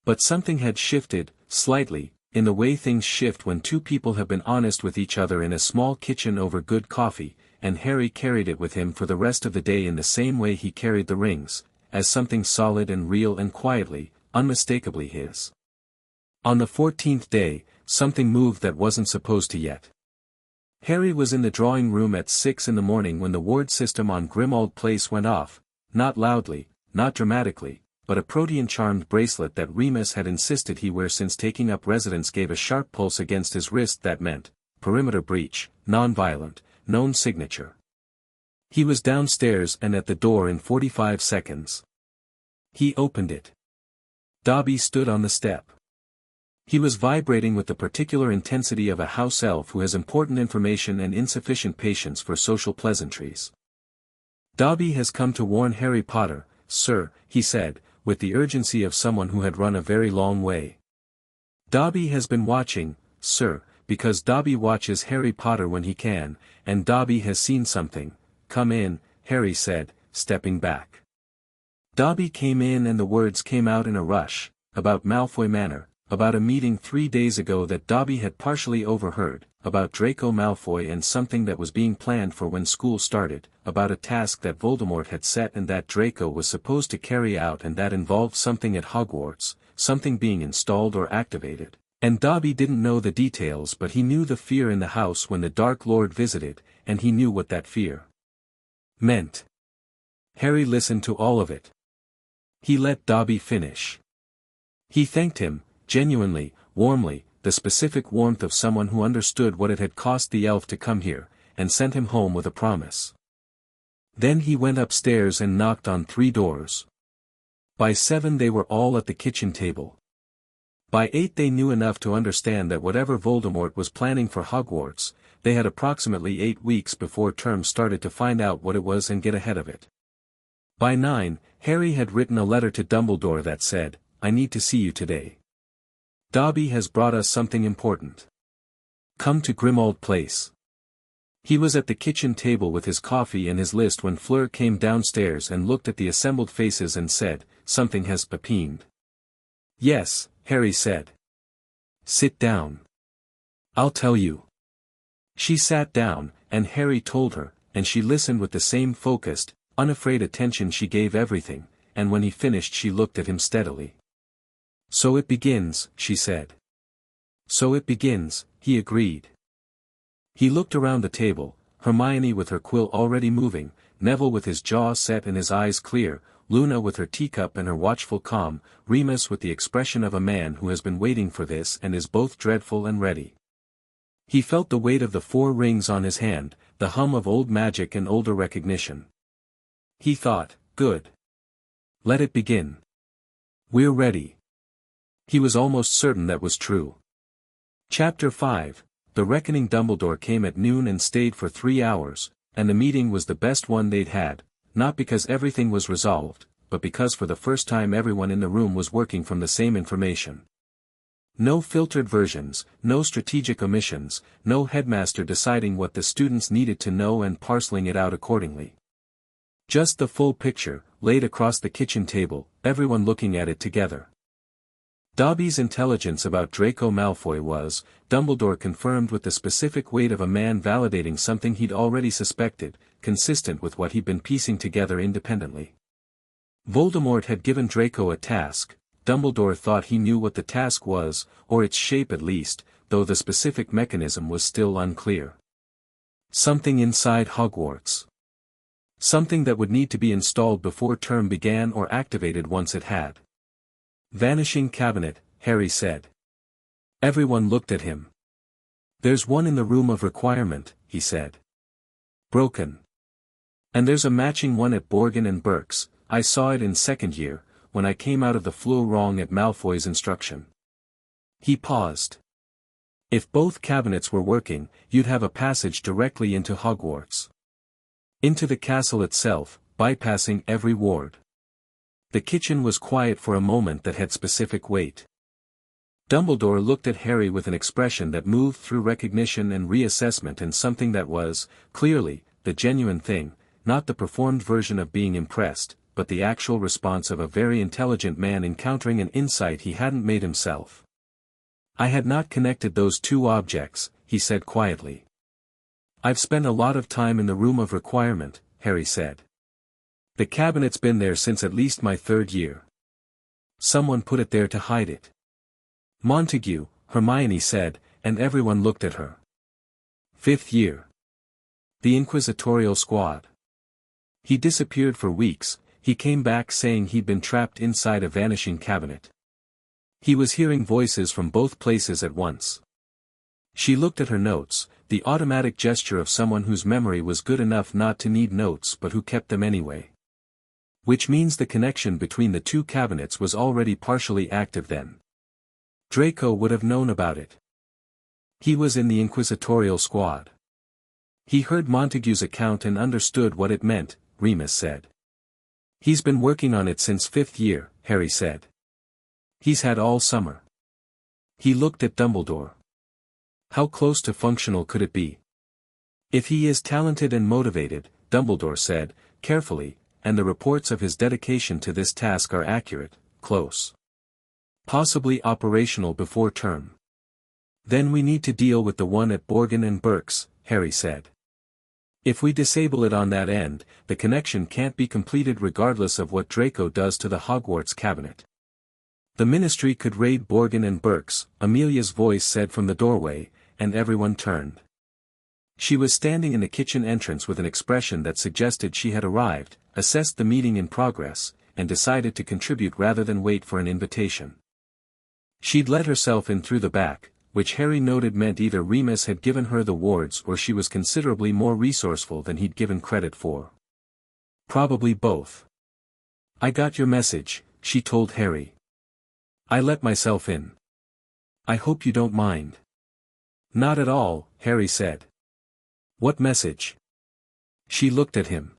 But something had shifted, slightly, in the way things shift when 2 people have been honest with each other in a small kitchen over good coffee, and Harry carried it with him for the rest of the day in the same way he carried the rings, as something solid and real and quietly, unmistakably his. On the 14th day, something moved that wasn't supposed to yet. Harry was in the drawing room at 6 in the morning when the ward system on Grimmauld Place went off, not loudly, not dramatically, but a protein-charmed bracelet that Remus had insisted he wear since taking up residence gave a sharp pulse against his wrist that meant, perimeter breach, non-violent, known signature. He was downstairs and at the door in 45 seconds. He opened it. Dobby stood on the step. He was vibrating with the particular intensity of a house elf who has important information and insufficient patience for social pleasantries. "Dobby has come to warn Harry Potter, sir," he said, with the urgency of someone who had run a very long way. "Dobby has been watching, sir, because Dobby watches Harry Potter when he can, and Dobby has seen something, "Come in," Harry said, stepping back. Dobby came in and the words came out in a rush, about Malfoy Manor, about a meeting 3 days ago that Dobby had partially overheard, about Draco Malfoy and something that was being planned for when school started, about a task that Voldemort had set and that Draco was supposed to carry out and that involved something at Hogwarts, something being installed or activated. And Dobby didn't know the details, but he knew the fear in the house when the Dark Lord visited, and he knew what that fear meant. Harry listened to all of it. He let Dobby finish. He thanked him, genuinely, warmly, the specific warmth of someone who understood what it had cost the elf to come here, and sent him home with a promise. Then he went upstairs and knocked on 3 doors. By 7 they were all at the kitchen table. By 8 they knew enough to understand that whatever Voldemort was planning for Hogwarts, they had approximately 8 weeks before term started to find out what it was and get ahead of it. By 9, Harry had written a letter to Dumbledore that said, "I need to see you today. Dobby has brought us something important. Come to Grimmauld Place." He was at the kitchen table with his coffee and his list when Fleur came downstairs and looked at the assembled faces and said, "Something has happened." "Yes," Harry said. "Sit down. I'll tell you." She sat down, and Harry told her, and she listened with the same focused, unafraid attention she gave everything, and when he finished she looked at him steadily. "So it begins," she said. "So it begins," he agreed. He looked around the table, Hermione with her quill already moving, Neville with his jaw set and his eyes clear, Luna with her teacup and her watchful calm, Remus with the expression of a man who has been waiting for this and is both dreadful and ready. He felt the weight of the 4 rings on his hand, the hum of old magic and older recognition. He thought, "Good. Let it begin. We're ready." He was almost certain that was true. Chapter 5, The Reckoning. Dumbledore came at noon and stayed for 3 hours, and the meeting was the best one they'd had, not because everything was resolved, but because for the first time everyone in the room was working from the same information. No filtered versions, no strategic omissions, no headmaster deciding what the students needed to know and parceling it out accordingly. Just the full picture, laid across the kitchen table, everyone looking at it together. Dobby's intelligence about Draco Malfoy was, Dumbledore confirmed with the specific weight of a man validating something he'd already suspected, consistent with what he'd been piecing together independently. Voldemort had given Draco a task. Dumbledore thought he knew what the task was, or its shape at least, though the specific mechanism was still unclear. Something inside Hogwarts. Something that would need to be installed before term began or activated once it had. "Vanishing cabinet," Harry said. Everyone looked at him. "There's one in the room of requirement," he said. "Broken. And there's a matching one at Borgin and Burke's. I saw it in 2nd year, when I came out of the Fleur wrong at Malfoy's instruction." He paused. "If both cabinets were working, you'd have a passage directly into Hogwarts. Into the castle itself, bypassing every ward." The kitchen was quiet for a moment that had specific weight. Dumbledore looked at Harry with an expression that moved through recognition and reassessment and something that was, clearly, the genuine thing, not the performed version of being impressed, but the actual response of a very intelligent man encountering an insight he hadn't made himself. "I had not connected those 2 objects," he said quietly. "I've spent a lot of time in the room of requirement," Harry said. "The cabinet's been there since at least my 3rd year. Someone put it there to hide it." "Montague," Hermione said, and everyone looked at her. "5th year. The Inquisitorial Squad. He disappeared for weeks. He came back saying he'd been trapped inside a vanishing cabinet. He was hearing voices from both places at once." She looked at her notes, the automatic gesture of someone whose memory was good enough not to need notes but who kept them anyway. Which means the connection between the 2 cabinets was already partially active then. Draco would have known about it. He was in the Inquisitorial Squad. He heard Montague's account and understood what it meant, Remus said. "He's been working on it since 5th year, Harry said. "He's had all summer." He looked at Dumbledore. "How close to functional could it be?" "If he is talented and motivated, Dumbledore said, carefully, and the reports of his dedication to this task are accurate, close. Possibly operational before term. Then we need to deal with the one at Borgin and Burke's, Harry said. If we disable it on that end, the connection can't be completed regardless of what Draco does to the Hogwarts cabinet. The Ministry could raid Borgin and Burke's, Amelia's voice said from the doorway, and everyone turned. She was standing in the kitchen entrance with an expression that suggested she had arrived, assessed the meeting in progress, and decided to contribute rather than wait for an invitation. She'd let herself in through the back, which Harry noted meant either Remus had given her the wards or she was considerably more resourceful than he'd given credit for. Probably both. I got your message, she told Harry. I let myself in. I hope you don't mind. Not at all, Harry said. What message? She looked at him.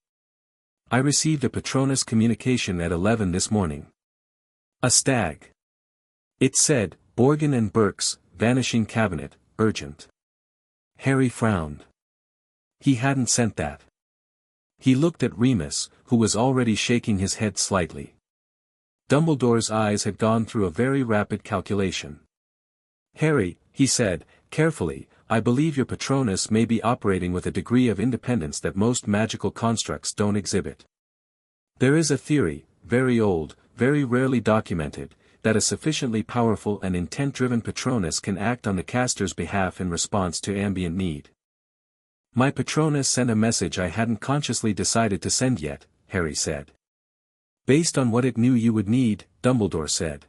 I received a Patronus communication at 11 this morning. A stag. It said, Borgin and Burke's, vanishing cabinet, urgent. Harry frowned. He hadn't sent that. He looked at Remus, who was already shaking his head slightly. Dumbledore's eyes had gone through a very rapid calculation. Harry, he said, carefully, I believe your Patronus may be operating with a degree of independence that most magical constructs don't exhibit. There is a theory, very old, very rarely documented, that a sufficiently powerful and intent-driven Patronus can act on the caster's behalf in response to ambient need. My Patronus sent a message I hadn't consciously decided to send yet, Harry said. Based on what it knew you would need, Dumbledore said.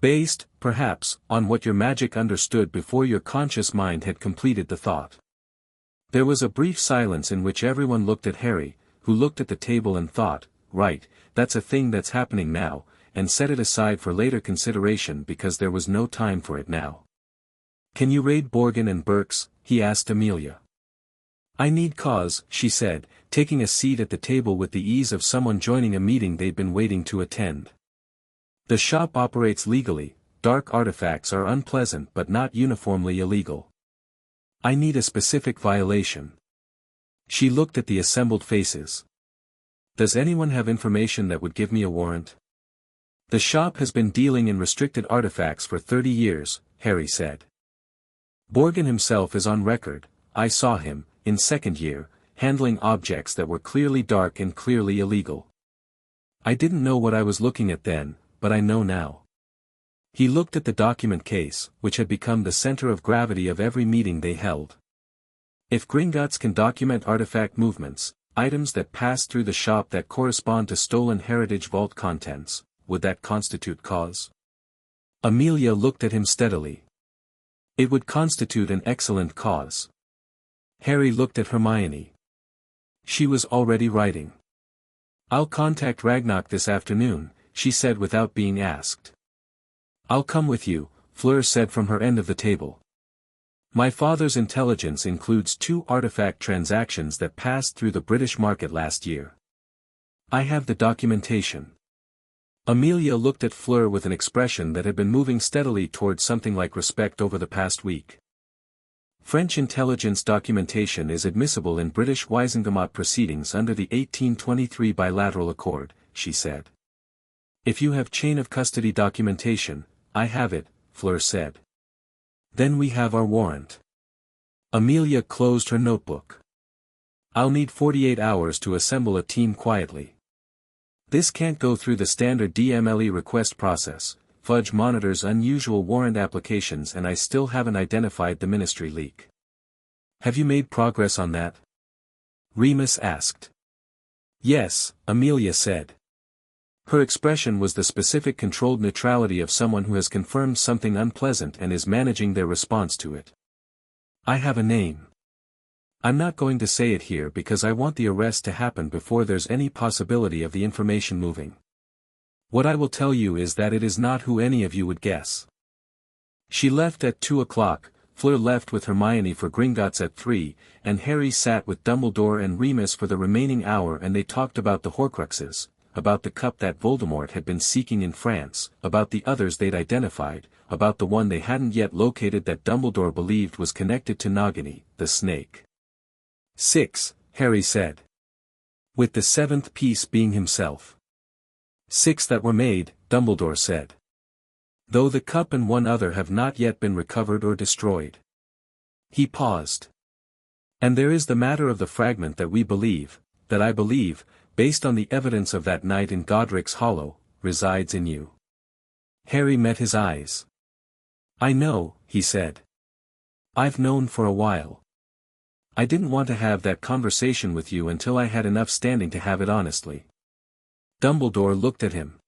Based, perhaps, on what your magic understood before your conscious mind had completed the thought. There was a brief silence in which everyone looked at Harry, who looked at the table and thought, right, that's a thing that's happening now, and set it aside for later consideration because there was no time for it now. Can you raid Borgin and Burke's? He asked Amelia. I need cause, she said, taking a seat at the table with the ease of someone joining a meeting they'd been waiting to attend. The shop operates legally, dark artifacts are unpleasant but not uniformly illegal. I need a specific violation. She looked at the assembled faces. Does anyone have information that would give me a warrant? The shop has been dealing in restricted artifacts for 30 years, Harry said. Borgin himself is on record, I saw him, in second year, handling objects that were clearly dark and clearly illegal. I didn't know what I was looking at then, but I know now. He looked at the document case, which had become the center of gravity of every meeting they held. If Gringotts can document artifact movements, items that pass through the shop that correspond to stolen heritage vault contents, would that constitute cause? Amelia looked at him steadily. It would constitute an excellent cause. Harry looked at Hermione. She was already writing. I'll contact Ragnarok this afternoon, she said without being asked. I'll come with you, Fleur said from her end of the table. My father's intelligence includes 2 artifact transactions that passed through the British market last year. I have the documentation. Amelia looked at Fleur with an expression that had been moving steadily towards something like respect over the past week. French intelligence documentation is admissible in British Wysingomot proceedings under the 1823 bilateral accord, she said. If you have chain of custody documentation, I have it, Fleur said. Then we have our warrant. Amelia closed her notebook. I'll need 48 hours to assemble a team quietly. This can't go through the standard DMLE request process. Fudge monitors unusual warrant applications and I still haven't identified the ministry leak. Have you made progress on that? Remus asked. Yes, Amelia said. Her expression was the specific controlled neutrality of someone who has confirmed something unpleasant and is managing their response to it. I have a name. I'm not going to say it here because I want the arrest to happen before there's any possibility of the information moving. What I will tell you is that it is not who any of you would guess. She left at 2 o'clock, Fleur left with Hermione for Gringotts at 3, and Harry sat with Dumbledore and Remus for the remaining hour and they talked about the Horcruxes, about the cup that Voldemort had been seeking in France, about the others they'd identified, about the one they hadn't yet located that Dumbledore believed was connected to Nagini, the snake. 6, Harry said. With the seventh piece being himself. 6 that were made, Dumbledore said. Though the cup and one other have not yet been recovered or destroyed. He paused. And there is the matter of the fragment that we believe, that I believe, based on the evidence of that night in Godric's Hollow, resides in you. Harry met his eyes. I know, he said. I've known for a while. I didn't want to have that conversation with you until I had enough standing to have it honestly. Dumbledore looked at him.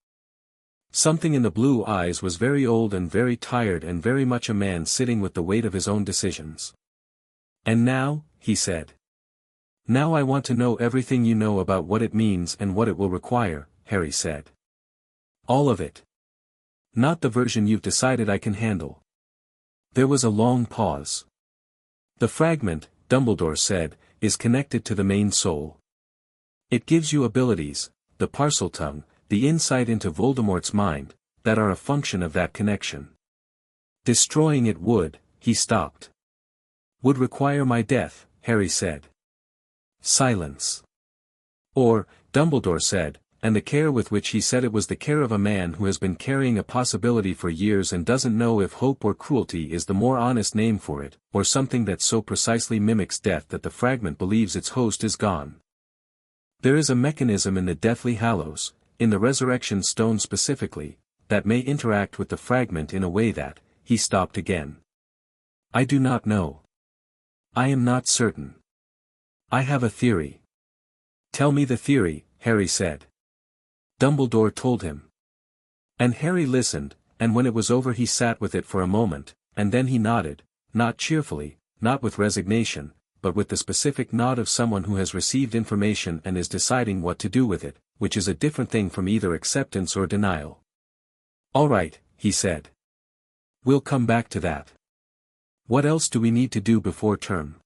Something in the blue eyes was very old and very tired and very much a man sitting with the weight of his own decisions. And now, he said. Now I want to know everything you know about what it means and what it will require, Harry said. All of it. Not the version you've decided I can handle. There was a long pause. The fragment, Dumbledore said, is connected to the main soul. It gives you abilities, the Parseltongue, the insight into Voldemort's mind, that are a function of that connection. Destroying it would, he stopped. Would require my death, Harry said. Silence. Or, Dumbledore said, and the care with which he said it was the care of a man who has been carrying a possibility for years and doesn't know if hope or cruelty is the more honest name for it, or something that so precisely mimics death that the fragment believes its host is gone. There is a mechanism in the Deathly Hallows, in the Resurrection Stone specifically, that may interact with the fragment in a way that, he stopped again. I do not know. I am not certain. I have a theory. Tell me the theory, Harry said. Dumbledore told him. And Harry listened, and when it was over he sat with it for a moment, and then he nodded, not cheerfully, not with resignation, but with the specific nod of someone who has received information and is deciding what to do with it, which is a different thing from either acceptance or denial. All right, he said. We'll come back to that. What else do we need to do before term?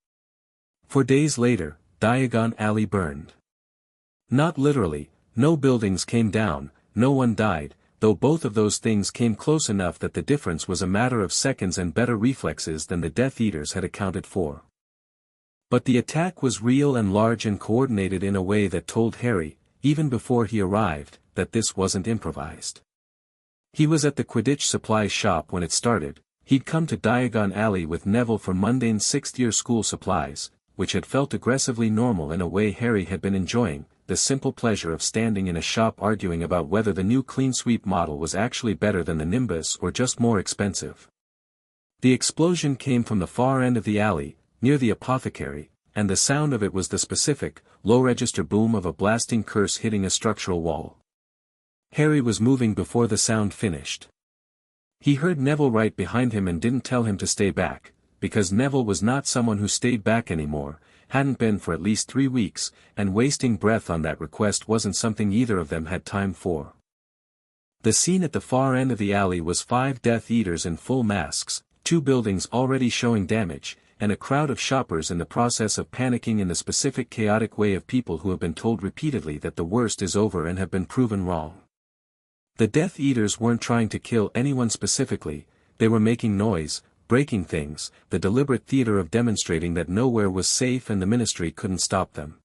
For days later, Diagon Alley burned. Not literally, no buildings came down, no one died, though both of those things came close enough that the difference was a matter of seconds and better reflexes than the Death Eaters had accounted for. But the attack was real and large and coordinated in a way that told Harry, even before he arrived, that this wasn't improvised. He was at the Quidditch supply shop when it started. He'd come to Diagon Alley with Neville for mundane sixth-year school supplies, which had felt aggressively normal in a way Harry had been enjoying, the simple pleasure of standing in a shop arguing about whether the new clean sweep model was actually better than the Nimbus or just more expensive. The explosion came from the far end of the alley, near the apothecary, and the sound of it was the specific, low-register boom of a blasting curse hitting a structural wall. Harry was moving before the sound finished. He heard Neville right behind him and didn't tell him to stay back, because Neville was not someone who stayed back anymore, hadn't been for at least 3 weeks, and wasting breath on that request wasn't something either of them had time for. The scene at the far end of the alley was 5 Death Eaters in full masks, 2 buildings already showing damage, and a crowd of shoppers in the process of panicking in the specific chaotic way of people who have been told repeatedly that the worst is over and have been proven wrong. The Death Eaters weren't trying to kill anyone specifically, they were making noise, breaking things, the deliberate theater of demonstrating that nowhere was safe and the Ministry couldn't stop them.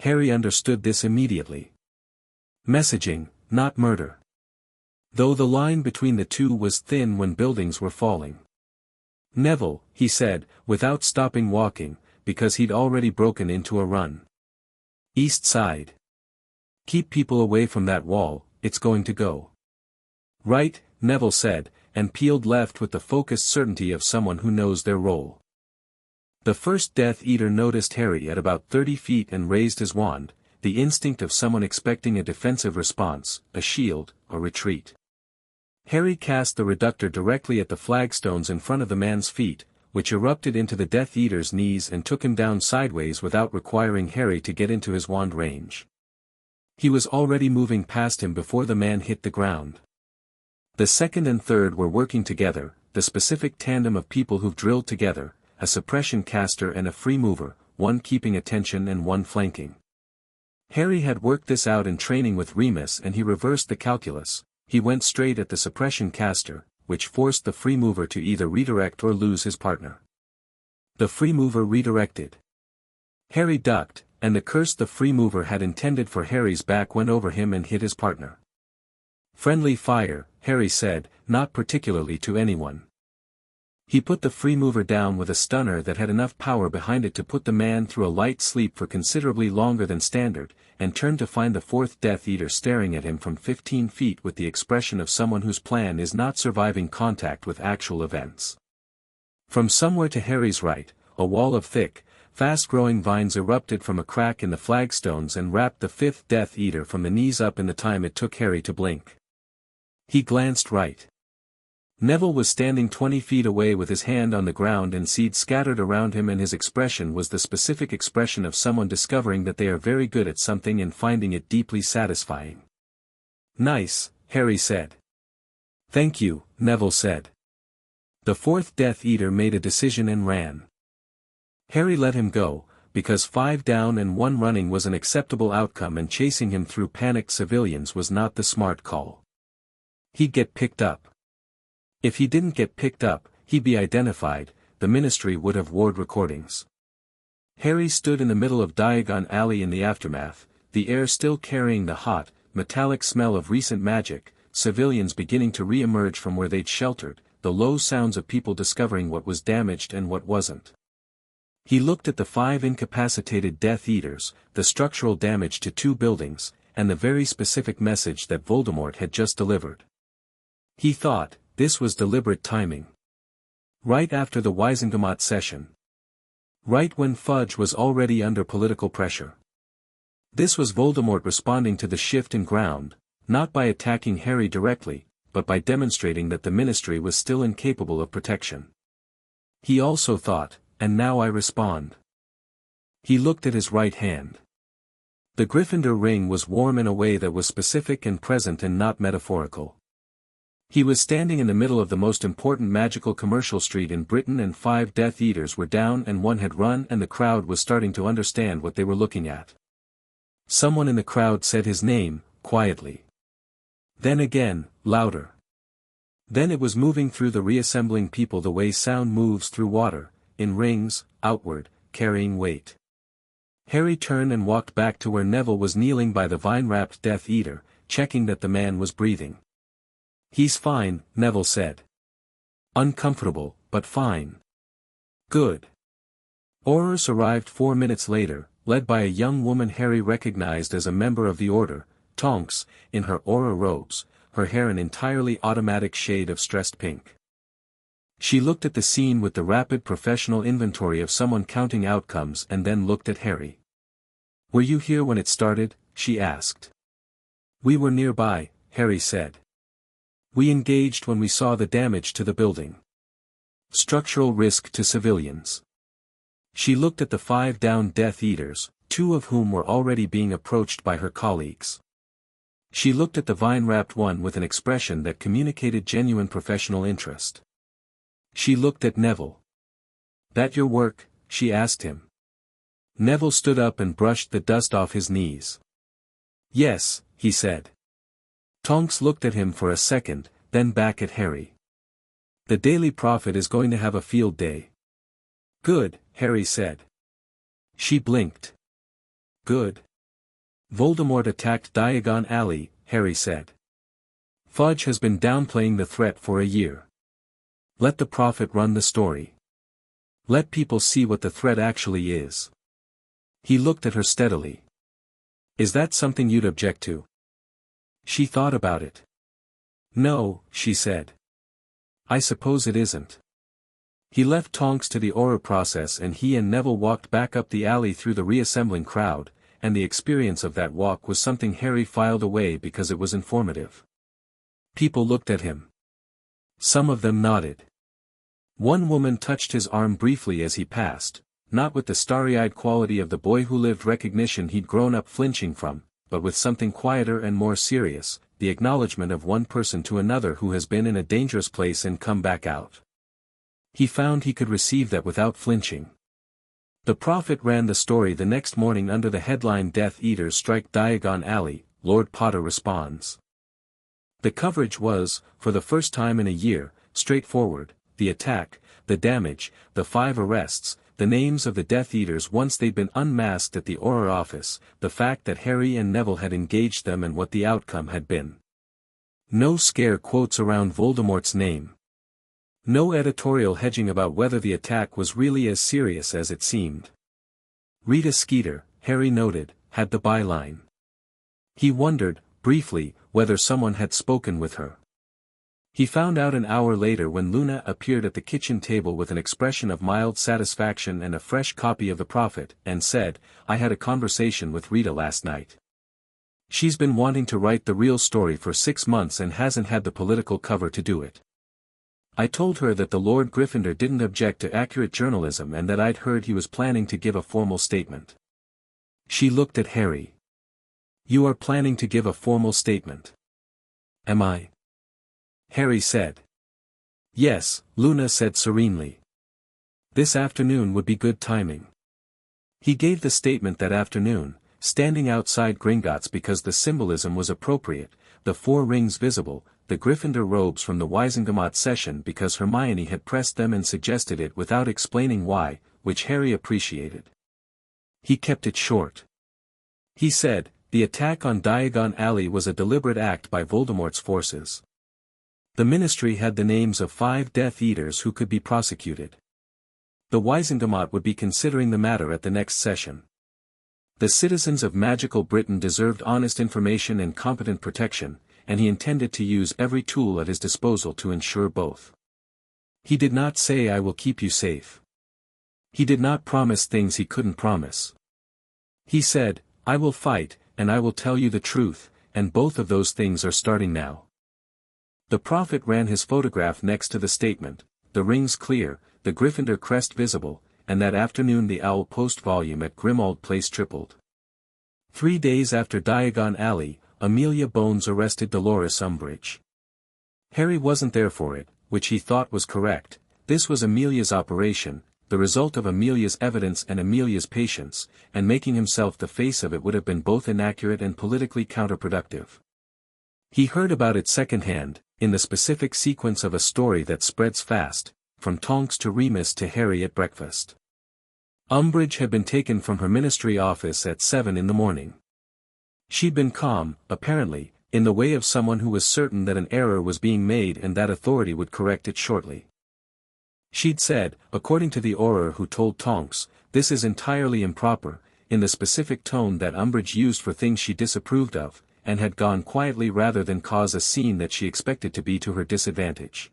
Harry understood this immediately. Messaging, not murder. Though the line between the two was thin when buildings were falling. Neville, he said, without stopping walking, because he'd already broken into a run. East side. Keep people away from that wall, it's going to go. Right, Neville said, and peeled left with the focused certainty of someone who knows their role. The first Death Eater noticed Harry at about 30 feet and raised his wand, the instinct of someone expecting a defensive response, a shield, or retreat. Harry cast the reductor directly at the flagstones in front of the man's feet, which erupted into the Death Eater's knees and took him down sideways without requiring Harry to get into his wand range. He was already moving past him before the man hit the ground. The second and third were working together, the specific tandem of people who've drilled together, a suppression caster and a free mover, one keeping attention and one flanking. Harry had worked this out in training with Remus and he reversed the calculus. He went straight at the suppression caster, which forced the free mover to either redirect or lose his partner. The free mover redirected. Harry ducked, and the curse the free mover had intended for Harry's back went over him and hit his partner. "Friendly fire," Harry said, not particularly to anyone. He put the free mover down with a stunner that had enough power behind it to put the man through a light sleep for considerably longer than standard, and turned to find the fourth Death Eater staring at him from 15 feet with the expression of someone whose plan is not surviving contact with actual events. From somewhere to Harry's right, a wall of thick, fast-growing vines erupted from a crack in the flagstones and wrapped the fifth Death Eater from the knees up in the time it took Harry to blink. He glanced right. Neville was standing 20 feet away with his hand on the ground and seed scattered around him, and his expression was the specific expression of someone discovering that they are very good at something and finding it deeply satisfying. "Nice," Harry said. "Thank you," Neville said. The fourth Death Eater made a decision and ran. Harry let him go, because 5 down and 1 running was an acceptable outcome, and chasing him through panicked civilians was not the smart call. He'd get picked up. If he didn't get picked up, he'd be identified. The Ministry would have ward recordings. Harry stood in the middle of Diagon Alley in the aftermath, the air still carrying the hot, metallic smell of recent magic, civilians beginning to re-emerge from where they'd sheltered, the low sounds of people discovering what was damaged and what wasn't. He looked at the 5 incapacitated Death Eaters, the structural damage to 2 buildings, and the very specific message that Voldemort had just delivered. He thought, this was deliberate timing. Right after the Wisengamot session. Right when Fudge was already under political pressure. This was Voldemort responding to the shift in ground, not by attacking Harry directly, but by demonstrating that the Ministry was still incapable of protection. He also thought, and now I respond. He looked at his right hand. The Gryffindor ring was warm in a way that was specific and present and not metaphorical. He was standing in the middle of the most important magical commercial street in Britain, and 5 Death Eaters were down and 1 had run, and the crowd was starting to understand what they were looking at. Someone in the crowd said his name, quietly. Then again, louder. Then it was moving through the reassembling people the way sound moves through water, in rings, outward, carrying weight. Harry turned and walked back to where Neville was kneeling by the vine-wrapped Death Eater, checking that the man was breathing. "He's fine," Neville said. "Uncomfortable, but fine." "Good." Aurors arrived 4 minutes later, led by a young woman Harry recognized as a member of the Order, Tonks, in her Auror robes, her hair an entirely automatic shade of stressed pink. She looked at the scene with the rapid professional inventory of someone counting outcomes and then looked at Harry. "Were you here when it started?" she asked. "We were nearby," Harry said. "We engaged when we saw the damage to the building. Structural risk to civilians." She looked at the 5 down Death Eaters, 2 of whom were already being approached by her colleagues. She looked at the vine-wrapped one with an expression that communicated genuine professional interest. She looked at Neville. "That your work?" she asked him. Neville stood up and brushed the dust off his knees. "Yes," he said. Tonks looked at him for a second, then back at Harry. "The Daily Prophet is going to have a field day." "Good," Harry said. She blinked. "Good." "Voldemort attacked Diagon Alley," Harry said. "Fudge has been downplaying the threat for a year. Let the Prophet run the story. Let people see what the threat actually is." He looked at her steadily. "Is that something you'd object to?" She thought about it. "No," she said. "I suppose it isn't." He left Tonks to the Auror process, and he and Neville walked back up the alley through the reassembling crowd, and the experience of that walk was something Harry filed away because it was informative. People looked at him. Some of them nodded. One woman touched his arm briefly as he passed, not with the starry-eyed quality of the boy who lived recognition he'd grown up flinching from, but with something quieter and more serious, the acknowledgement of one person to another who has been in a dangerous place and come back out. He found he could receive that without flinching. The Prophet ran the story the next morning under the headline "Death Eaters Strike Diagon Alley, Lord Potter Responds." The coverage was, for the first time in a year, straightforward: the attack, the damage, the 5 arrests, the names of the Death Eaters once they'd been unmasked at the Auror office, the fact that Harry and Neville had engaged them and what the outcome had been. No scare quotes around Voldemort's name. No editorial hedging about whether the attack was really as serious as it seemed. Rita Skeeter, Harry noted, had the byline. He wondered, briefly, whether someone had spoken with her. He found out an hour later when Luna appeared at the kitchen table with an expression of mild satisfaction and a fresh copy of The Prophet, and said, "I had a conversation with Rita last night. She's been wanting to write the real story for 6 months and hasn't had the political cover to do it. I told her that the Lord Gryffindor didn't object to accurate journalism and that I'd heard he was planning to give a formal statement." She looked at Harry. "You are planning to give a formal statement?" "Am I?" Harry said. "Yes," Luna said serenely. "This afternoon would be good timing." He gave the statement that afternoon, standing outside Gringotts because the symbolism was appropriate, the 4 rings visible, the Gryffindor robes from the Wisengamot session because Hermione had pressed them and suggested it without explaining why, which Harry appreciated. He kept it short. He said, "The attack on Diagon Alley was a deliberate act by Voldemort's forces. The Ministry had the names of 5 Death Eaters who could be prosecuted. The Wisengamot would be considering the matter at the next session. The citizens of magical Britain deserved honest information and competent protection, and he intended to use every tool at his disposal to ensure both. He did not say 'I will keep you safe.' He did not promise things he couldn't promise. He said, 'I will fight, and I will tell you the truth,' and both of those things are starting now." The Prophet ran his photograph next to the statement, the rings clear, the Gryffindor crest visible, and that afternoon the Owl Post volume at Grimmauld Place tripled. 3 days after Diagon Alley, Amelia Bones arrested Dolores Umbridge. Harry wasn't there for it, which he thought was correct. This was Amelia's operation, the result of Amelia's evidence and Amelia's patience, and making himself the face of it would have been both inaccurate and politically counterproductive. He heard about it secondhand, in the specific sequence of a story that spreads fast, from Tonks to Remus to Harry at breakfast. Umbridge had been taken from her ministry office at 7 in the morning. She'd been calm, apparently, in the way of someone who was certain that an error was being made and that authority would correct it shortly. She'd said, according to the Auror who told Tonks, "This is entirely improper," in the specific tone that Umbridge used for things she disapproved of, and had gone quietly rather than cause a scene that she expected to be to her disadvantage.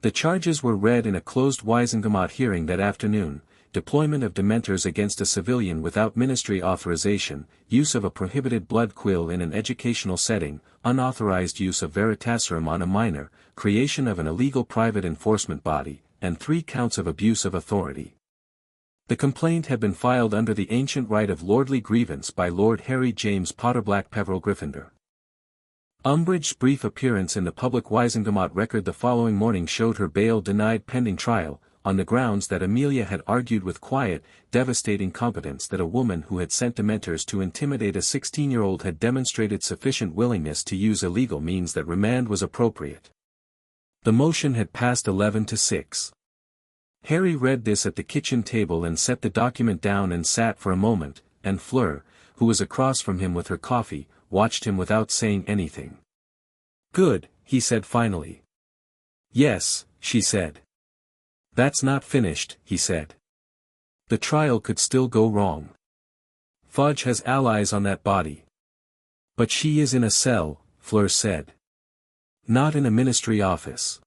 The charges were read in a closed Wisengamot hearing that afternoon: deployment of Dementors against a civilian without ministry authorization, use of a prohibited blood quill in an educational setting, unauthorized use of Veritaserum on a minor, creation of an illegal private enforcement body, and 3 counts of abuse of authority. The complaint had been filed under the ancient right of lordly grievance by Lord Harry James Potter-Black-Peverell-Gryffindor. Umbridge's brief appearance in the public Wisengamot record the following morning showed her bail denied pending trial, on the grounds that Amelia had argued with quiet, devastating competence that a woman who had sent Dementors to intimidate a 16-year-old had demonstrated sufficient willingness to use illegal means that remand was appropriate. The motion had passed 11-6. Harry read this at the kitchen table and set the document down and sat for a moment, and Fleur, who was across from him with her coffee, watched him without saying anything. "Good," he said finally. "Yes," she said. "That's not finished," he said. "The trial could still go wrong. Fudge has allies on that body." "But she is in a cell," Fleur said. "Not in a ministry office.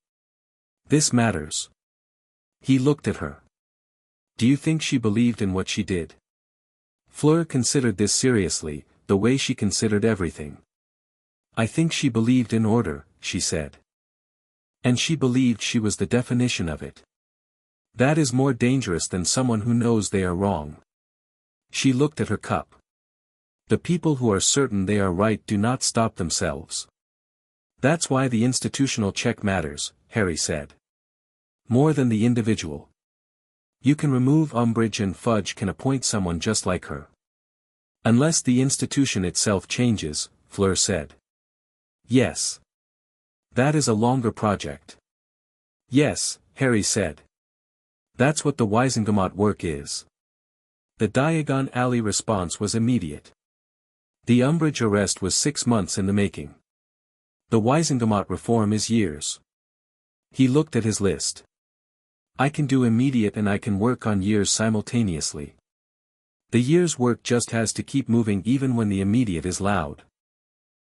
This matters." He looked at her. "Do you think she believed in what she did?" Fleur considered this seriously, the way she considered everything. "I think she believed in order," she said. "And she believed she was the definition of it. That is more dangerous than someone who knows they are wrong." She looked at her cup. "The people who are certain they are right do not stop themselves. That's why the institutional check matters," Harry said. "More than the individual. You can remove Umbridge and Fudge can appoint someone just like her. Unless the institution itself changes," Fleur said. "Yes. That is a longer project." "Yes," Harry said. That's what the Wisengamot work is. The Diagon Alley response was immediate. The Umbridge arrest was 6 months in the making. The Wisengamot reform is years. He looked at his list. I can do immediate and I can work on years simultaneously. The years work just has to keep moving even when the immediate is loud.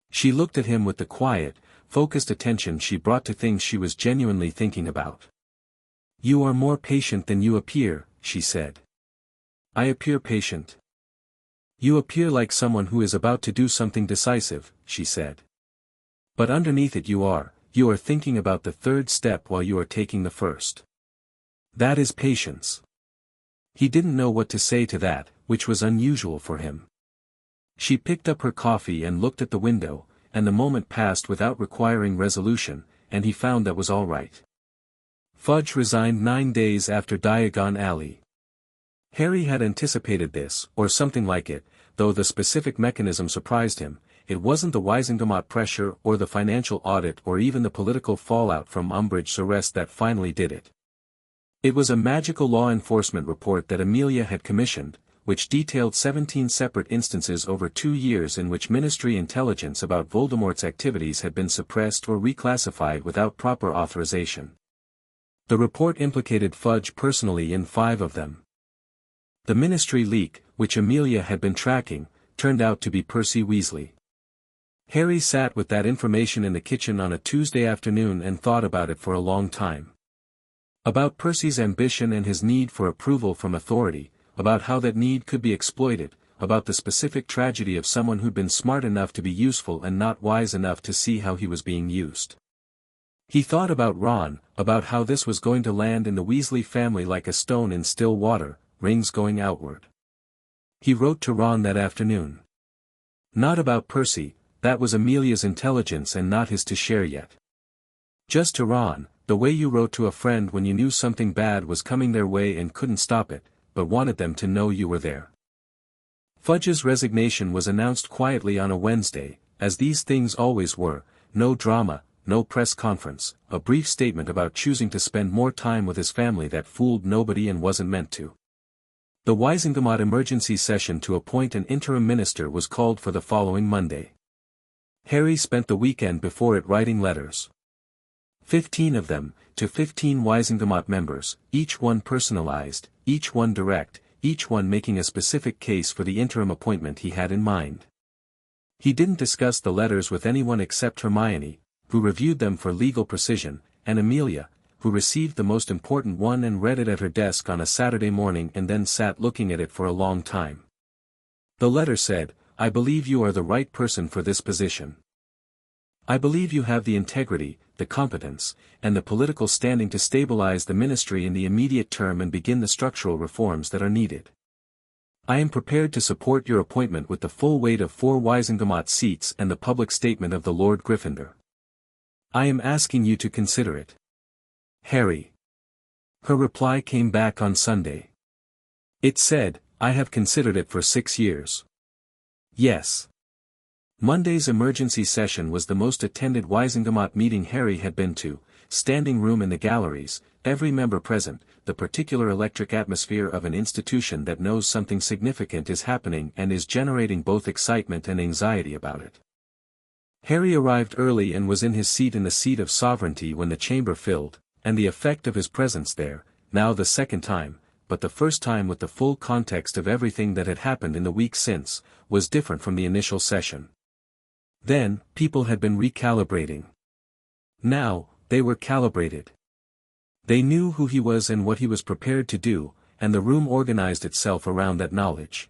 She looked at him with the quiet, focused attention she brought to things she was genuinely thinking about. You are more patient than you appear, she said. I appear patient. You appear like someone who is about to do something decisive, she said. But underneath it you are thinking about the third step while you are taking the first. That is patience. He didn't know what to say to that, which was unusual for him. She picked up her coffee and looked at the window, and the moment passed without requiring resolution, and he found that was all right. Fudge resigned 9 days after Diagon Alley. Harry had anticipated this, or something like it, though the specific mechanism surprised him. It wasn't the Wisengamot pressure or the financial audit or even the political fallout from Umbridge's arrest that finally did it. It was a magical law enforcement report that Amelia had commissioned, which detailed 17 separate instances over 2 years in which Ministry intelligence about Voldemort's activities had been suppressed or reclassified without proper authorization. The report implicated Fudge personally in 5 of them. The Ministry leak, which Amelia had been tracking, turned out to be Percy Weasley. Harry sat with that information in the kitchen on a Tuesday afternoon and thought about it for a long time. About Percy's ambition and his need for approval from authority, about how that need could be exploited, about the specific tragedy of someone who'd been smart enough to be useful and not wise enough to see how he was being used. He thought about Ron, about how this was going to land in the Weasley family like a stone in still water, rings going outward. He wrote to Ron that afternoon. Not about Percy, that was Amelia's intelligence and not his to share yet. Just to Ron, the way you wrote to a friend when you knew something bad was coming their way and couldn't stop it, but wanted them to know you were there. Fudge's resignation was announced quietly on a Wednesday, as these things always were, no drama, no press conference, a brief statement about choosing to spend more time with his family that fooled nobody and wasn't meant to. The Wisengamot emergency session to appoint an interim minister was called for the following Monday. Harry spent the weekend before it writing letters. 15 of them, to 15 Wisengamot members, each one personalized, each one direct, each one making a specific case for the interim appointment he had in mind. He didn't discuss the letters with anyone except Hermione, who reviewed them for legal precision, and Amelia, who received the most important one and read it at her desk on a Saturday morning and then sat looking at it for a long time. The letter said, I believe you are the right person for this position. I believe you have the integrity, the competence, and the political standing to stabilize the ministry in the immediate term and begin the structural reforms that are needed. I am prepared to support your appointment with the full weight of 4 Wisengamot seats and the public statement of the Lord Gryffindor. I am asking you to consider it. Harry. Her reply came back on Sunday. It said, I have considered it for 6 years. Yes. Monday's emergency session was the most attended Wisengamot meeting Harry had been to, standing room in the galleries, every member present, the particular electric atmosphere of an institution that knows something significant is happening and is generating both excitement and anxiety about it. Harry arrived early and was in his seat in the seat of sovereignty when the chamber filled, and the effect of his presence there, now the second time, but the first time with the full context of everything that had happened in the week since, was different from the initial session. Then, people had been recalibrating. Now, they were calibrated. They knew who he was and what he was prepared to do, and the room organized itself around that knowledge.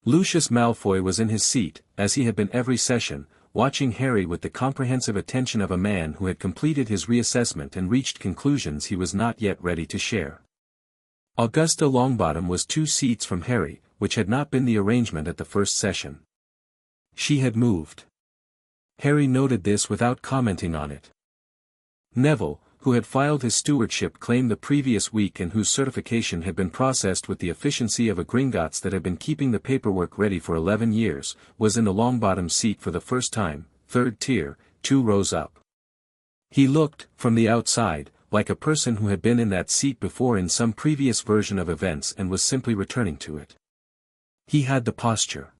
Lucius Malfoy was in his seat, as he had been every session, watching Harry with the comprehensive attention of a man who had completed his reassessment and reached conclusions he was not yet ready to share. Augusta Longbottom was 2 seats from Harry, which had not been the arrangement at the first session. She had moved. Harry noted this without commenting on it. Neville, who had filed his stewardship claim the previous week and whose certification had been processed with the efficiency of a Gringotts that had been keeping the paperwork ready for 11 years, was in the Longbottom seat for the first time, 3rd tier, 2 rows up. He looked, from the outside, like a person who had been in that seat before in some previous version of events and was simply returning to it. He had the posture.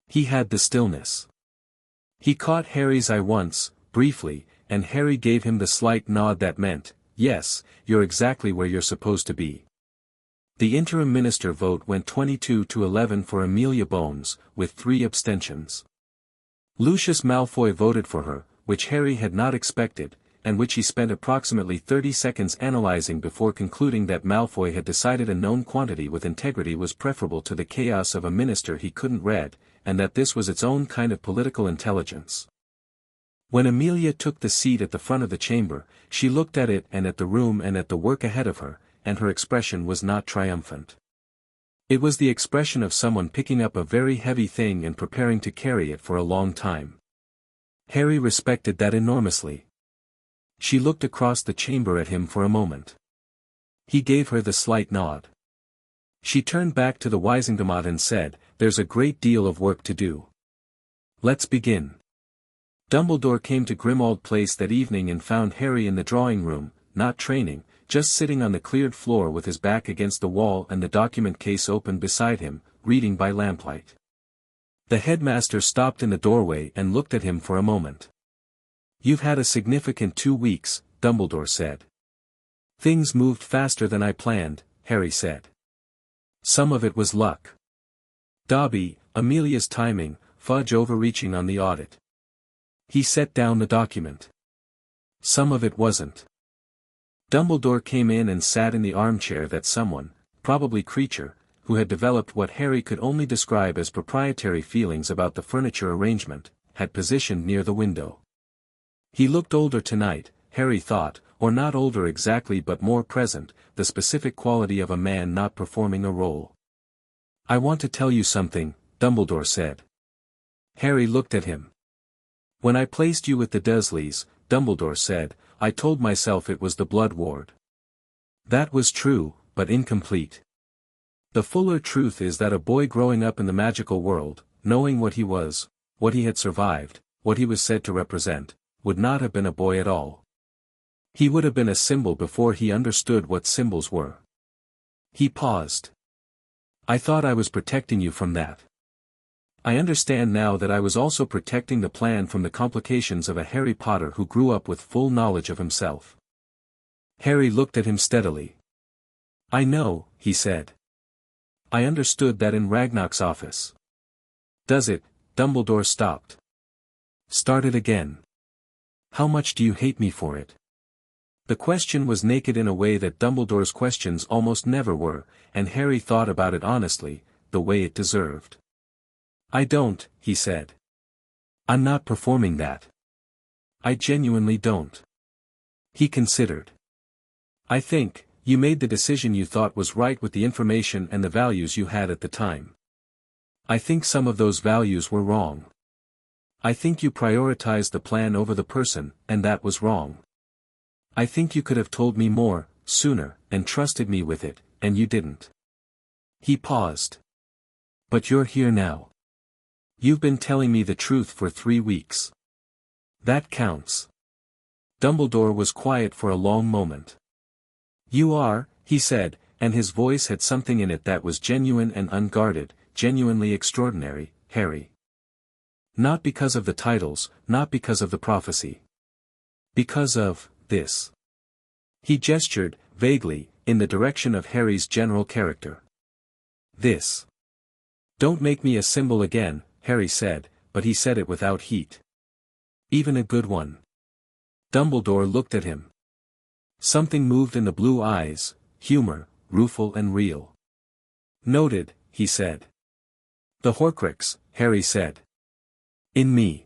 He had the stillness. He caught Harry's eye once, briefly, and Harry gave him the slight nod that meant, yes, you're exactly where you're supposed to be. The interim minister vote went 22-11 for Amelia Bones, with 3 abstentions. Lucius Malfoy voted for her, which Harry had not expected, and which he spent approximately 30 seconds analyzing before concluding that Malfoy had decided a known quantity with integrity was preferable to the chaos of a minister he couldn't read, and that this was its own kind of political intelligence. When Amelia took the seat at the front of the chamber, she looked at it and at the room and at the work ahead of her, and her expression was not triumphant. It was the expression of someone picking up a very heavy thing and preparing to carry it for a long time. Harry respected that enormously. She looked across the chamber at him for a moment. He gave her the slight nod. She turned back to the Wisingamot and said, "There's a great deal of work to do. Let's begin." Dumbledore came to Grimmauld Place that evening and found Harry in the drawing room, not training, just sitting on the cleared floor with his back against the wall and the document case open beside him, reading by lamplight. The headmaster stopped in the doorway and looked at him for a moment. "You've had a significant 2 weeks," Dumbledore said. "Things moved faster than I planned," Harry said. "Some of it was luck. Dobby, Amelia's timing, Fudge overreaching on the audit." He set down the document. "Some of it wasn't." Dumbledore came in and sat in the armchair that someone, probably Creature, who had developed what Harry could only describe as proprietary feelings about the furniture arrangement, had positioned near the window. He looked older tonight, Harry thought, or not older exactly but more present, the specific quality of a man not performing a role. "I want to tell you something," Dumbledore said. Harry looked at him. "When I placed you with the Dursleys," Dumbledore said, "I told myself it was the Blood Ward. That was true, but incomplete. The fuller truth is that a boy growing up in the magical world, knowing what he was, what he had survived, what he was said to represent, would not have been a boy at all. He would have been a symbol before he understood what symbols were." He paused. "I thought I was protecting you from that. I understand now that I was also protecting the plan from the complications of a Harry Potter who grew up with full knowledge of himself." Harry looked at him steadily. "I know," he said. "I understood that in Ragnarok's office." "Does it?" Dumbledore stopped. "Start it again. How much do you hate me for it?" The question was naked in a way that Dumbledore's questions almost never were, and Harry thought about it honestly, the way it deserved. "I don't," he said. "I'm not performing that. I genuinely don't." He considered. "I think, you made the decision you thought was right with the information and the values you had at the time. I think some of those values were wrong. I think you prioritized the plan over the person, and that was wrong. I think you could have told me more, sooner, and trusted me with it, and you didn't." He paused. "But you're here now. You've been telling me the truth for 3 weeks. That counts." Dumbledore was quiet for a long moment. "You are," he said, and his voice had something in it that was genuine and unguarded, genuinely extraordinary, "Harry. Not because of the titles, not because of the prophecy. Because of this." He gestured, vaguely, in the direction of Harry's general character. "This. Don't make me a symbol again," Harry said, but he said it without heat. "Even a good one." Dumbledore looked at him. Something moved in the blue eyes, humor, rueful and real. "Noted," he said. "The Horcrux," Harry said. "In me.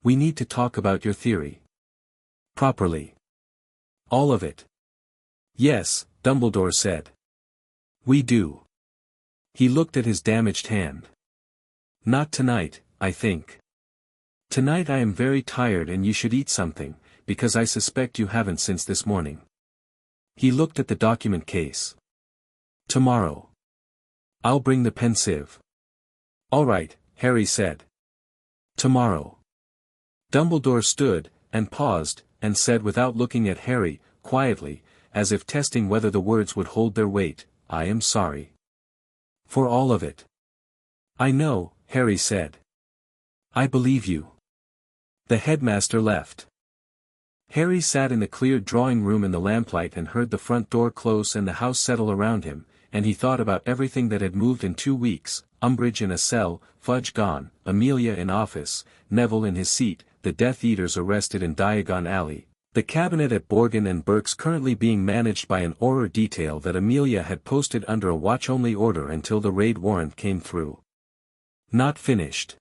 We need to talk about your theory. Properly. All of it." "Yes," Dumbledore said. "We do." He looked at his damaged hand. "Not tonight, I think. Tonight I am very tired and you should eat something, because I suspect you haven't since this morning." He looked at the document case. "Tomorrow. I'll bring the pensieve." "All right," Harry said. "Tomorrow." Dumbledore stood, and paused, and said without looking at Harry, quietly, as if testing whether the words would hold their weight, "I am sorry. For all of it." "I know," Harry said. "I believe you." The headmaster left. Harry sat in the cleared drawing room in the lamplight and heard the front door close and the house settle around him, and he thought about everything that had moved in 2 weeks: Umbridge in a cell, Fudge gone, Amelia in office, Neville in his seat, the Death Eaters arrested in Diagon Alley, the cabinet at Borgin and Burke's currently being managed by an Auror detail that Amelia had posted under a watch-only order until the raid warrant came through. Not finished.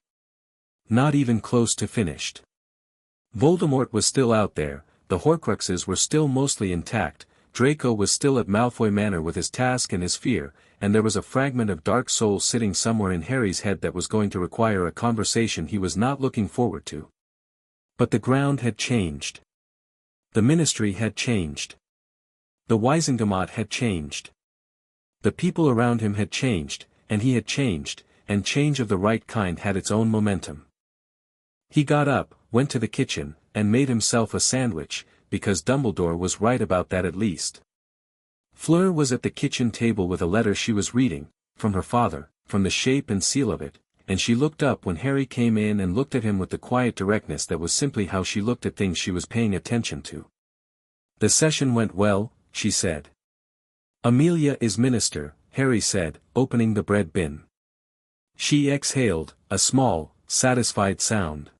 Not even close to finished. Voldemort was still out there, the Horcruxes were still mostly intact, Draco was still at Malfoy Manor with his task and his fear, and there was a fragment of dark soul sitting somewhere in Harry's head that was going to require a conversation he was not looking forward to. But the ground had changed. The Ministry had changed. The Wisengamot had changed. The people around him had changed, and he had changed, and change of the right kind had its own momentum. He got up, went to the kitchen, and made himself a sandwich, because Dumbledore was right about that at least. Fleur was at the kitchen table with a letter she was reading, from her father, from the shape and seal of it, and she looked up when Harry came in and looked at him with the quiet directness that was simply how she looked at things she was paying attention to. "The session went well," she said. "Amelia is minister," Harry said, opening the bread bin. She exhaled, a small, satisfied sound.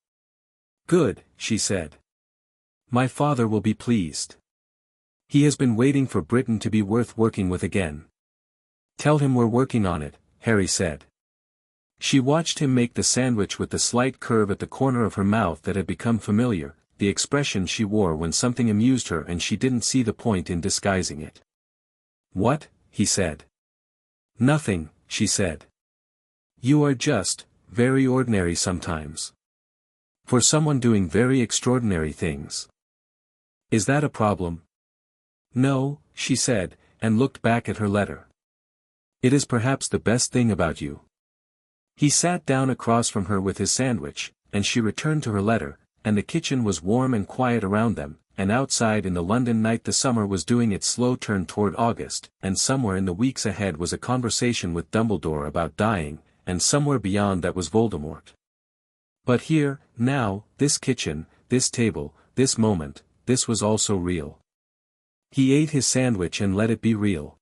"Good," she said. "My father will be pleased. He has been waiting for Britain to be worth working with again." "Tell him we're working on it," Harry said. She watched him make the sandwich with the slight curve at the corner of her mouth that had become familiar, the expression she wore when something amused her and she didn't see the point in disguising it. "What?" he said. "Nothing," she said. "You are just, very ordinary sometimes. For someone doing very extraordinary things. Is that a problem?" "No," she said, and looked back at her letter. "It is perhaps the best thing about you." He sat down across from her with his sandwich, and she returned to her letter, and the kitchen was warm and quiet around them, and outside in the London night the summer was doing its slow turn toward August, and somewhere in the weeks ahead was a conversation with Dumbledore about dying, and somewhere beyond that was Voldemort. But here, now, this kitchen, this table, this moment, this was also real. He ate his sandwich and let it be real.